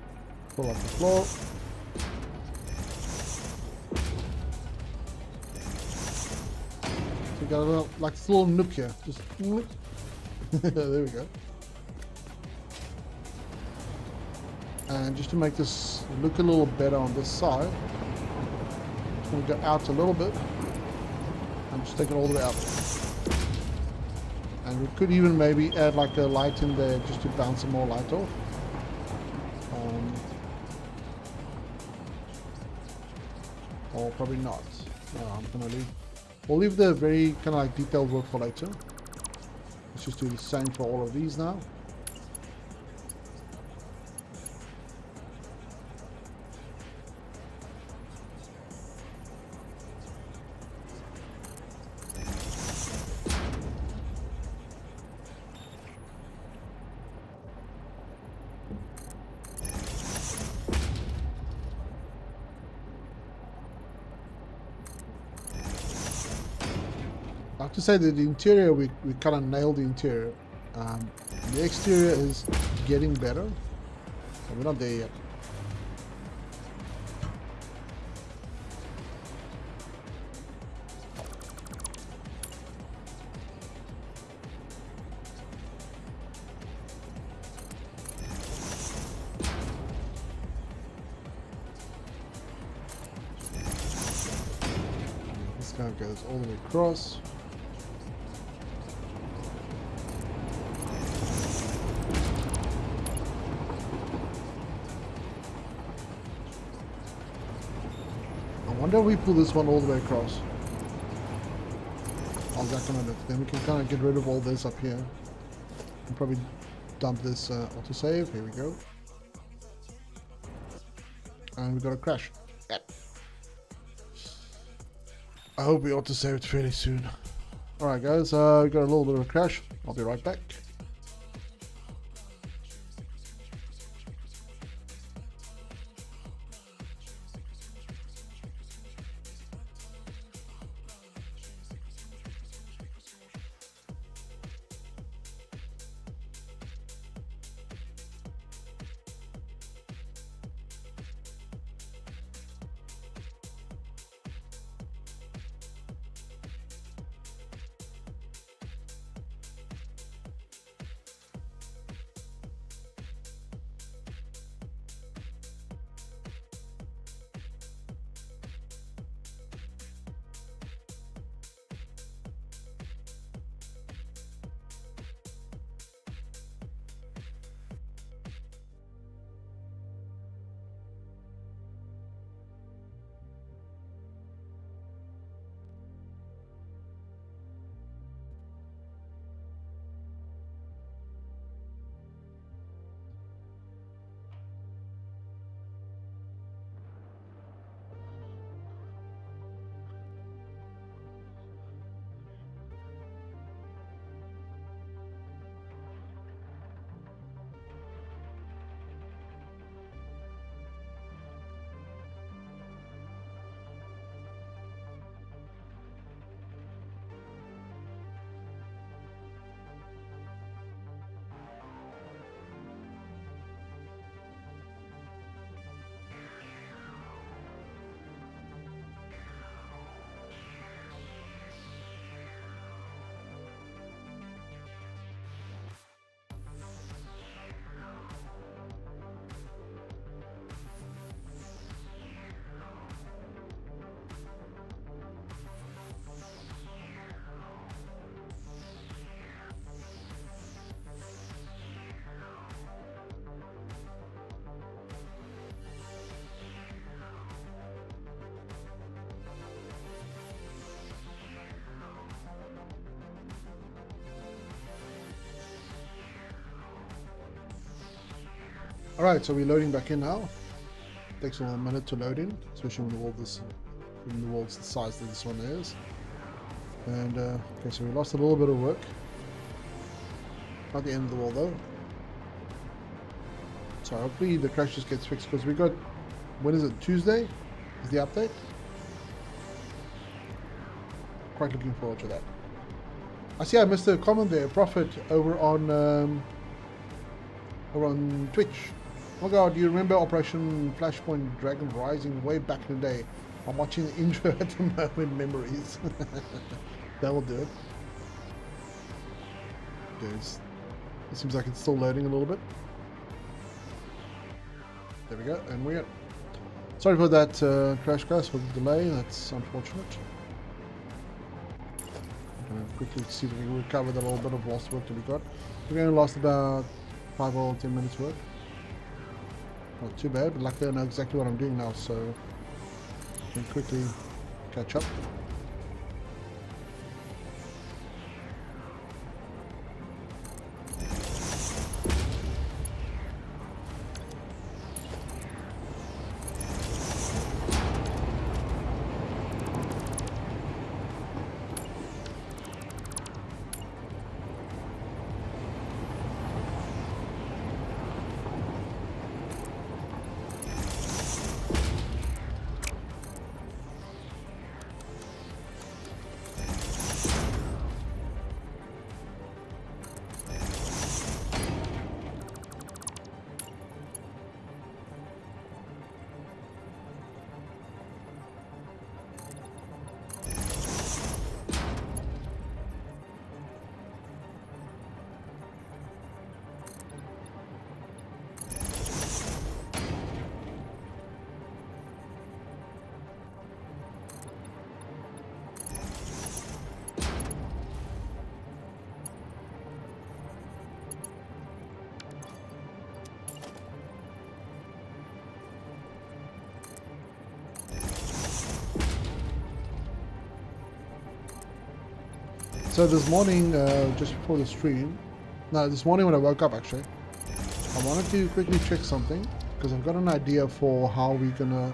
pull up the floor. So you got a little, like this little nook here. Just there we go. And just to make this look a little better on this side, I'm going to go out a little bit and just take it all the way up. And we could even maybe add like a light in there just to bounce some more light off. Or probably not. No, I'm gonna leave. We'll leave the very kind of like detailed work for later. Let's just do the same for all of these now. I have to say that the interior, we kind of nailed the interior. The exterior is getting better, but we're not there yet. This guy goes all the way across. I wonder if we pull this one all the way across. How's that gonna look? Then we can kind of get rid of all this up here. And probably dump this autosave. Here we go. And we got a crash. Yep. I hope we autosave it fairly soon. Alright guys, we got a little bit of a crash. I'll be right back. Alright, so we're loading back in now. Takes a minute to load in, especially when the world's the size that this one is. And okay, so we lost a little bit of work. Not the end of the world though. So hopefully the crash just gets fixed, because we got, when is it, Tuesday is the update? Quite looking forward to that. I see I missed a comment there, Prophet, over on Twitch. Oh my god, do you remember Operation Flashpoint Dragon Rising way back in the day? I'm watching the intro at the moment, memories. That will do it. Okay, it seems like it's still loading a little bit. There we go, and we're... Sorry for that crash guys, for the delay, that's unfortunate. I'm going to quickly see if we can recover that little bit of lost work that we got. We're going to last about 5 or 10 minutes work. Not too bad, but luckily I know exactly what I'm doing now, so I can quickly catch up. So this morning, just before the stream, no, this morning when I woke up actually, I wanted to quickly check something, because I've got an idea for how we're gonna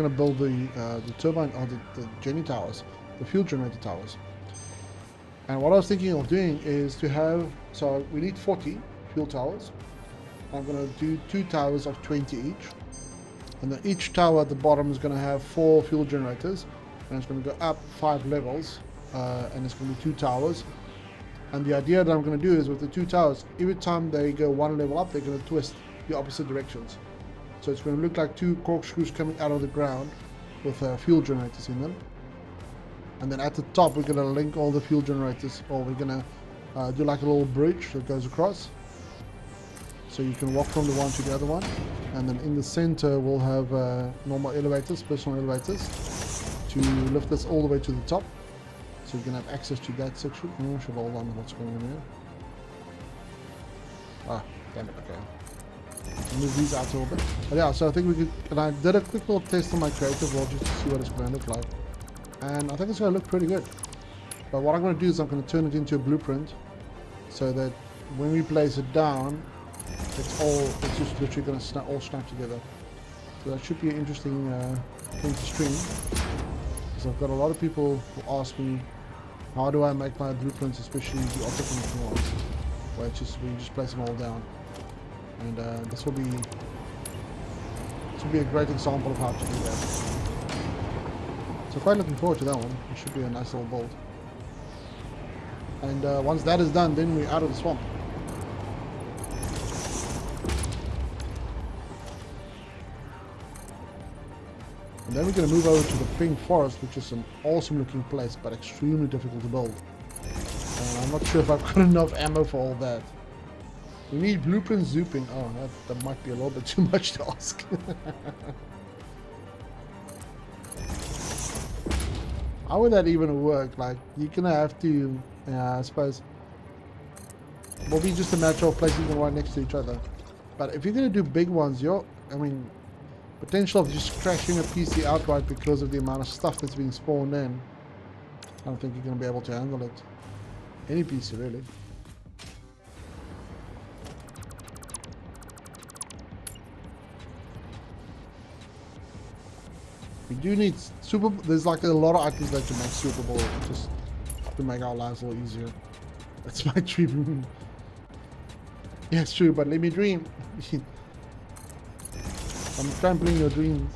build the turbine, or the Jenny towers, the fuel generator towers. And what I was thinking of doing is to have, so we need 40 fuel towers. I'm gonna do 2 towers of 20 each, and then each tower at the bottom is gonna have 4 fuel generators, and it's gonna go up 5 levels. And it's going to be 2 towers, and the idea that I'm going to do is with the 2 towers, every time they go 1 level up, they're going to twist the opposite directions, so it's going to look like 2 corkscrews coming out of the ground with fuel generators in them. And then at the top we're going to link all the fuel generators, or we're going to do like a little bridge that goes across, so you can walk from the one to the other one. And then in the center we'll have normal elevators, personal elevators, to lift us all the way to the top. So you can have access to that section. Oh, I should hold on to what's going on here. Ah, damn it, okay. Move these out a little bit. But yeah, so I think we could, and I did a quick little test on my creative world just to see what it's going to look like. And I think it's going to look pretty good. But what I'm going to do is I'm going to turn it into a blueprint, so that when we place it down, it's just literally going to all snap together. So that should be an interesting thing to stream. Because I've got a lot of people who ask me, how do I make my blueprints, especially the object making ones, where it's just, you just place them all down. And this will be a great example of how to do that. So quite looking forward to that one. It should be a nice little build. And once that is done, then we're out of the swamp. And then we're going to move over to the Pink Forest, which is an awesome looking place, but extremely difficult to build. And I'm not sure if I've got enough ammo for all that. We need blueprint zooping. Oh, that might be a little bit too much to ask. How would that even work? Like, you're going to have to, I suppose, will be just a matter of placing them right next to each other. But if you're going to do big ones, potential of just crashing a PC outright because of the amount of stuff that's being spawned in, I don't think you're going to be able to handle it. Any PC really. We do need super. There's like a lot of items that can make suitable just to make our lives a little easier. That's my dream. Yeah, it's true, but let me dream. I'm trampling your dreams.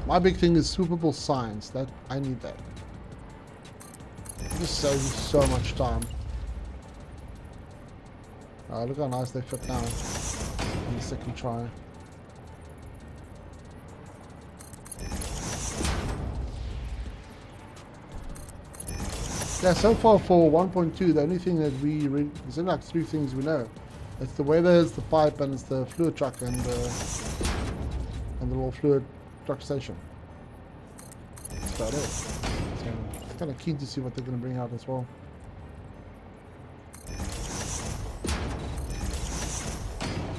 My big thing is sweepable signs. That I need that. It just saves you so much time. Oh, look how nice they fit now. On the second try. Yeah, so far for 1.2, the only thing that there's only like 3 things we know. It's the weather, it's the pipe, and it's the fluid truck and the little fluid truck station. That's about it. So I'm kind of keen to see what they're going to bring out as well.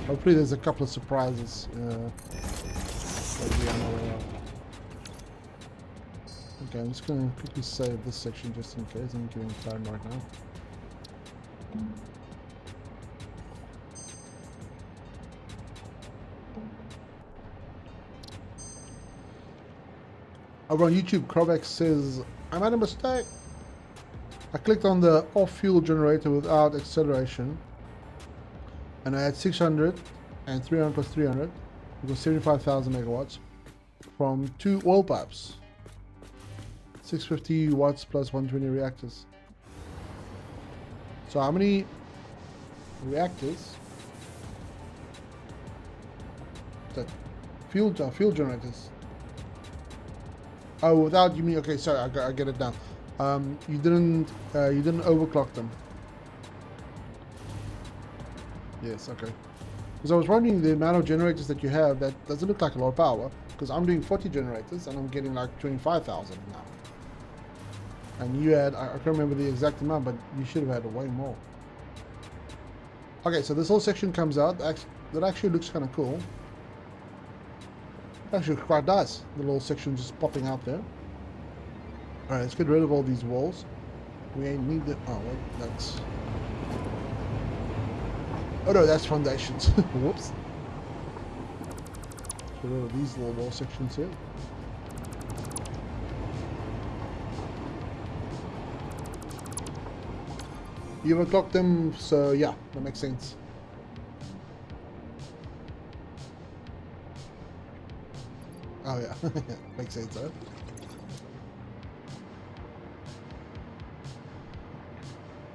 Hopefully there's a couple of surprises that we are not aware of. Okay, I'm just going to quickly save this section just in case. I'm giving time right now. Over on YouTube, Krobex says, I made a mistake. I clicked on the off-fuel generator without acceleration. And I had 600 and 300 plus 300. It was 75,000 megawatts from 2 oil pipes. 650 watts plus 120 reactors. So how many reactors? That fuel generators. Oh, without you mean okay? Sorry, I get it now. You didn't overclock them. Yes, okay. Because I was wondering the amount of generators that you have. That doesn't look like a lot of power. Because I'm doing 40 generators and I'm getting like 25,000 now. And you had, I can't remember the exact amount, but you should have had way more. Okay, so this whole section comes out. That actually looks kind of cool. Actually quite nice. The little section just popping out there. Alright, let's get rid of all these walls. We ain't need the, oh, wait, that's... Oh no, that's foundations. Whoops. Get rid of these little wall sections here. You overclocked them, so yeah, that makes sense. Oh yeah, makes sense, huh?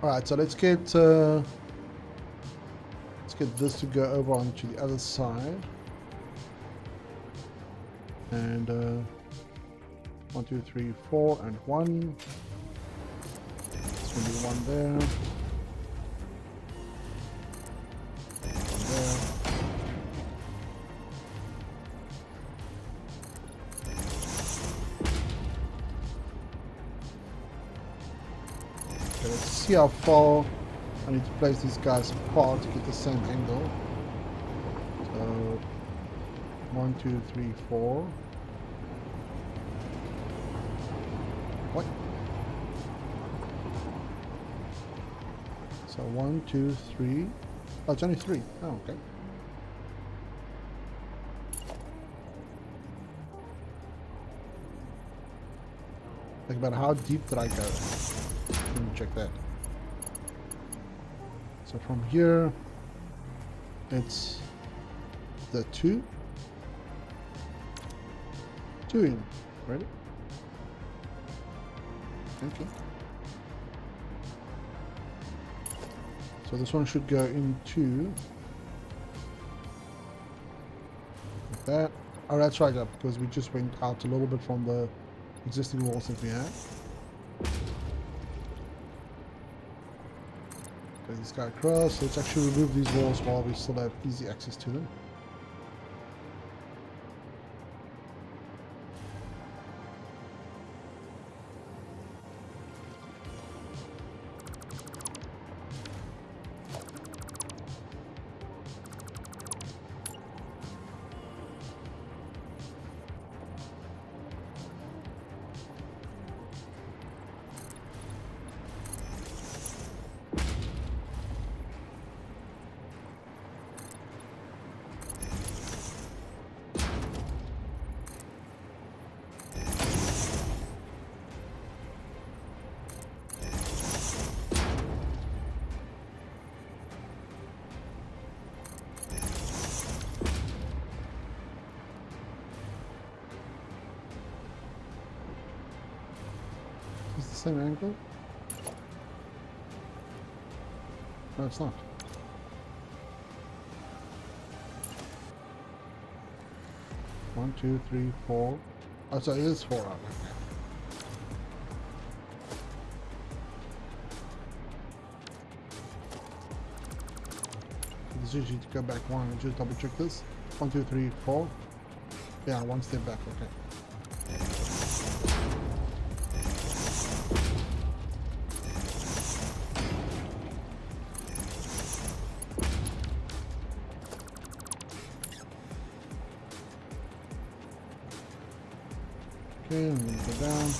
Alright, so let's get this to go over onto the other side. And 1, 2, 3, 4, and 1. It's gonna be 1 there. See how far I need to place these guys apart to get the same angle. So 1, 2, 3, 4. What? So 1, 2, 3. Oh, it's only 3. Oh, okay. Think about how deep did I go? Let me check that. So from here, it's the 2 in. Ready? Okay. So this one should go into like that. Oh, that's right, yeah, because we just went out a little bit from the existing walls that we had. This guy across. Let's actually remove these walls while we still have easy access to them. same angle? No, it's not. One, two, three, four. Oh, so it is 4 out. Okay. This usually to go back one and just double check this. 1, 2, 3, 4. Yeah, one step back. Okay. Okay, and then go down.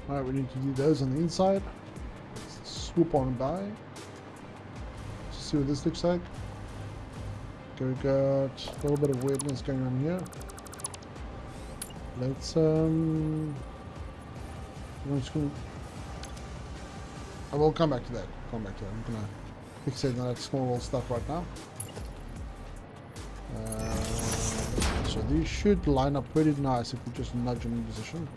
Alright, we need to do those on the inside. Let's swoop on by. Let's see what this looks like. Okay, we got a little bit of weirdness going on here. Let's I'm just gonna I will come back to that. I'm gonna fixate on that small little stuff right now. So these should line up pretty nice if we just nudge them in position.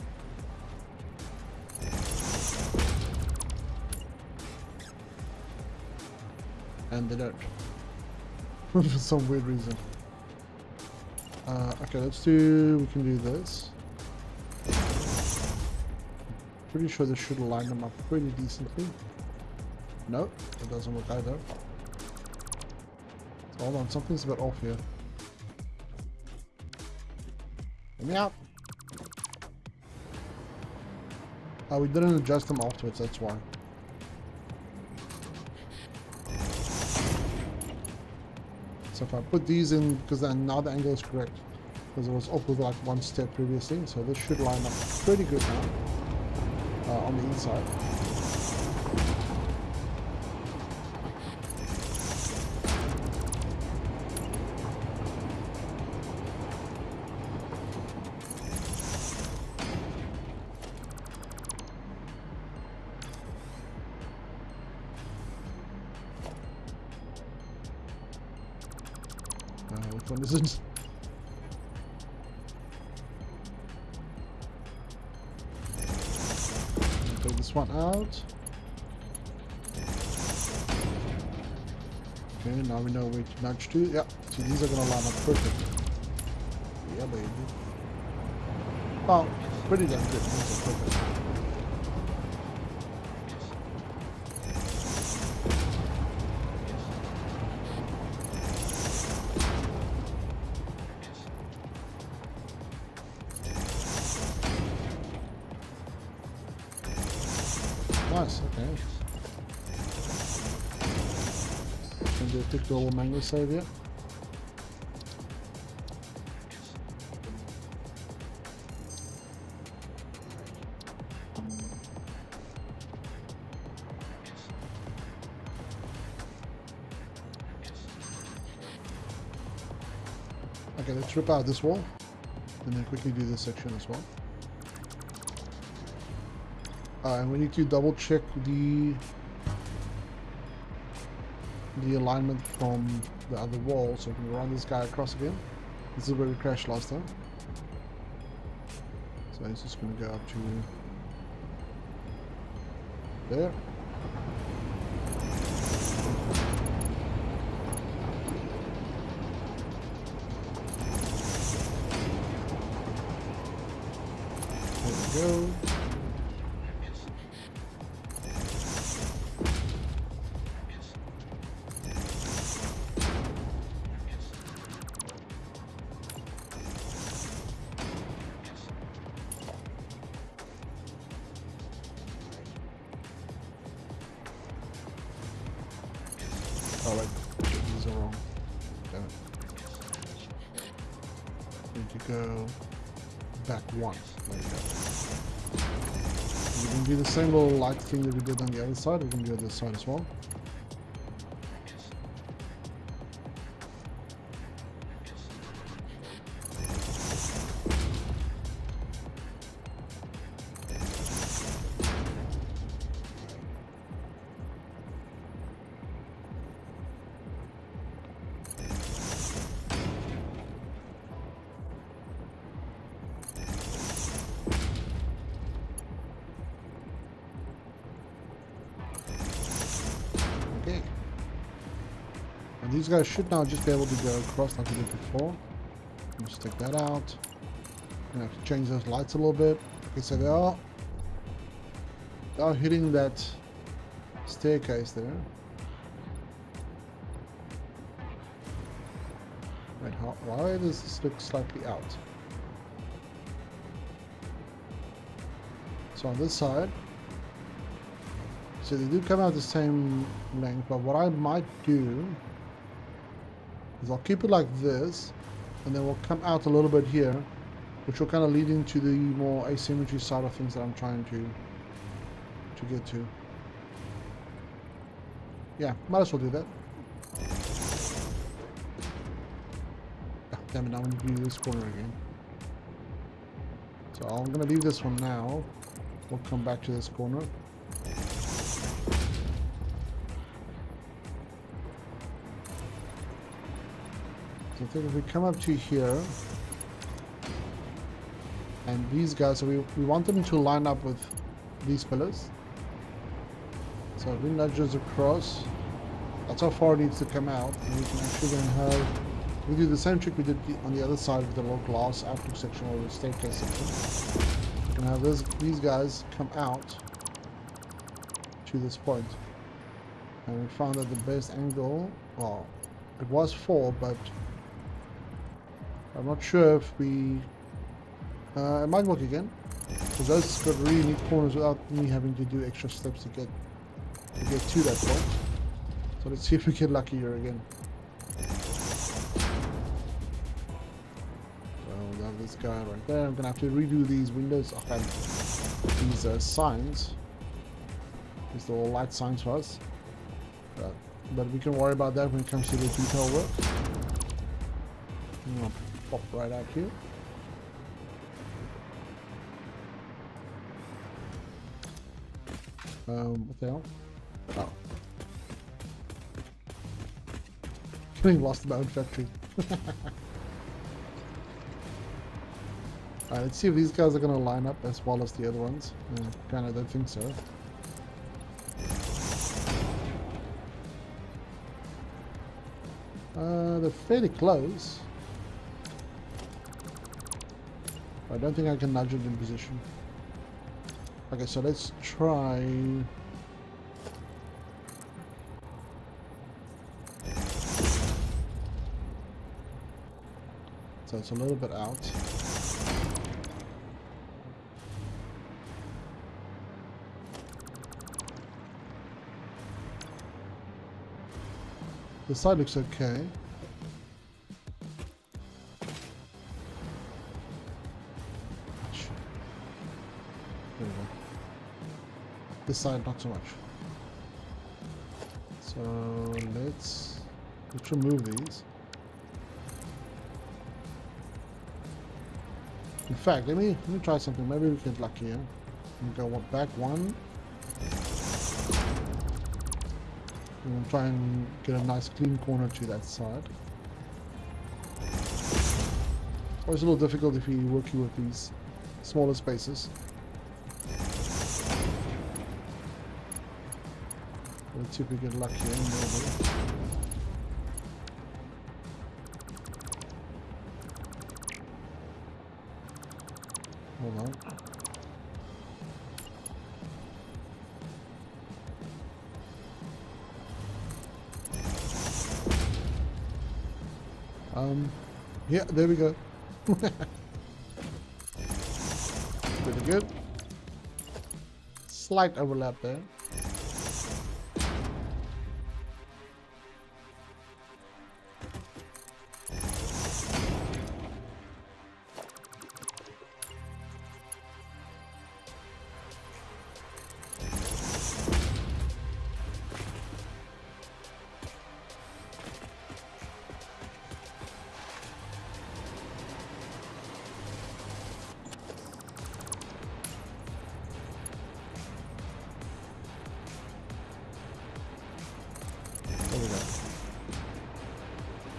And they don't. For some weird reason. Okay, we can do this. Pretty sure this should line them up pretty decently. No, it doesn't work either. So hold on, something's a bit off here. Let me out. We didn't adjust them afterwards, that's why. So if I put these in, because then now the angle is correct, because it was up with like one step previously, so this should line up pretty good now on the inside. Which one is it? Take this one out. Okay, now we know where to nudge to. Yeah, so these are gonna line up perfectly. Yeah, baby. Well, pretty damn good. These are perfect. Nice, okay. Can do a quick little manual save here. Okay, let's rip out this wall and then quickly do this section as well. And we need to double check the alignment from the other wall, so we can run this guy across again. This is where we crashed last time. So it's just going to go up to there. There we go. Oh wait, these are wrong. Damn it. Need to go back one. There we go. We can do the same little light thing that we did on the other side. We can do it this side as well. And these guys should now just be able to go across like we did before. Just take that out. I'm gonna have to change those lights a little bit. Okay, so they are hitting that staircase there. Wait, why does this look slightly out? So on this side, so they do come out the same length, but what I might do is I'll keep it like this, and then we'll come out a little bit here, which will kind of lead into the more asymmetry side of things that I'm trying to get to. Yeah, might as well do that. Ah, damn it, I want to do this corner again. So I'm going to leave this one now. We'll come back to this corner. So I think if we come up to here, and these guys, so we want them to line up with these pillars. So if we nudge those across, that's how far it needs to come out, and we can actually then have, we do the same trick we did on the other side with the little glass outlook section or the staircase section. We can have these guys come out to this point. And we found that the best angle, well, it was 4, but I'm not sure if we, it might work again, because those got really neat corners without me having to do extra steps to get to that point. So let's see if we get lucky here again. So we have this guy right there. I'm gonna have to redo these windows. I have these signs. These little light signs for us. But we can worry about that when it comes to the detail work. I'm gonna pop right out here. What the hell? Oh. Getting lost in my own factory. Alright, let's see if these guys are going to line up as well as the other ones. Kind of don't think so. They're fairly close. I don't think I can nudge it in position. Okay, so let's try. So it's a little bit out. The side looks okay. There we go. This side not so much. So let's remove these. In fact, let me try something. Maybe we get lucky here. We go back one. And we'll try and get a nice clean corner to that side. Always a little difficult if you're working with these smaller spaces. Let's see if we get lucky here. Maybe. Hold on. Yeah, there we go. Pretty good. Slight overlap there.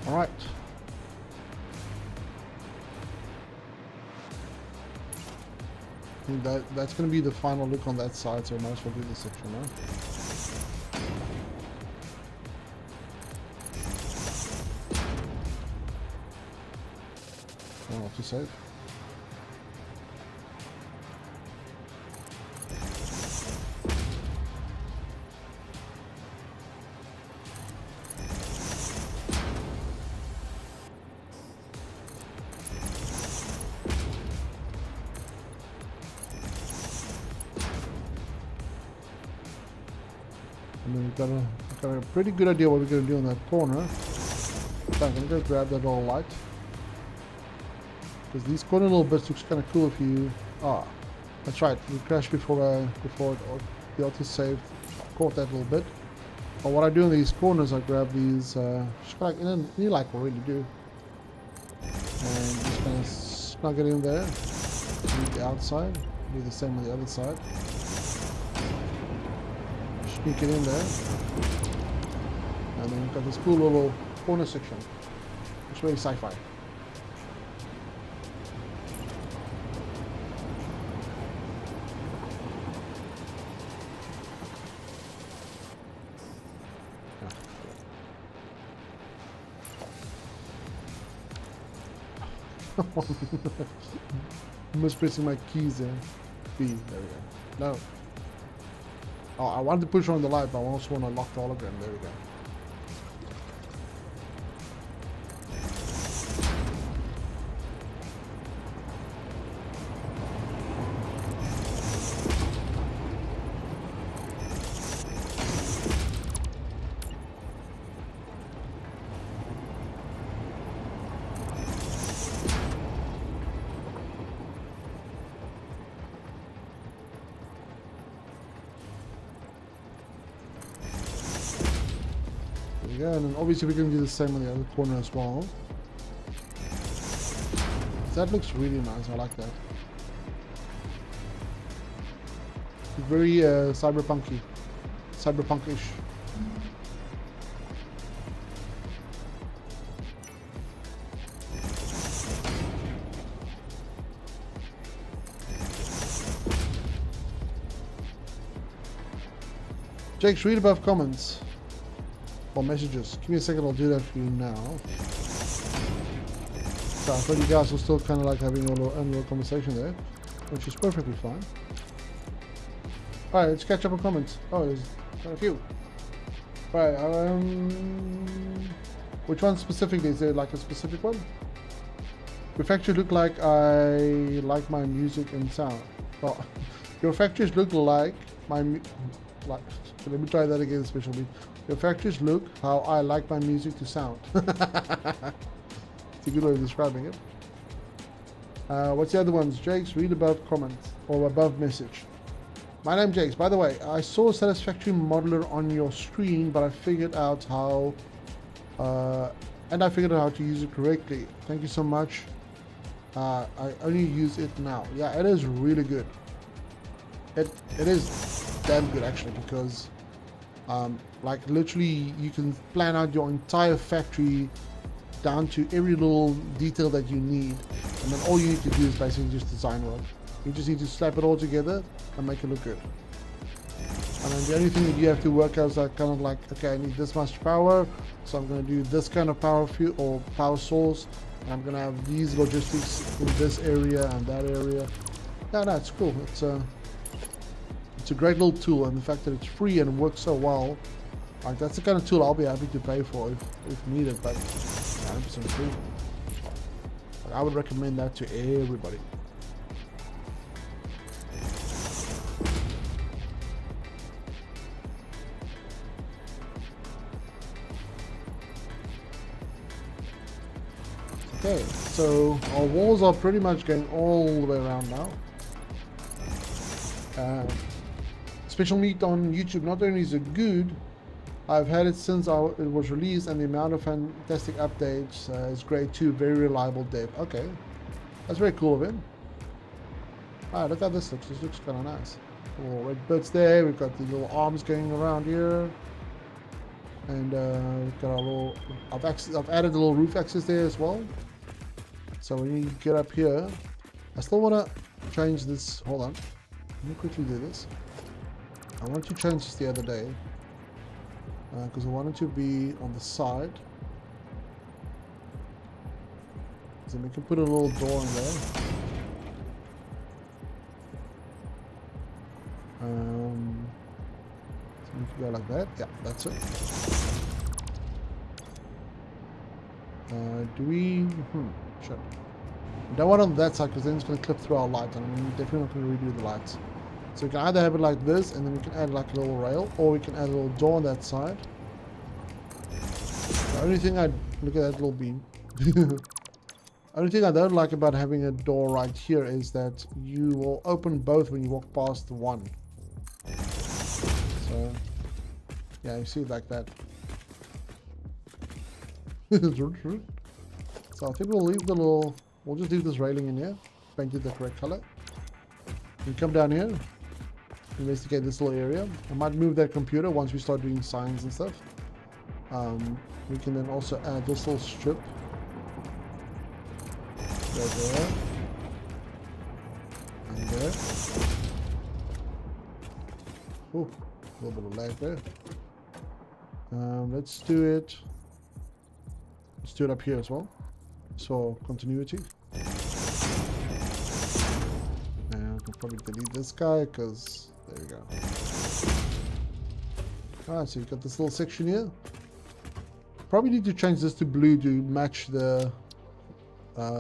Alright. I think that's going to be the final look on that side, so I might as well do this section now. Oh, to save. And then we've got a pretty good idea what we're going to do in that corner. So I'm going to go grab that little light. Because these corner little bits looks kind of cool if you... Ah, that's right. We crashed before the auto saved. Caught that little bit. But what I do in these corners, I grab these... just like you like what we do. And just kind of snug it in there. Leave the outside. Do the same on the other side. Sneak it in there. And then we've got this cool little corner section. It's very sci-fi. Mispressing my keys there. B, there we go. No. Oh, I wanted to push on the light, but I also want to lock the hologram. There we go. Yeah, and then obviously we're going to do the same on the other corner as well. That looks really nice. I like that. Very cyberpunk-y, cyberpunk-ish. Jake, read above comments. Or messages. Give me a second, I'll do that for you now. So I thought you guys were still kind of like having a little conversation there, which is perfectly fine. Alright, let's catch up on comments. Oh, there's quite a few. Right, which one specifically? Is there like a specific one? Your factories look like I like my music and sound. Well, your factories look like my so let me try that again, special beat. Your factories look how I like my music to sound. It's a good way of describing it. What's the other ones? Jake's read above comment or above message. My name Jake's. By the way, I saw a Satisfactory modeler on your screen, but I figured out how to use it correctly. Thank you so much. I only use it now. Yeah, it is really good. It is damn good actually, because like literally you can plan out your entire factory down to every little detail that you need, and then all you need to do is basically just design work. You just need to slap it all together and make it look good. And then the only thing that you have to work out is like kind of like, okay, I need this much power, so I'm going to do this kind of power fuel or power source, and I'm going to have these logistics in this area and that area. Yeah, no, it's cool. It's a great little tool, and the fact that it's free and works so well, like that's the kind of tool I'll be happy to pay for if needed, but 100% free. Like, I would recommend that to everybody. Okay, so our walls are pretty much going all the way around now. Special meat on YouTube, not only is it good, I've had it since it was released, and the amount of fantastic updates is great too. Very reliable dev. Okay, that's very cool of him. Alright, look how this looks. This looks kind of nice. Little red bits there. We've got the little arms going around here, and we've got our little. I've added the little roof access there as well. So when you get up here, I still want to change this. Hold on, let me quickly do this. I wanted to change this the other day because I wanted to be on the side. So we can put a little door in there. So we can go like that. Yeah, that's it. Do we... Shit. We don't want it on that side because then it's going to clip through our light, and we're definitely not going to redo the lights. So we can either have it like this, and then we can add like a little rail, or we can add a little door on that side. The only thing look at that little beam. Only thing I don't like about having a door right here is that you will open both when you walk past the one. So, yeah, you see it like that. So I think we'll leave the little... We'll just leave this railing in here. Paint it the correct color. We come down here. Investigate this little area. I might move that computer once we start doing signs and stuff. We can then also add this little strip. Go there. And there. Ooh, a little bit of lag there. Let's do it. Let's do it up here as well. So continuity. And I can probably delete this guy because there we go. Alright, so you've got this little section here. Probably need to change this to blue to match the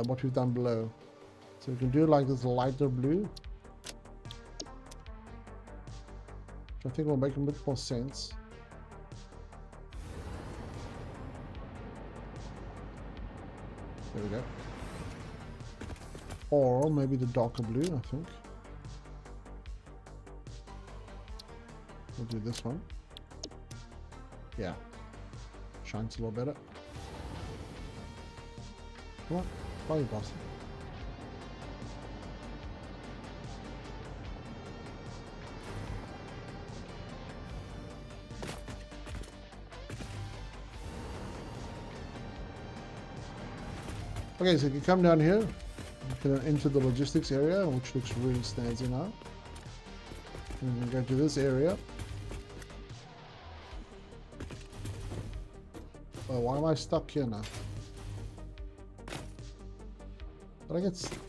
what we've done below. So we can do it like this lighter blue, which I think will make a bit more sense. There we go. Or maybe the darker blue, I think. We'll do this one. Yeah. Shines a little better. Come on, fire bastard. Okay, so if you come down here, you can enter the logistics area, which looks really snazzy now. And we can go to this area. Oh, why am I stuck here now? But I get...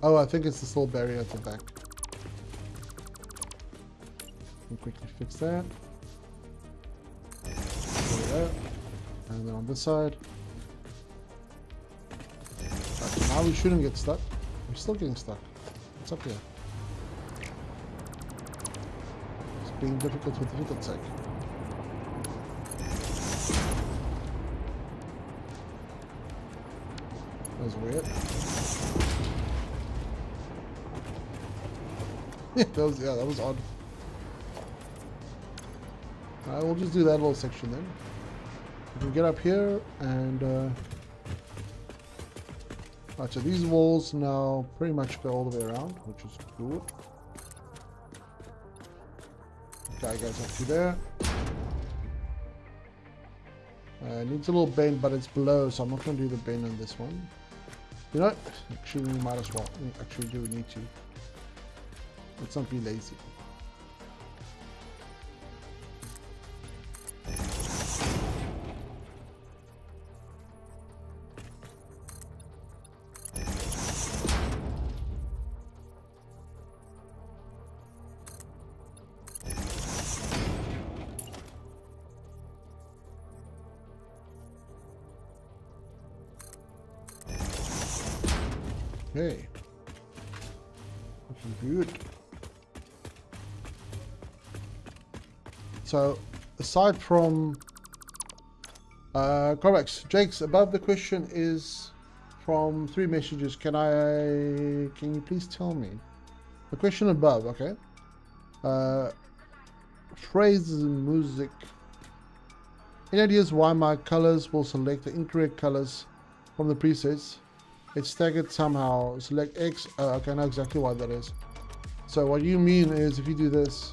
Oh, I think it's this little barrier at the back. We'll quickly fix that. There we go. And then on this side. Now we shouldn't get stuck. We're still getting stuck. What's up here? It's being difficult for difficult sake. That was weird. Yeah, that was odd. Alright, we'll just do that little section then. We can get up here and so these walls now pretty much go all the way around, which is good. Guy goes up to there. Needs a little bend, but it's below, so I'm not going to do the bend on this one. You know what? Actually, we might as well. We actually do need to. Let's not be lazy. Okay. Looking good. So, aside from Corvex, Jake's above the question is from 3 messages. Can you please tell me? The question above, okay. Phrase music. Any ideas why my colors will select the incorrect colors from the presets? It's staggered somehow. Select X. Okay, I know exactly why that is. So what you mean is if you do this,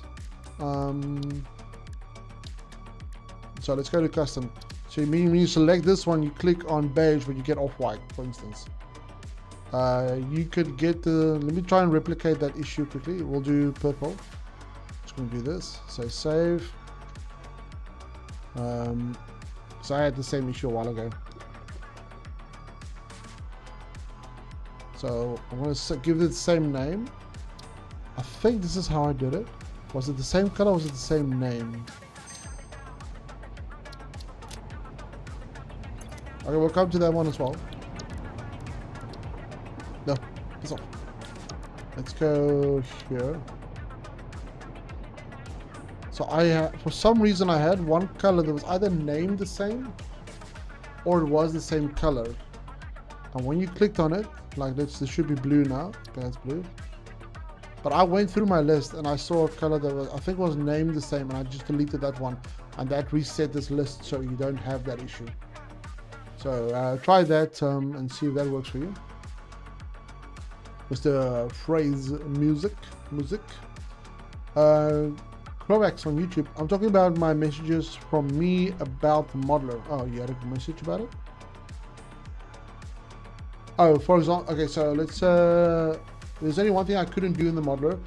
so let's go to custom. So you mean when you select this one, you click on beige, but you get off white, for instance. You could get the. Let me try and replicate that issue quickly. We'll do purple. Just gonna do this. So save. So I had the same issue a while ago. So I'm going to give it the same name. I think this is how I did it. Was it the same color or was it the same name? Okay, we'll come to that one as well. No, it's off. Let's go here. So I had, for some reason I had one color that was either named the same or it was the same color. And when you clicked on it, like this should be blue now. Okay, that's blue. But I went through my list and I saw a color that was, I think was named the same, and I just deleted that one. And that reset this list so you don't have that issue. So try that and see if that works for you. Mr. Phrase music. Kovacs on YouTube. I'm talking about my messages from me about the modeler. Oh, you had a message about it? Oh, for example, okay, so let's, there's only one thing I couldn't do in the modeler,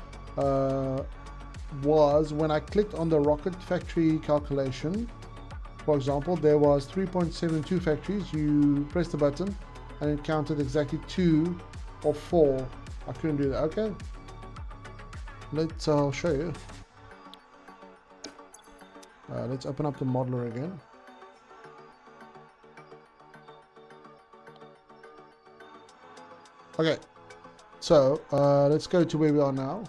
was when I clicked on the rocket factory calculation. For example, there was 3.72 factories. You press the button and it counted exactly 2 or 4. I couldn't do that. Okay. I'll show you. Let's open up the modeler again. Okay. So let's go to where we are now.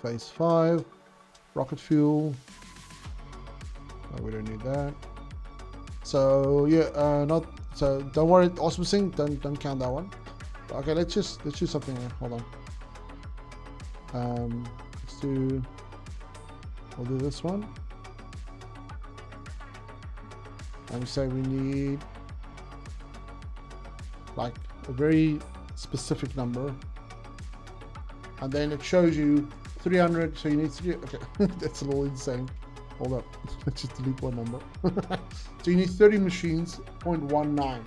Phase 5. Rocket fuel. We don't need that. So yeah, so don't worry, auspicing, don't count that one. Okay, let's do something here. Hold on. We'll do this one. And we say we need like a very specific number. And then it shows you 300, so you need 3, okay, that's a little insane. Hold up, let's just delete one number. So you need 30 machines, 0.19.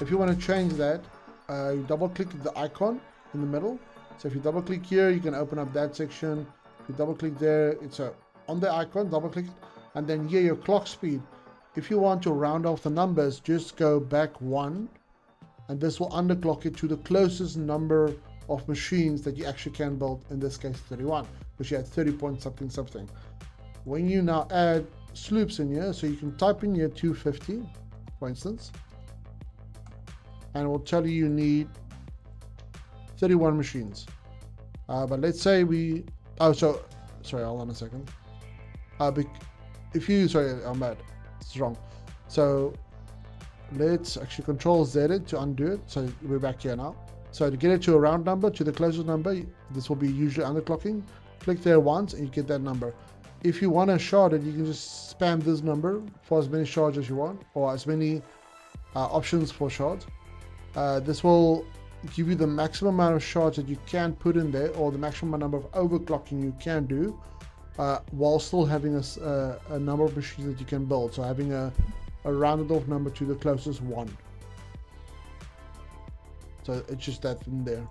If you want to change that, you double click the icon in the middle. So if you double click here, you can open up that section. If you double click there, it's on the icon, double click it, and then here your clock speed. If you want to round off the numbers, just go back 1, and this will underclock it to the closest number of machines that you actually can build, in this case 31, which you had 30 point something. When you now add sloops in here, so you can type in here 250, for instance, and it will tell you you need 31 machines. But let's say sorry, hold on a second. Sorry, I'm bad. It's wrong. So let's actually Control Z it to undo it. So we're back here now. So to get it to a round number, to the closest number, this will be usually underclocking. Click there once and you get that number. If you want to shard it, you can just spam this number for as many shards as you want, or as many options for shards. This will give you the maximum amount of shards that you can put in there, or the maximum number of overclocking you can do, while still having a number of machines that you can build. So having a rounded off number to the closest one. So it's just that in there.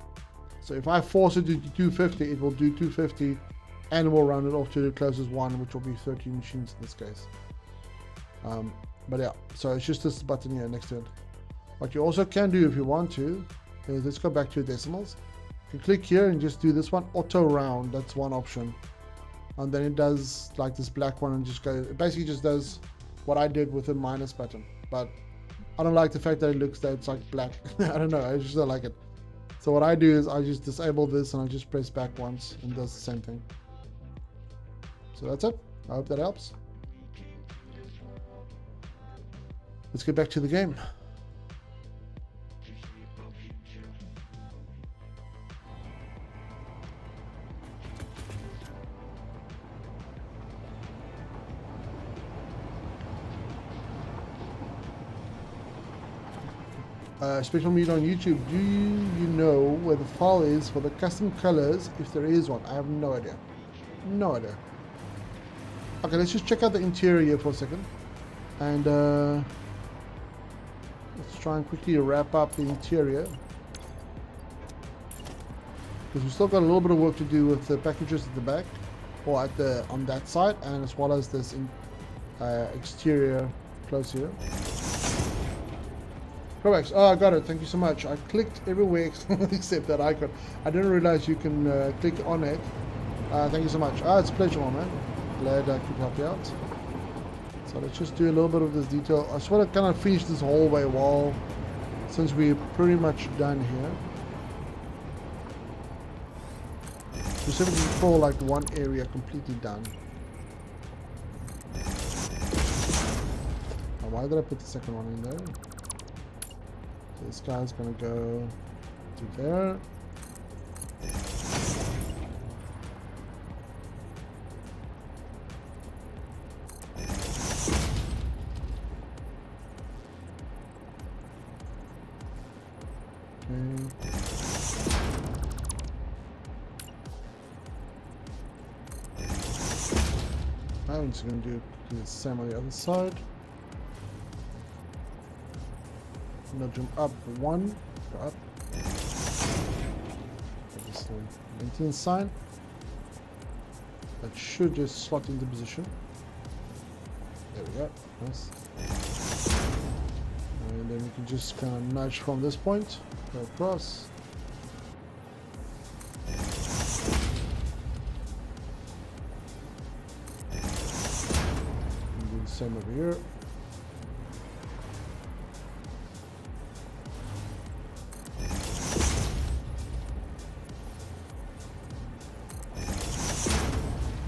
So if I force it to do 250, it will do 250, and it will round it off to the closest one, which will be 13 machines in this case. But yeah, so it's just this button here next to it. What you also can do if you want to is, let's go back to decimals. You can click here and just do this one, auto round. That's one option. And then it does like this black one and just go, it basically just does what I did with the minus button. But I don't like the fact that it's like black. I don't know, I just don't like it. So what I do is I just disable this and I just press back once and does the same thing. So that's it. I hope that helps. Let's get back to the game. Special meet on YouTube. Do you know where the file is for the custom colors, if there is one? I have no idea. No idea. Okay, let's just check out the interior for a second. And let's try and quickly wrap up the interior. Because we've still got a little bit of work to do with the packages at the back, or at on that side, and as well as this exterior close here. Kovacs, oh, I got it. Thank you so much. I clicked everywhere except that icon. I didn't realize you can click on it. Thank you so much. It's a pleasure, man. Glad I could help you out. So let's just do a little bit of this detail. I just want to kind of finish this hallway wall since we're pretty much done here. Specifically for like one area completely done. Now, why did I put the second one in there? So this guy's gonna go to there. I'm just going to do the same on the other side. Now jump up one, go up. This little maintenance sign. That should just slot into position. There we go. Nice. And then we can just kind of nudge from this point, go across. Same over here.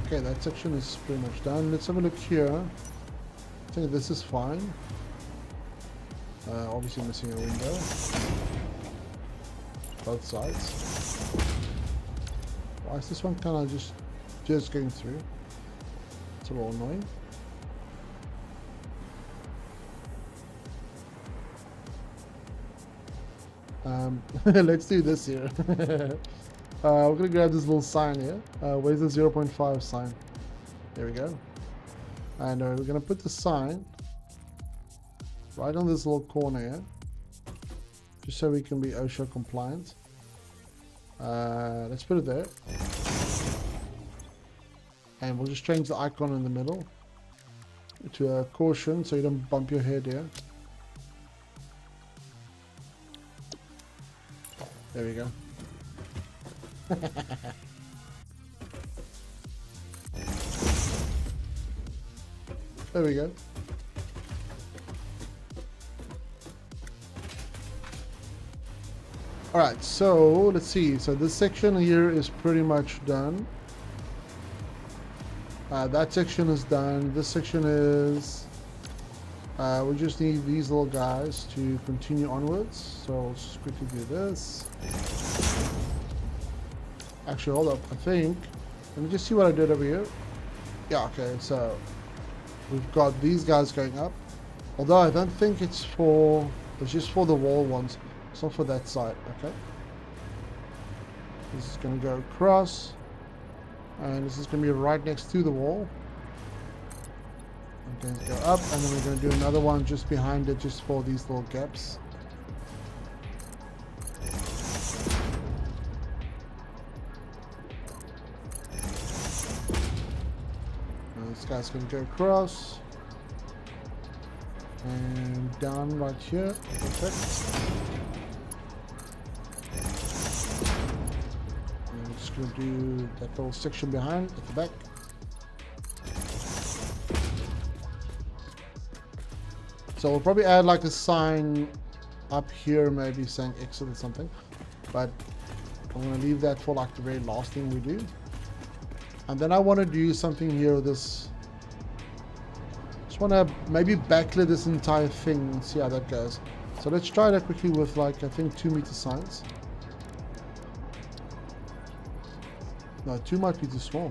Okay, that section is pretty much done. Let's have a look here. I think this is fine. Obviously missing a window. Both sides. Why is this one kind of just going through? It's a little annoying. Let's do this here. We're gonna grab this little sign here. Where's the 0.5 sign? There we go. And we're gonna put the sign right on this little corner here, just so we can be OSHA compliant. Let's put it there. And we'll just change the icon in the middle to a caution so you don't bump your head here. There we go. There we go. Alright, so let's see. So this section here is pretty much done. That section is done. This section is... we just need these little guys to continue onwards. So let's just quickly do this. Actually, hold up. I think... Let me just see what I did over here. Yeah, okay. So we've got these guys going up. Although I don't think it's for... It's just for the wall ones. It's not for that side. Okay. This is going to go across. And this is going to be right next to the wall. I'm going to go up, and then we're going to do another one just behind it, just for these little gaps. And this guy's going to go across. And down right here. Perfect. And I'm just going to do that little section behind at the back. So we'll probably add like a sign up here, maybe saying exit or something. But I'm going to leave that for like the very last thing we do. And then I want to do something here with this. Just want to maybe backlit this entire thing and see how that goes. So let's try that quickly with like, I think 2 meter signs. No, 2 might be too small.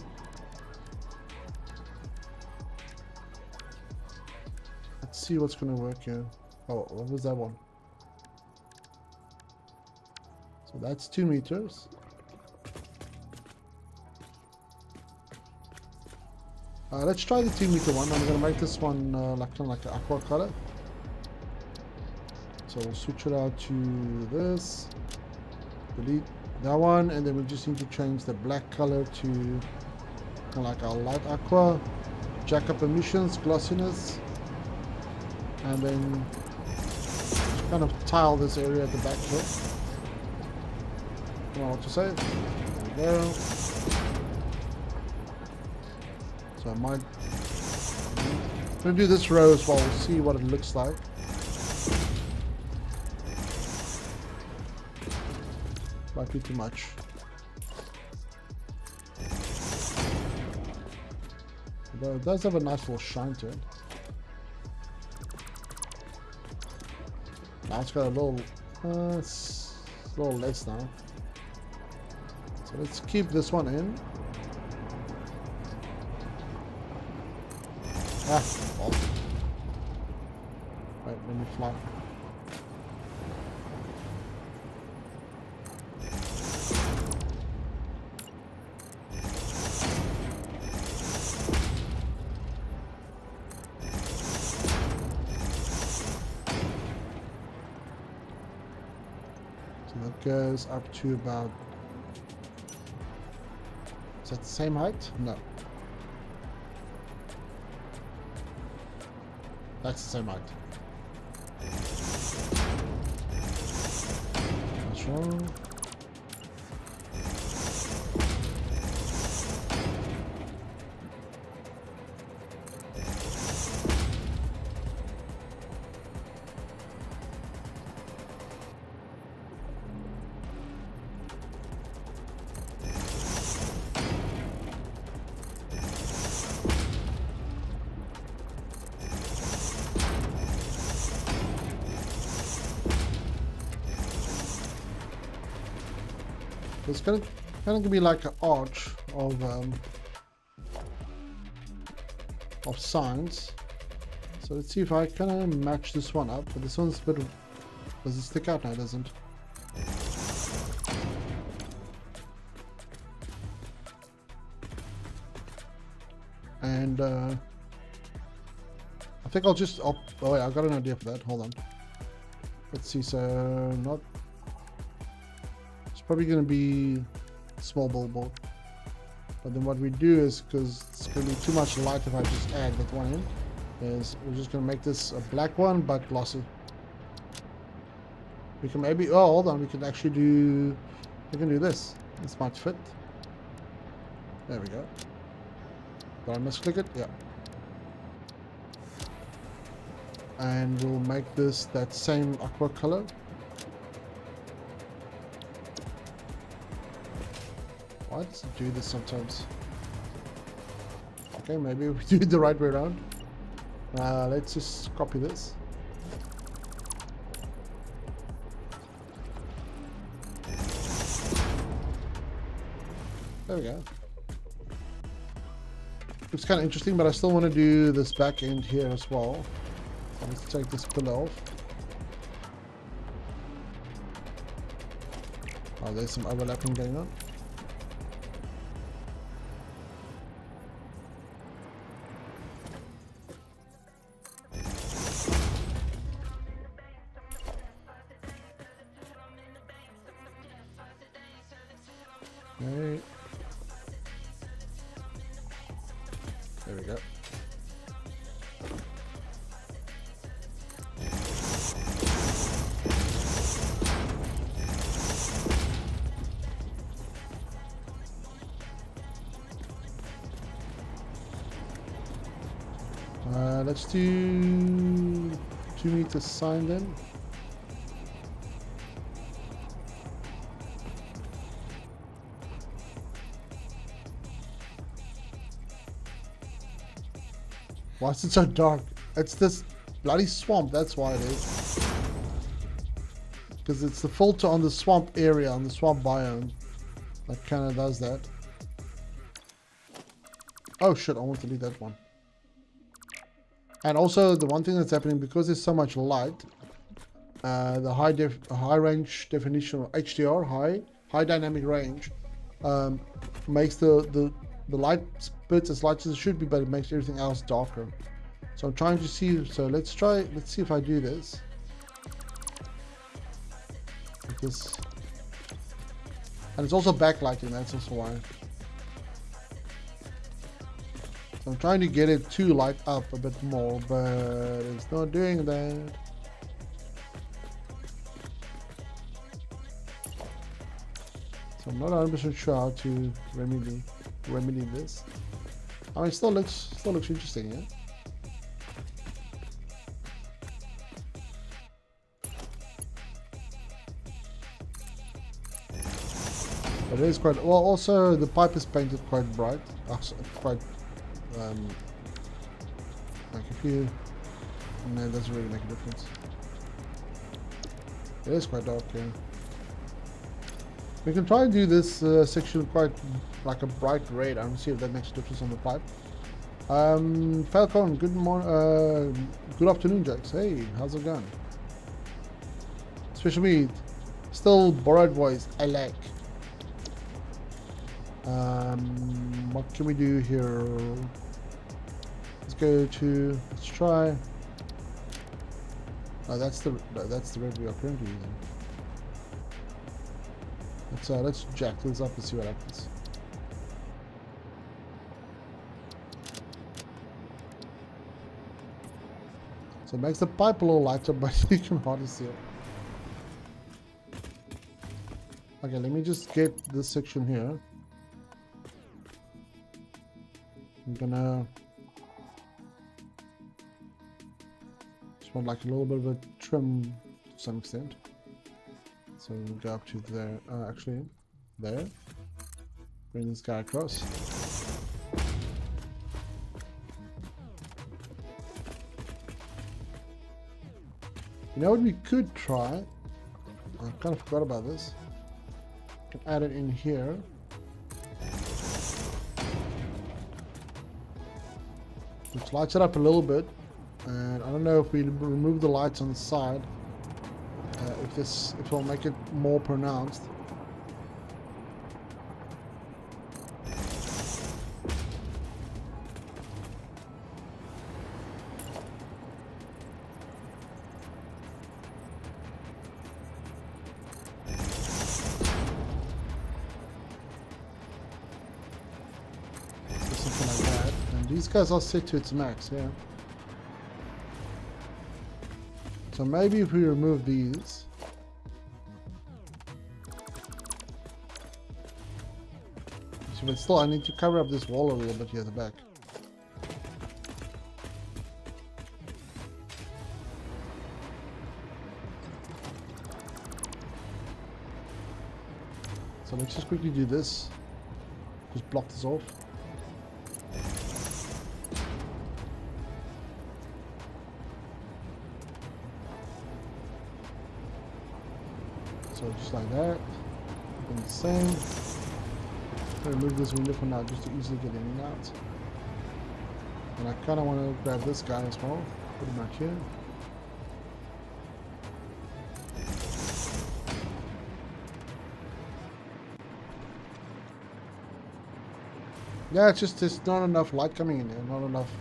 Let's see what's going to work here. Oh, what was that one? So that's 2 meters. Let's try the 2 meter one. I'm going to make this one like kind of like an aqua color. So we'll switch it out to this. Delete that one, and then we just need to change the black color to kind of like our light aqua. Jack up emissions, glossiness. And then kind of tile this area at the back here. I don't know what to say. There we go. So I might... I'm going to do this row as well. We'll see what it looks like. Might be too much. Although it does have a nice little shine to it. Now it's got a little... it's a little less now. So let's keep this one in. Ah, well. Wait, let me fly. So that goes up to about... Is that the same height? No. That's the same height. That's wrong. It's kind of gonna be like an arch of signs. So let's see if I kind of match this one up. But this one's a bit. Does it stick out? No, it doesn't. And I think I'll just. Oh wait, I've got an idea for that. Hold on. Let's see. So not. Probably going to be small billboard, but then what we do is, because it's going to be too much light if I just add that one in, is we're just going to make this a black one but glossy. We can maybe, oh hold on, we can actually do, we can do this. This might fit. There we go. Did I misclick it? Yeah. And we'll make this that same aqua color. Why does it do this sometimes? Okay, maybe we do it the right way around. Let's just copy this. There we go. Looks kind of interesting, but I still want to do this back end here as well. So let's take this pillar off. Oh, there's some overlapping going on. Okay. There we go. Let's do 2 meters sign then. Why is it so dark? It's this bloody swamp, that's why it is. Because it's the filter on the swamp area, on the swamp biome, that kind of does that. Oh shit, I want to delete that one. And also the one thing that's happening, because there's so much light, the high range definition, or HDR, high dynamic range, makes the light bits as light as it should be, but it makes everything else darker. So I'm trying to see, so let's see if I do this. Like this. And it's also backlighting, that's also why. So I'm trying to get it to light up a bit more, but it's not doing that. So I'm not 100% sure how to remedy this. I mean, it still looks interesting, yeah. But it is quite well. Also, the pipe is painted quite bright, quite like if you. No, it doesn't really make a difference. It is quite dark, yeah. We can try and do this section quite like a bright red. I don't see if that makes a difference on the pipe. Falcon, good afternoon, Jax. Hey, how's it going? Special meat, still borrowed voice. I like. What can we do here? Let's try. Oh, that's the red we are currently using. Let's jack this up and see what happens. So it makes the pipe a little lighter, but you can hardly see it. Okay, let me just get this section here. I'm gonna just want like a little bit of a trim to some extent. So we'll go up to there, actually there. Bring this guy across. You know what we could try? I kind of forgot about this. We can add it in here. Which lights it up a little bit. And I don't know if we remove the lights on the side, if it will make it more pronounced. Something like that. And these guys are set to its max, yeah. So maybe if we remove these, but still I need to cover up this wall a little bit here at the back. So let's just quickly do this. Just block this off. So just like that, and the same. I'm gonna remove this window for now just to easily get in and out. And I kind of want to grab this guy as well, put him back here. Yeah, it's just there's not enough light coming in there, not enough.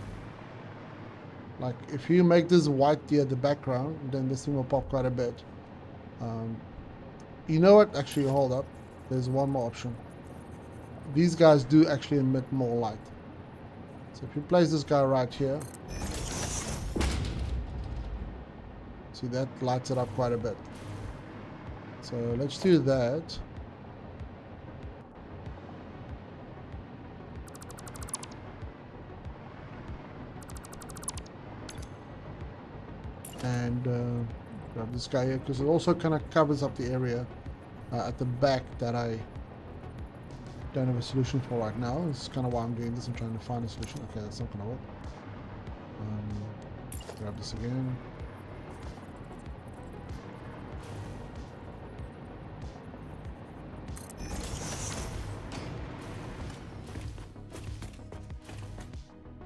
Like if you make this white here the background, then this thing will pop quite a bit. You know what? Actually, hold up. There's one more option. These guys do actually emit more light. So if you place this guy right here, see that lights it up quite a bit. So let's do that. And grab this guy here because it also kind of covers up the area at the back that I don't have a solution for right now. This is kind of why I'm doing this. I'm trying to find a solution. Okay, that's not going to work. Grab this again.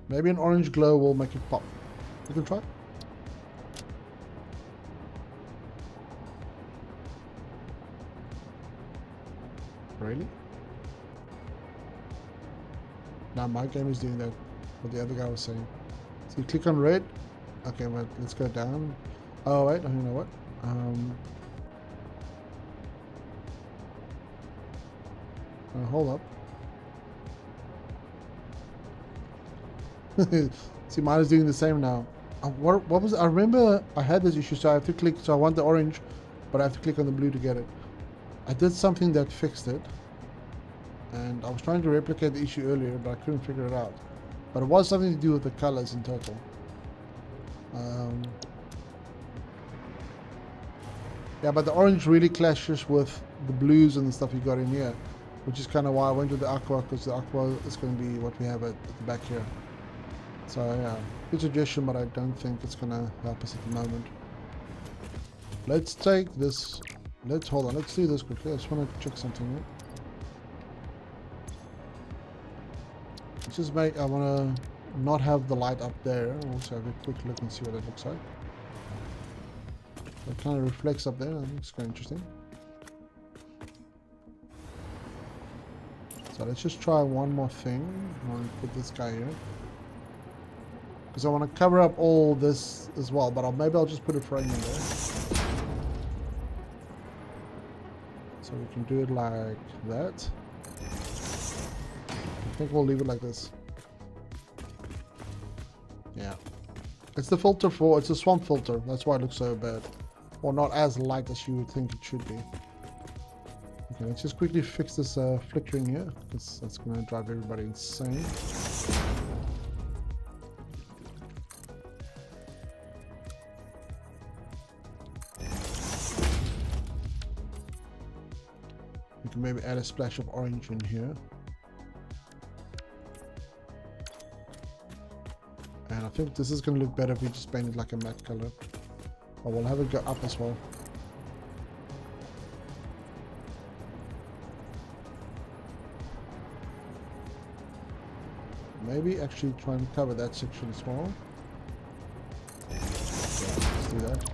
Maybe an orange glow will make it pop. You can try. Really? Now my game is doing that, what the other guy was saying. So you click on red. Okay, well, let's go down. Oh wait, you know what? Hold up. See, mine is doing the same now. What was it? I remember I had this issue, so I have to click. So I want the orange, but I have to click on the blue to get it. I did something that fixed it. And I was trying to replicate the issue earlier, but I couldn't figure it out. But it was something to do with the colors in total. Yeah, but the orange really clashes with the blues and the stuff you got in here, which is kind of why I went with the aqua, because the aqua is going to be what we have at the back here. So yeah, good suggestion, but I don't think it's going to help us at the moment. Let's take this. Hold on. Let's do this quickly. I just want to check something here. Let's just make. I want to not have the light up there. Also have a quick look and see what it looks like. It kind of reflects up there. I think it's quite interesting. So let's just try one more thing. I want to put this guy here. Because I want to cover up all this as well, but maybe I'll just put a frame in there. So we can do it like that. I think we'll leave it like this. Yeah. It's the filter for, it's a swamp filter. That's why it looks so bad. Or not as light as you would think it should be. Okay, let's just quickly fix this flickering here, because that's going to drive everybody insane. You can maybe add a splash of orange in here. And I think this is going to look better if we just paint it like a matte color. Or we'll have it go up as well. Maybe actually try and cover that section as well. Yeah, let's do that.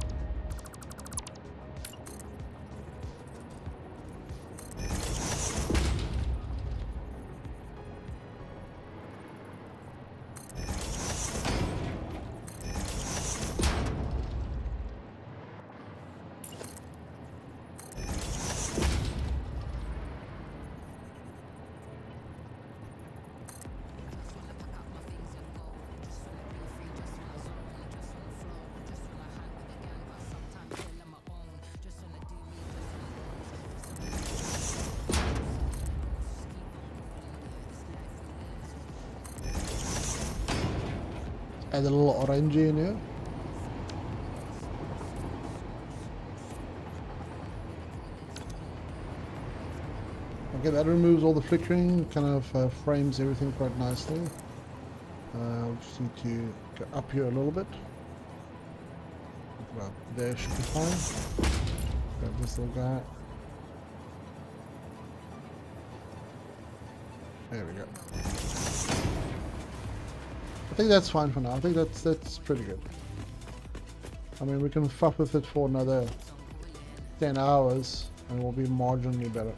Add a little orange in here. Okay, that removes all the flickering, kind of frames everything quite nicely. We just need to go up here a little bit. About there should be fine. Grab this little guy. There we go. I think that's fine for now. I think that's pretty good. I mean, we can fuck with it for another 10 hours and we'll be marginally better.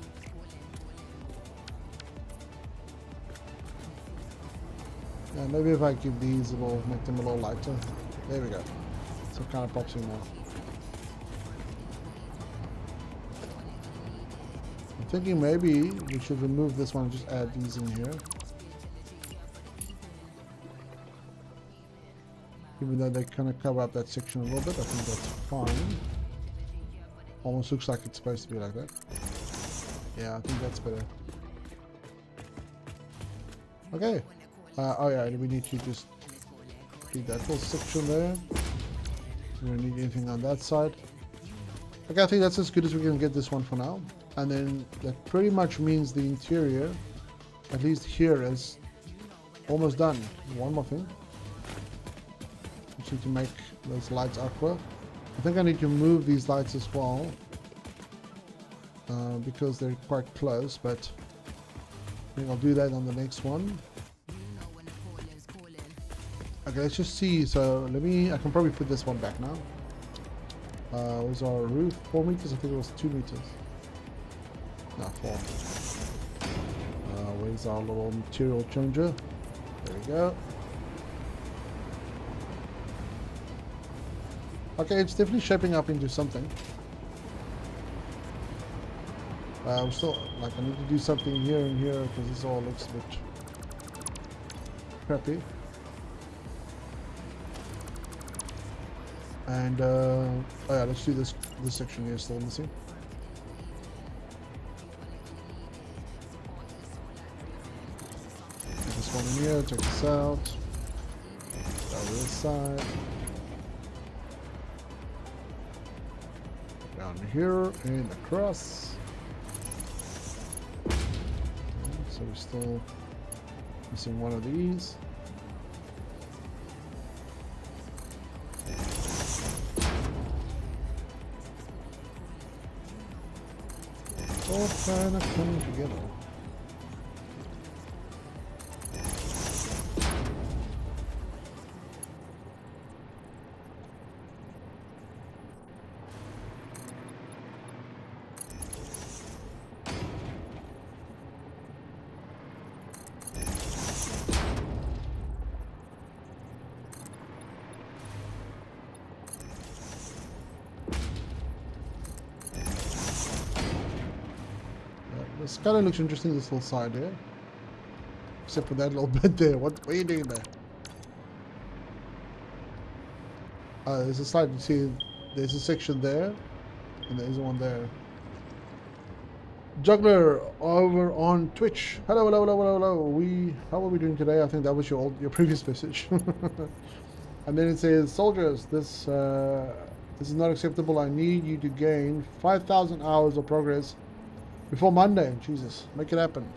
Yeah, maybe if I give these, it'll make them a little lighter. There we go. So it kind of pops in more. I'm thinking maybe we should remove this one and just add these in here. Even though they kind of cover up that section a little bit, I think that's fine. Almost looks like it's supposed to be like that. Yeah, I think that's better. Okay. Oh yeah, we need to just leave that little section there. We don't need anything on that side. Okay, I think that's as good as we can get this one for now. And then that pretty much means the interior, at least here, is almost done. One more thing. Need to make those lights aqua. I think I need to move these lights as well because they're quite close, but I think I'll do that on the next one. Okay, let's just see. So I can probably put this one back now. Was our roof 4 meters? I think it was 2 meters. No, 4. Where's our little material changer? There we go. Okay, it's definitely shaping up into something. I'm still, like, I need to do something here and here because this all looks a bit crappy. And, oh yeah, let's do this section here still missing. here, check this out. Down this side. Down here and across. Okay, so we're still missing one of these. All kind of coming together. This kind of looks interesting, this little side there. Except for that little bit there. What are you doing there? There's a slide, you see, there's a section there, and there's one there. Juggler over on Twitch. Hello, hello, hello, hello, hello. How are we doing today? I think that was your previous message. And then it says, soldiers, this is not acceptable. I need you to gain 5,000 hours of progress before Monday. Jesus, make it happen.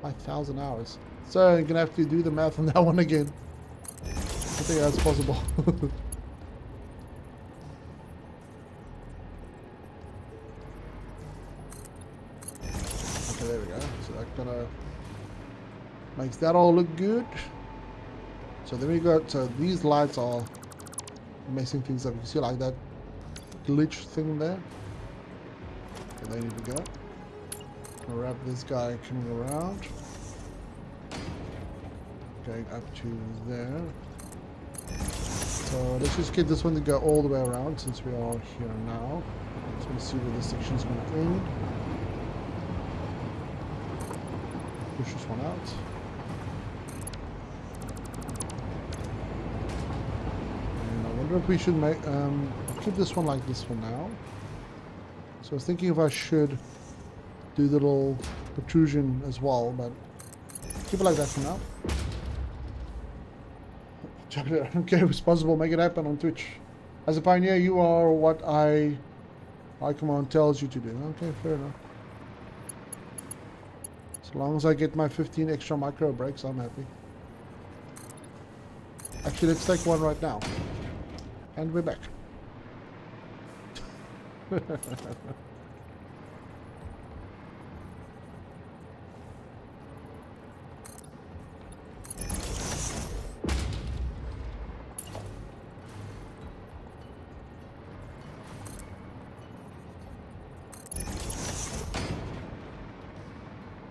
5,000 hours. So you're gonna have to do the math on that one again. I think that's possible. Okay, there we go. So that kind of makes that all look good. So then we got, so these lights are messing things up. You can see like that glitch thing there. So they need to go. I'll wrap this guy coming around. Going up to there. So let's just get this one to go all the way around since we are here now. So we'll see where this section's going to end. Push this one out. And I wonder if we should make keep this one like this for now. So I was thinking if I should do the little protrusion as well, but keep it like that for now. Okay, responsible, make it happen on Twitch. As a pioneer, you are what High Command tells you to do. Okay, fair enough. As long as I get my 15 extra micro breaks, I'm happy. Actually, let's take one right now. And we're back.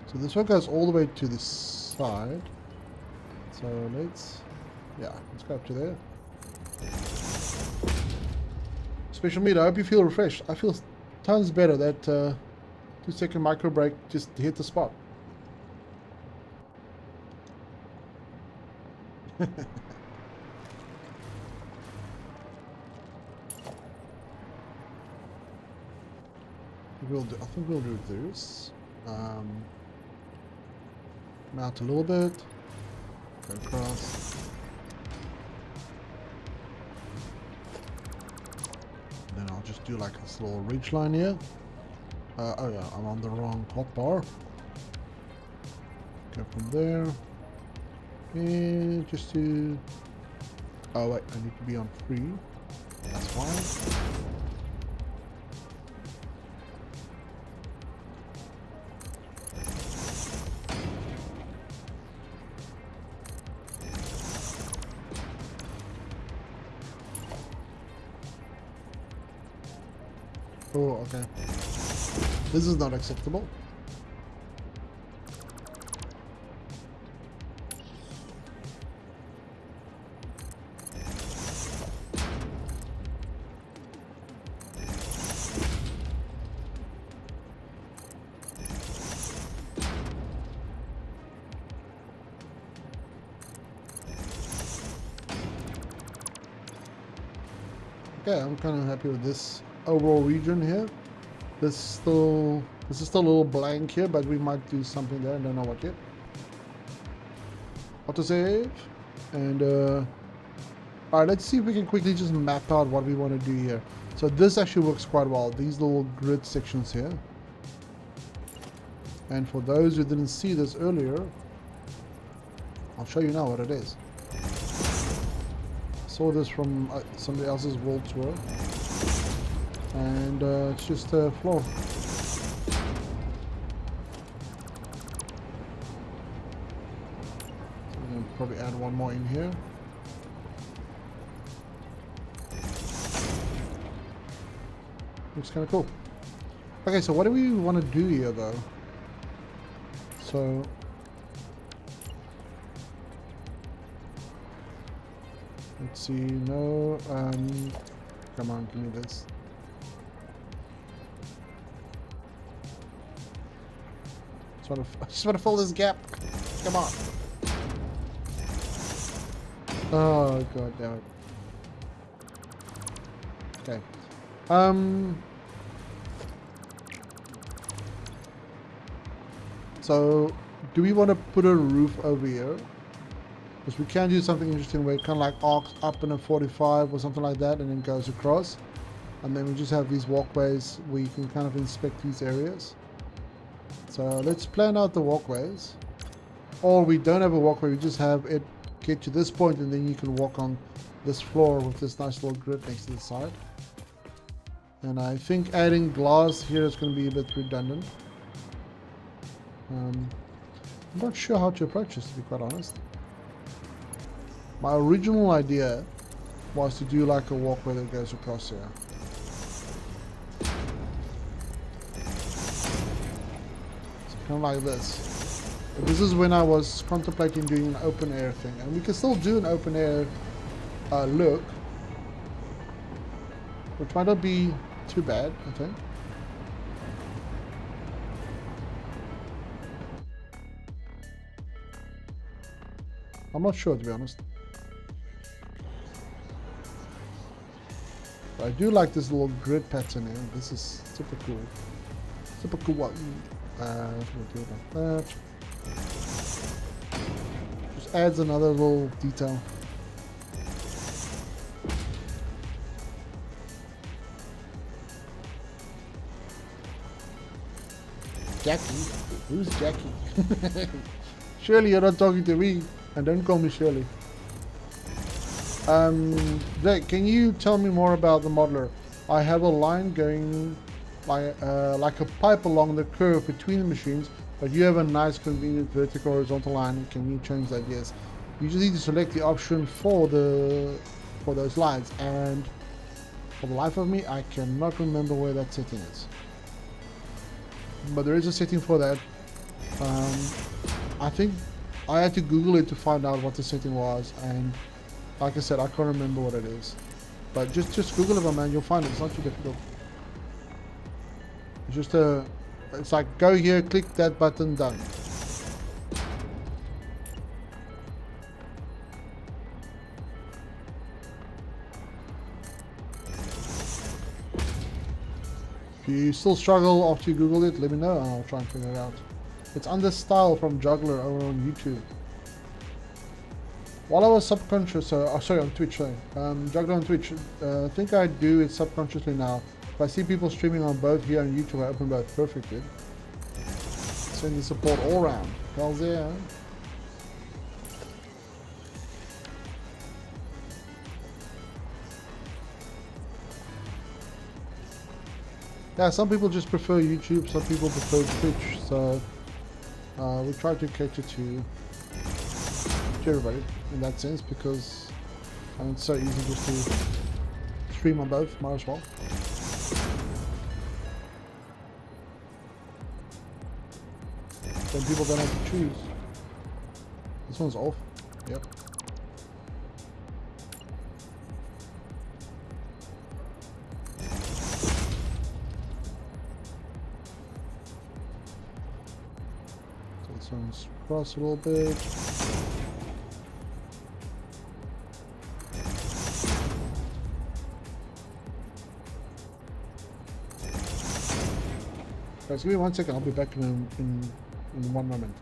So this one goes all the way to the side. So let's go up to there. Special meat, I hope you feel refreshed. I feel tons better. That 2-second micro break just hit the spot. I think we'll do this. Mount a little bit. Go across. Then I'll just do like this little ridge line here. Oh yeah, I'm on the wrong hotbar. Go from there. And just to... Oh wait, I need to be on 3. That's fine. Oh, okay. This is not acceptable. Okay, I'm kind of happy with this overall region here. This is still a little blank here, but we might do something there. I don't know what yet. autosave, and alright, let's see if we can quickly just map out what we want to do here. So this actually works quite well, these little grid sections here. And for those who didn't see this earlier, I'll show you now what it is. I saw this from somebody else's world tour, and it's just a floor. So we're going to probably add one more in here. Looks kind of cool. Okay, so what do we want to do here though? So let's see. No, come on, give me this. I just want to fill this gap. Come on. Oh god damn it. Okay. So, do we want to put a roof over here? Because we can do something interesting where it kind of like arcs up in a 45 or something like that and then goes across. And then we just have these walkways where you can kind of inspect these areas. So let's plan out the walkways. Or we don't have a walkway, we just have it get to this point and then you can walk on this floor with this nice little grid next to the side. And I think adding glass here is going to be a bit redundant. I'm not sure how to approach this, to be quite honest. My original idea was to do like a walkway that goes across here. So kind of like this. But this is when I was contemplating doing an open air thing. And we can still do an open air look, which might not be too bad, I think. I'm not sure, to be honest. But I do like this little grid pattern here. This is super cool. Super cool. What? We'll do it like that. Just adds another little detail. Jackie? Who's Jackie? Surely you're not talking to me. And don't call me Shirley. Jake, can you tell me more about the modeler? I have a line going like a pipe along the curve between the machines, but you have a nice convenient vertical horizontal line. Can you change that? Yes. You just need to select the option for those lines, and for the life of me I cannot remember where that setting is. But there is a setting for that. I think I had to Google it to find out what the setting was, and like I said, I can't remember what it is. But just Google it, man, you'll find it. It's not too difficult. It's just it's like go here, click that button, done. If you still struggle after you Google it, let me know and I'll try and figure it out. It's under style from Juggler over on YouTube. While I was subconscious, sorry, on Twitch, sorry. Juggler on Twitch, I think I do it subconsciously now. If I see people streaming on both here and YouTube, I open both. Perfect, dude. Send the support all around. Hell's yeah. Yeah, some people just prefer YouTube, some people prefer Twitch, so we try to cater to everybody in that sense, because it's so easy just to stream on both, might as well. Then people don't have to choose. This one's off. Yep. So this one's across a little bit. Guys, give me 1 second, I'll be back in 1 moment.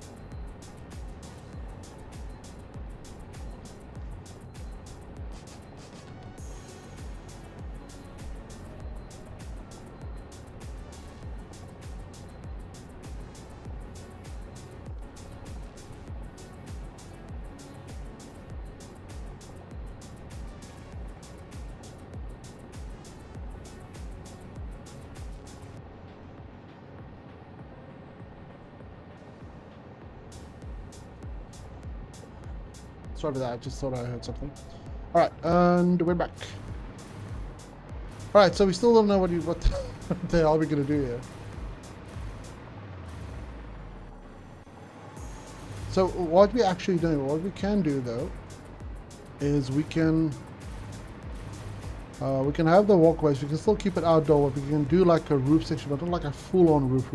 Sorry about that. I just thought I heard something. All right, and we're back. All right, so we still don't know what the hell we're gonna do here. So what we actually do, what we can do though, is we can have the walkways. We can still keep it outdoor. But we can do like a roof section, but not like a full-on roof.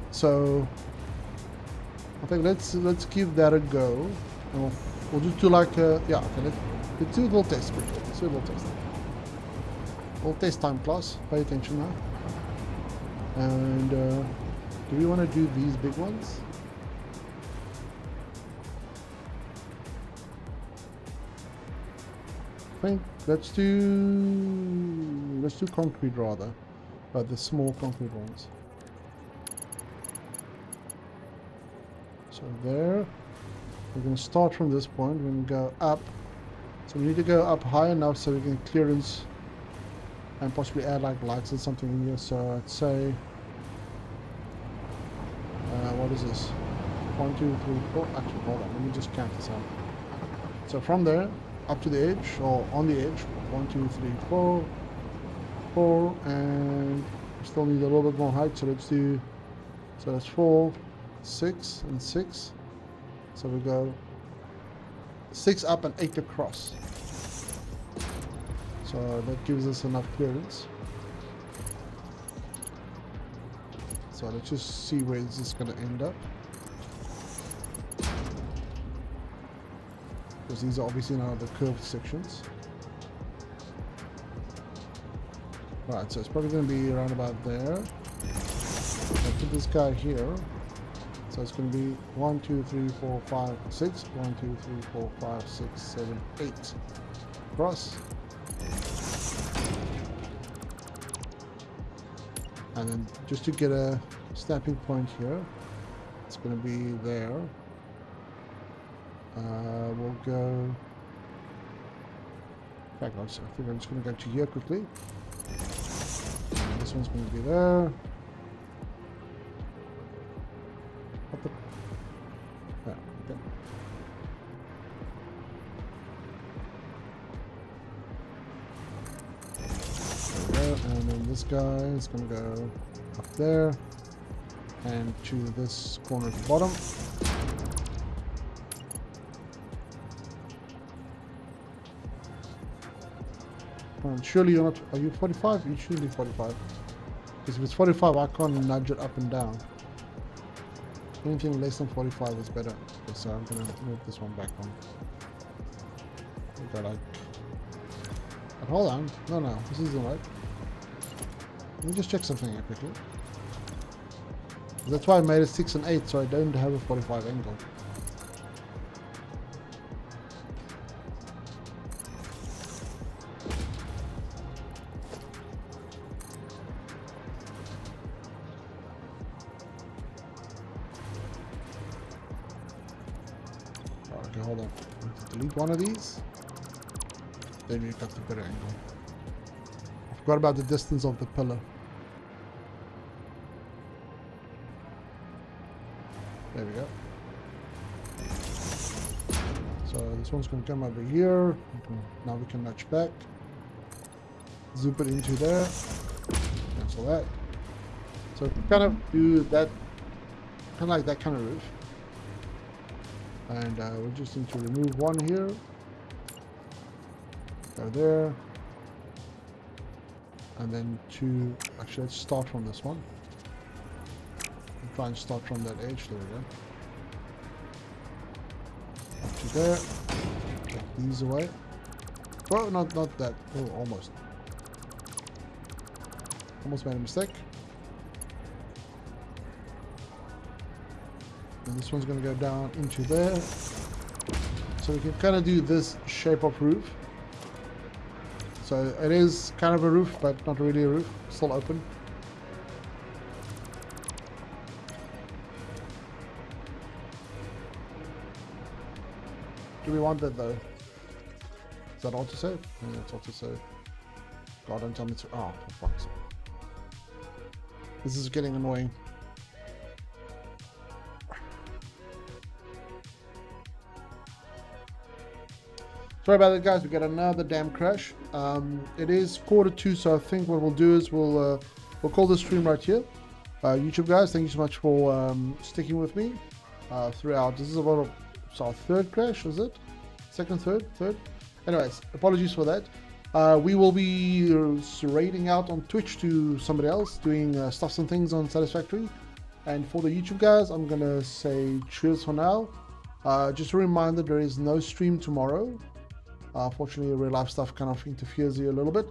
So I think let's give that a go. And we'll just do like a yeah. Okay, let's do a little test. Let's do a little test. Little test time, class. Pay attention now. And do we want to do these big ones? I think let's do concrete rather, but the small concrete ones. So there, we're going to start from this point. We're going to go up. So we need to go up high enough so we can clearance and possibly add like lights or something in here. So I'd say, what is this? 1, 2, 3, 4. Actually, hold on. Let me just count this out. So from there up to the edge, or on the edge, 1, 2, 3, 4, 4, and we still need a little bit more height. So let's do. So that's 4, 6, and 6. So we go 6 up and 8 across. So that gives us enough clearance. So let's just see where this is going to end up. Because these are obviously now the curved sections. Right, so it's probably going to be around about there. I'll put this guy here. So it's going to be 1, 2, 3, 4, 5, 6. 1, 2, 3, 4, 5, 6, 7, 8. Across. And then just to get a snapping point here, it's going to be there. We'll go. In fact, I think I'm just going to go to here quickly. And this one's going to be there. What the? Yeah, okay. There we go. And then this guy is going to go up there and to this corner at the bottom. Surely you're not. Are you 45? You should be 45. Because if it's 45, I can't nudge it up and down. Anything less than 45 is better. Okay, so I'm gonna move this one back on. We got like. But hold on. No, this isn't right. Let me just check something here quickly. That's why I made it 6 and 8, so I don't have a 45 angle. Okay, hold on. Delete one of these. Then we got the better angle. I forgot about the distance of the pillar. There we go. So this one's going to come over here. Now we can nudge back. Zoom it into there. Cancel that. So kind of do that, kind of like that kind of roof. And we just need to remove one here. Go there. And then two. Actually, let's start from this one. And try and start from that edge. There we go. Up to there. Take these away. Oh, not that. Oh, almost. Almost made a mistake. And this one's going to go down into there. So we can kind of do this shape of roof. So it is kind of a roof, but not really a roof. Still open. Do we want that though? Is that autosave? No, that's autosave. God, don't tell me to. Oh, for fuck's sake. This is getting annoying. Sorry about that, guys. We got another damn crash. It is 1:45, so I think what we'll do is we'll call the stream right here. YouTube guys, thank you so much for sticking with me throughout. This is about our third crash, is it? Second, third? Anyways, apologies for that. We will be raiding out on Twitch to somebody else, doing stuffs and things on Satisfactory. And for the YouTube guys, I'm going to say cheers for now. Just a reminder, there is no stream tomorrow. Fortunately, real life stuff kind of interferes here a little bit.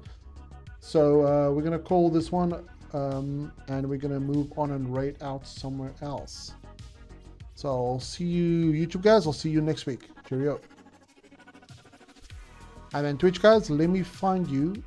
So we're going to call this one and we're going to move on and raid out somewhere else. So I'll see you, YouTube guys. I'll see you next week. Cheerio. And then Twitch guys, let me find you.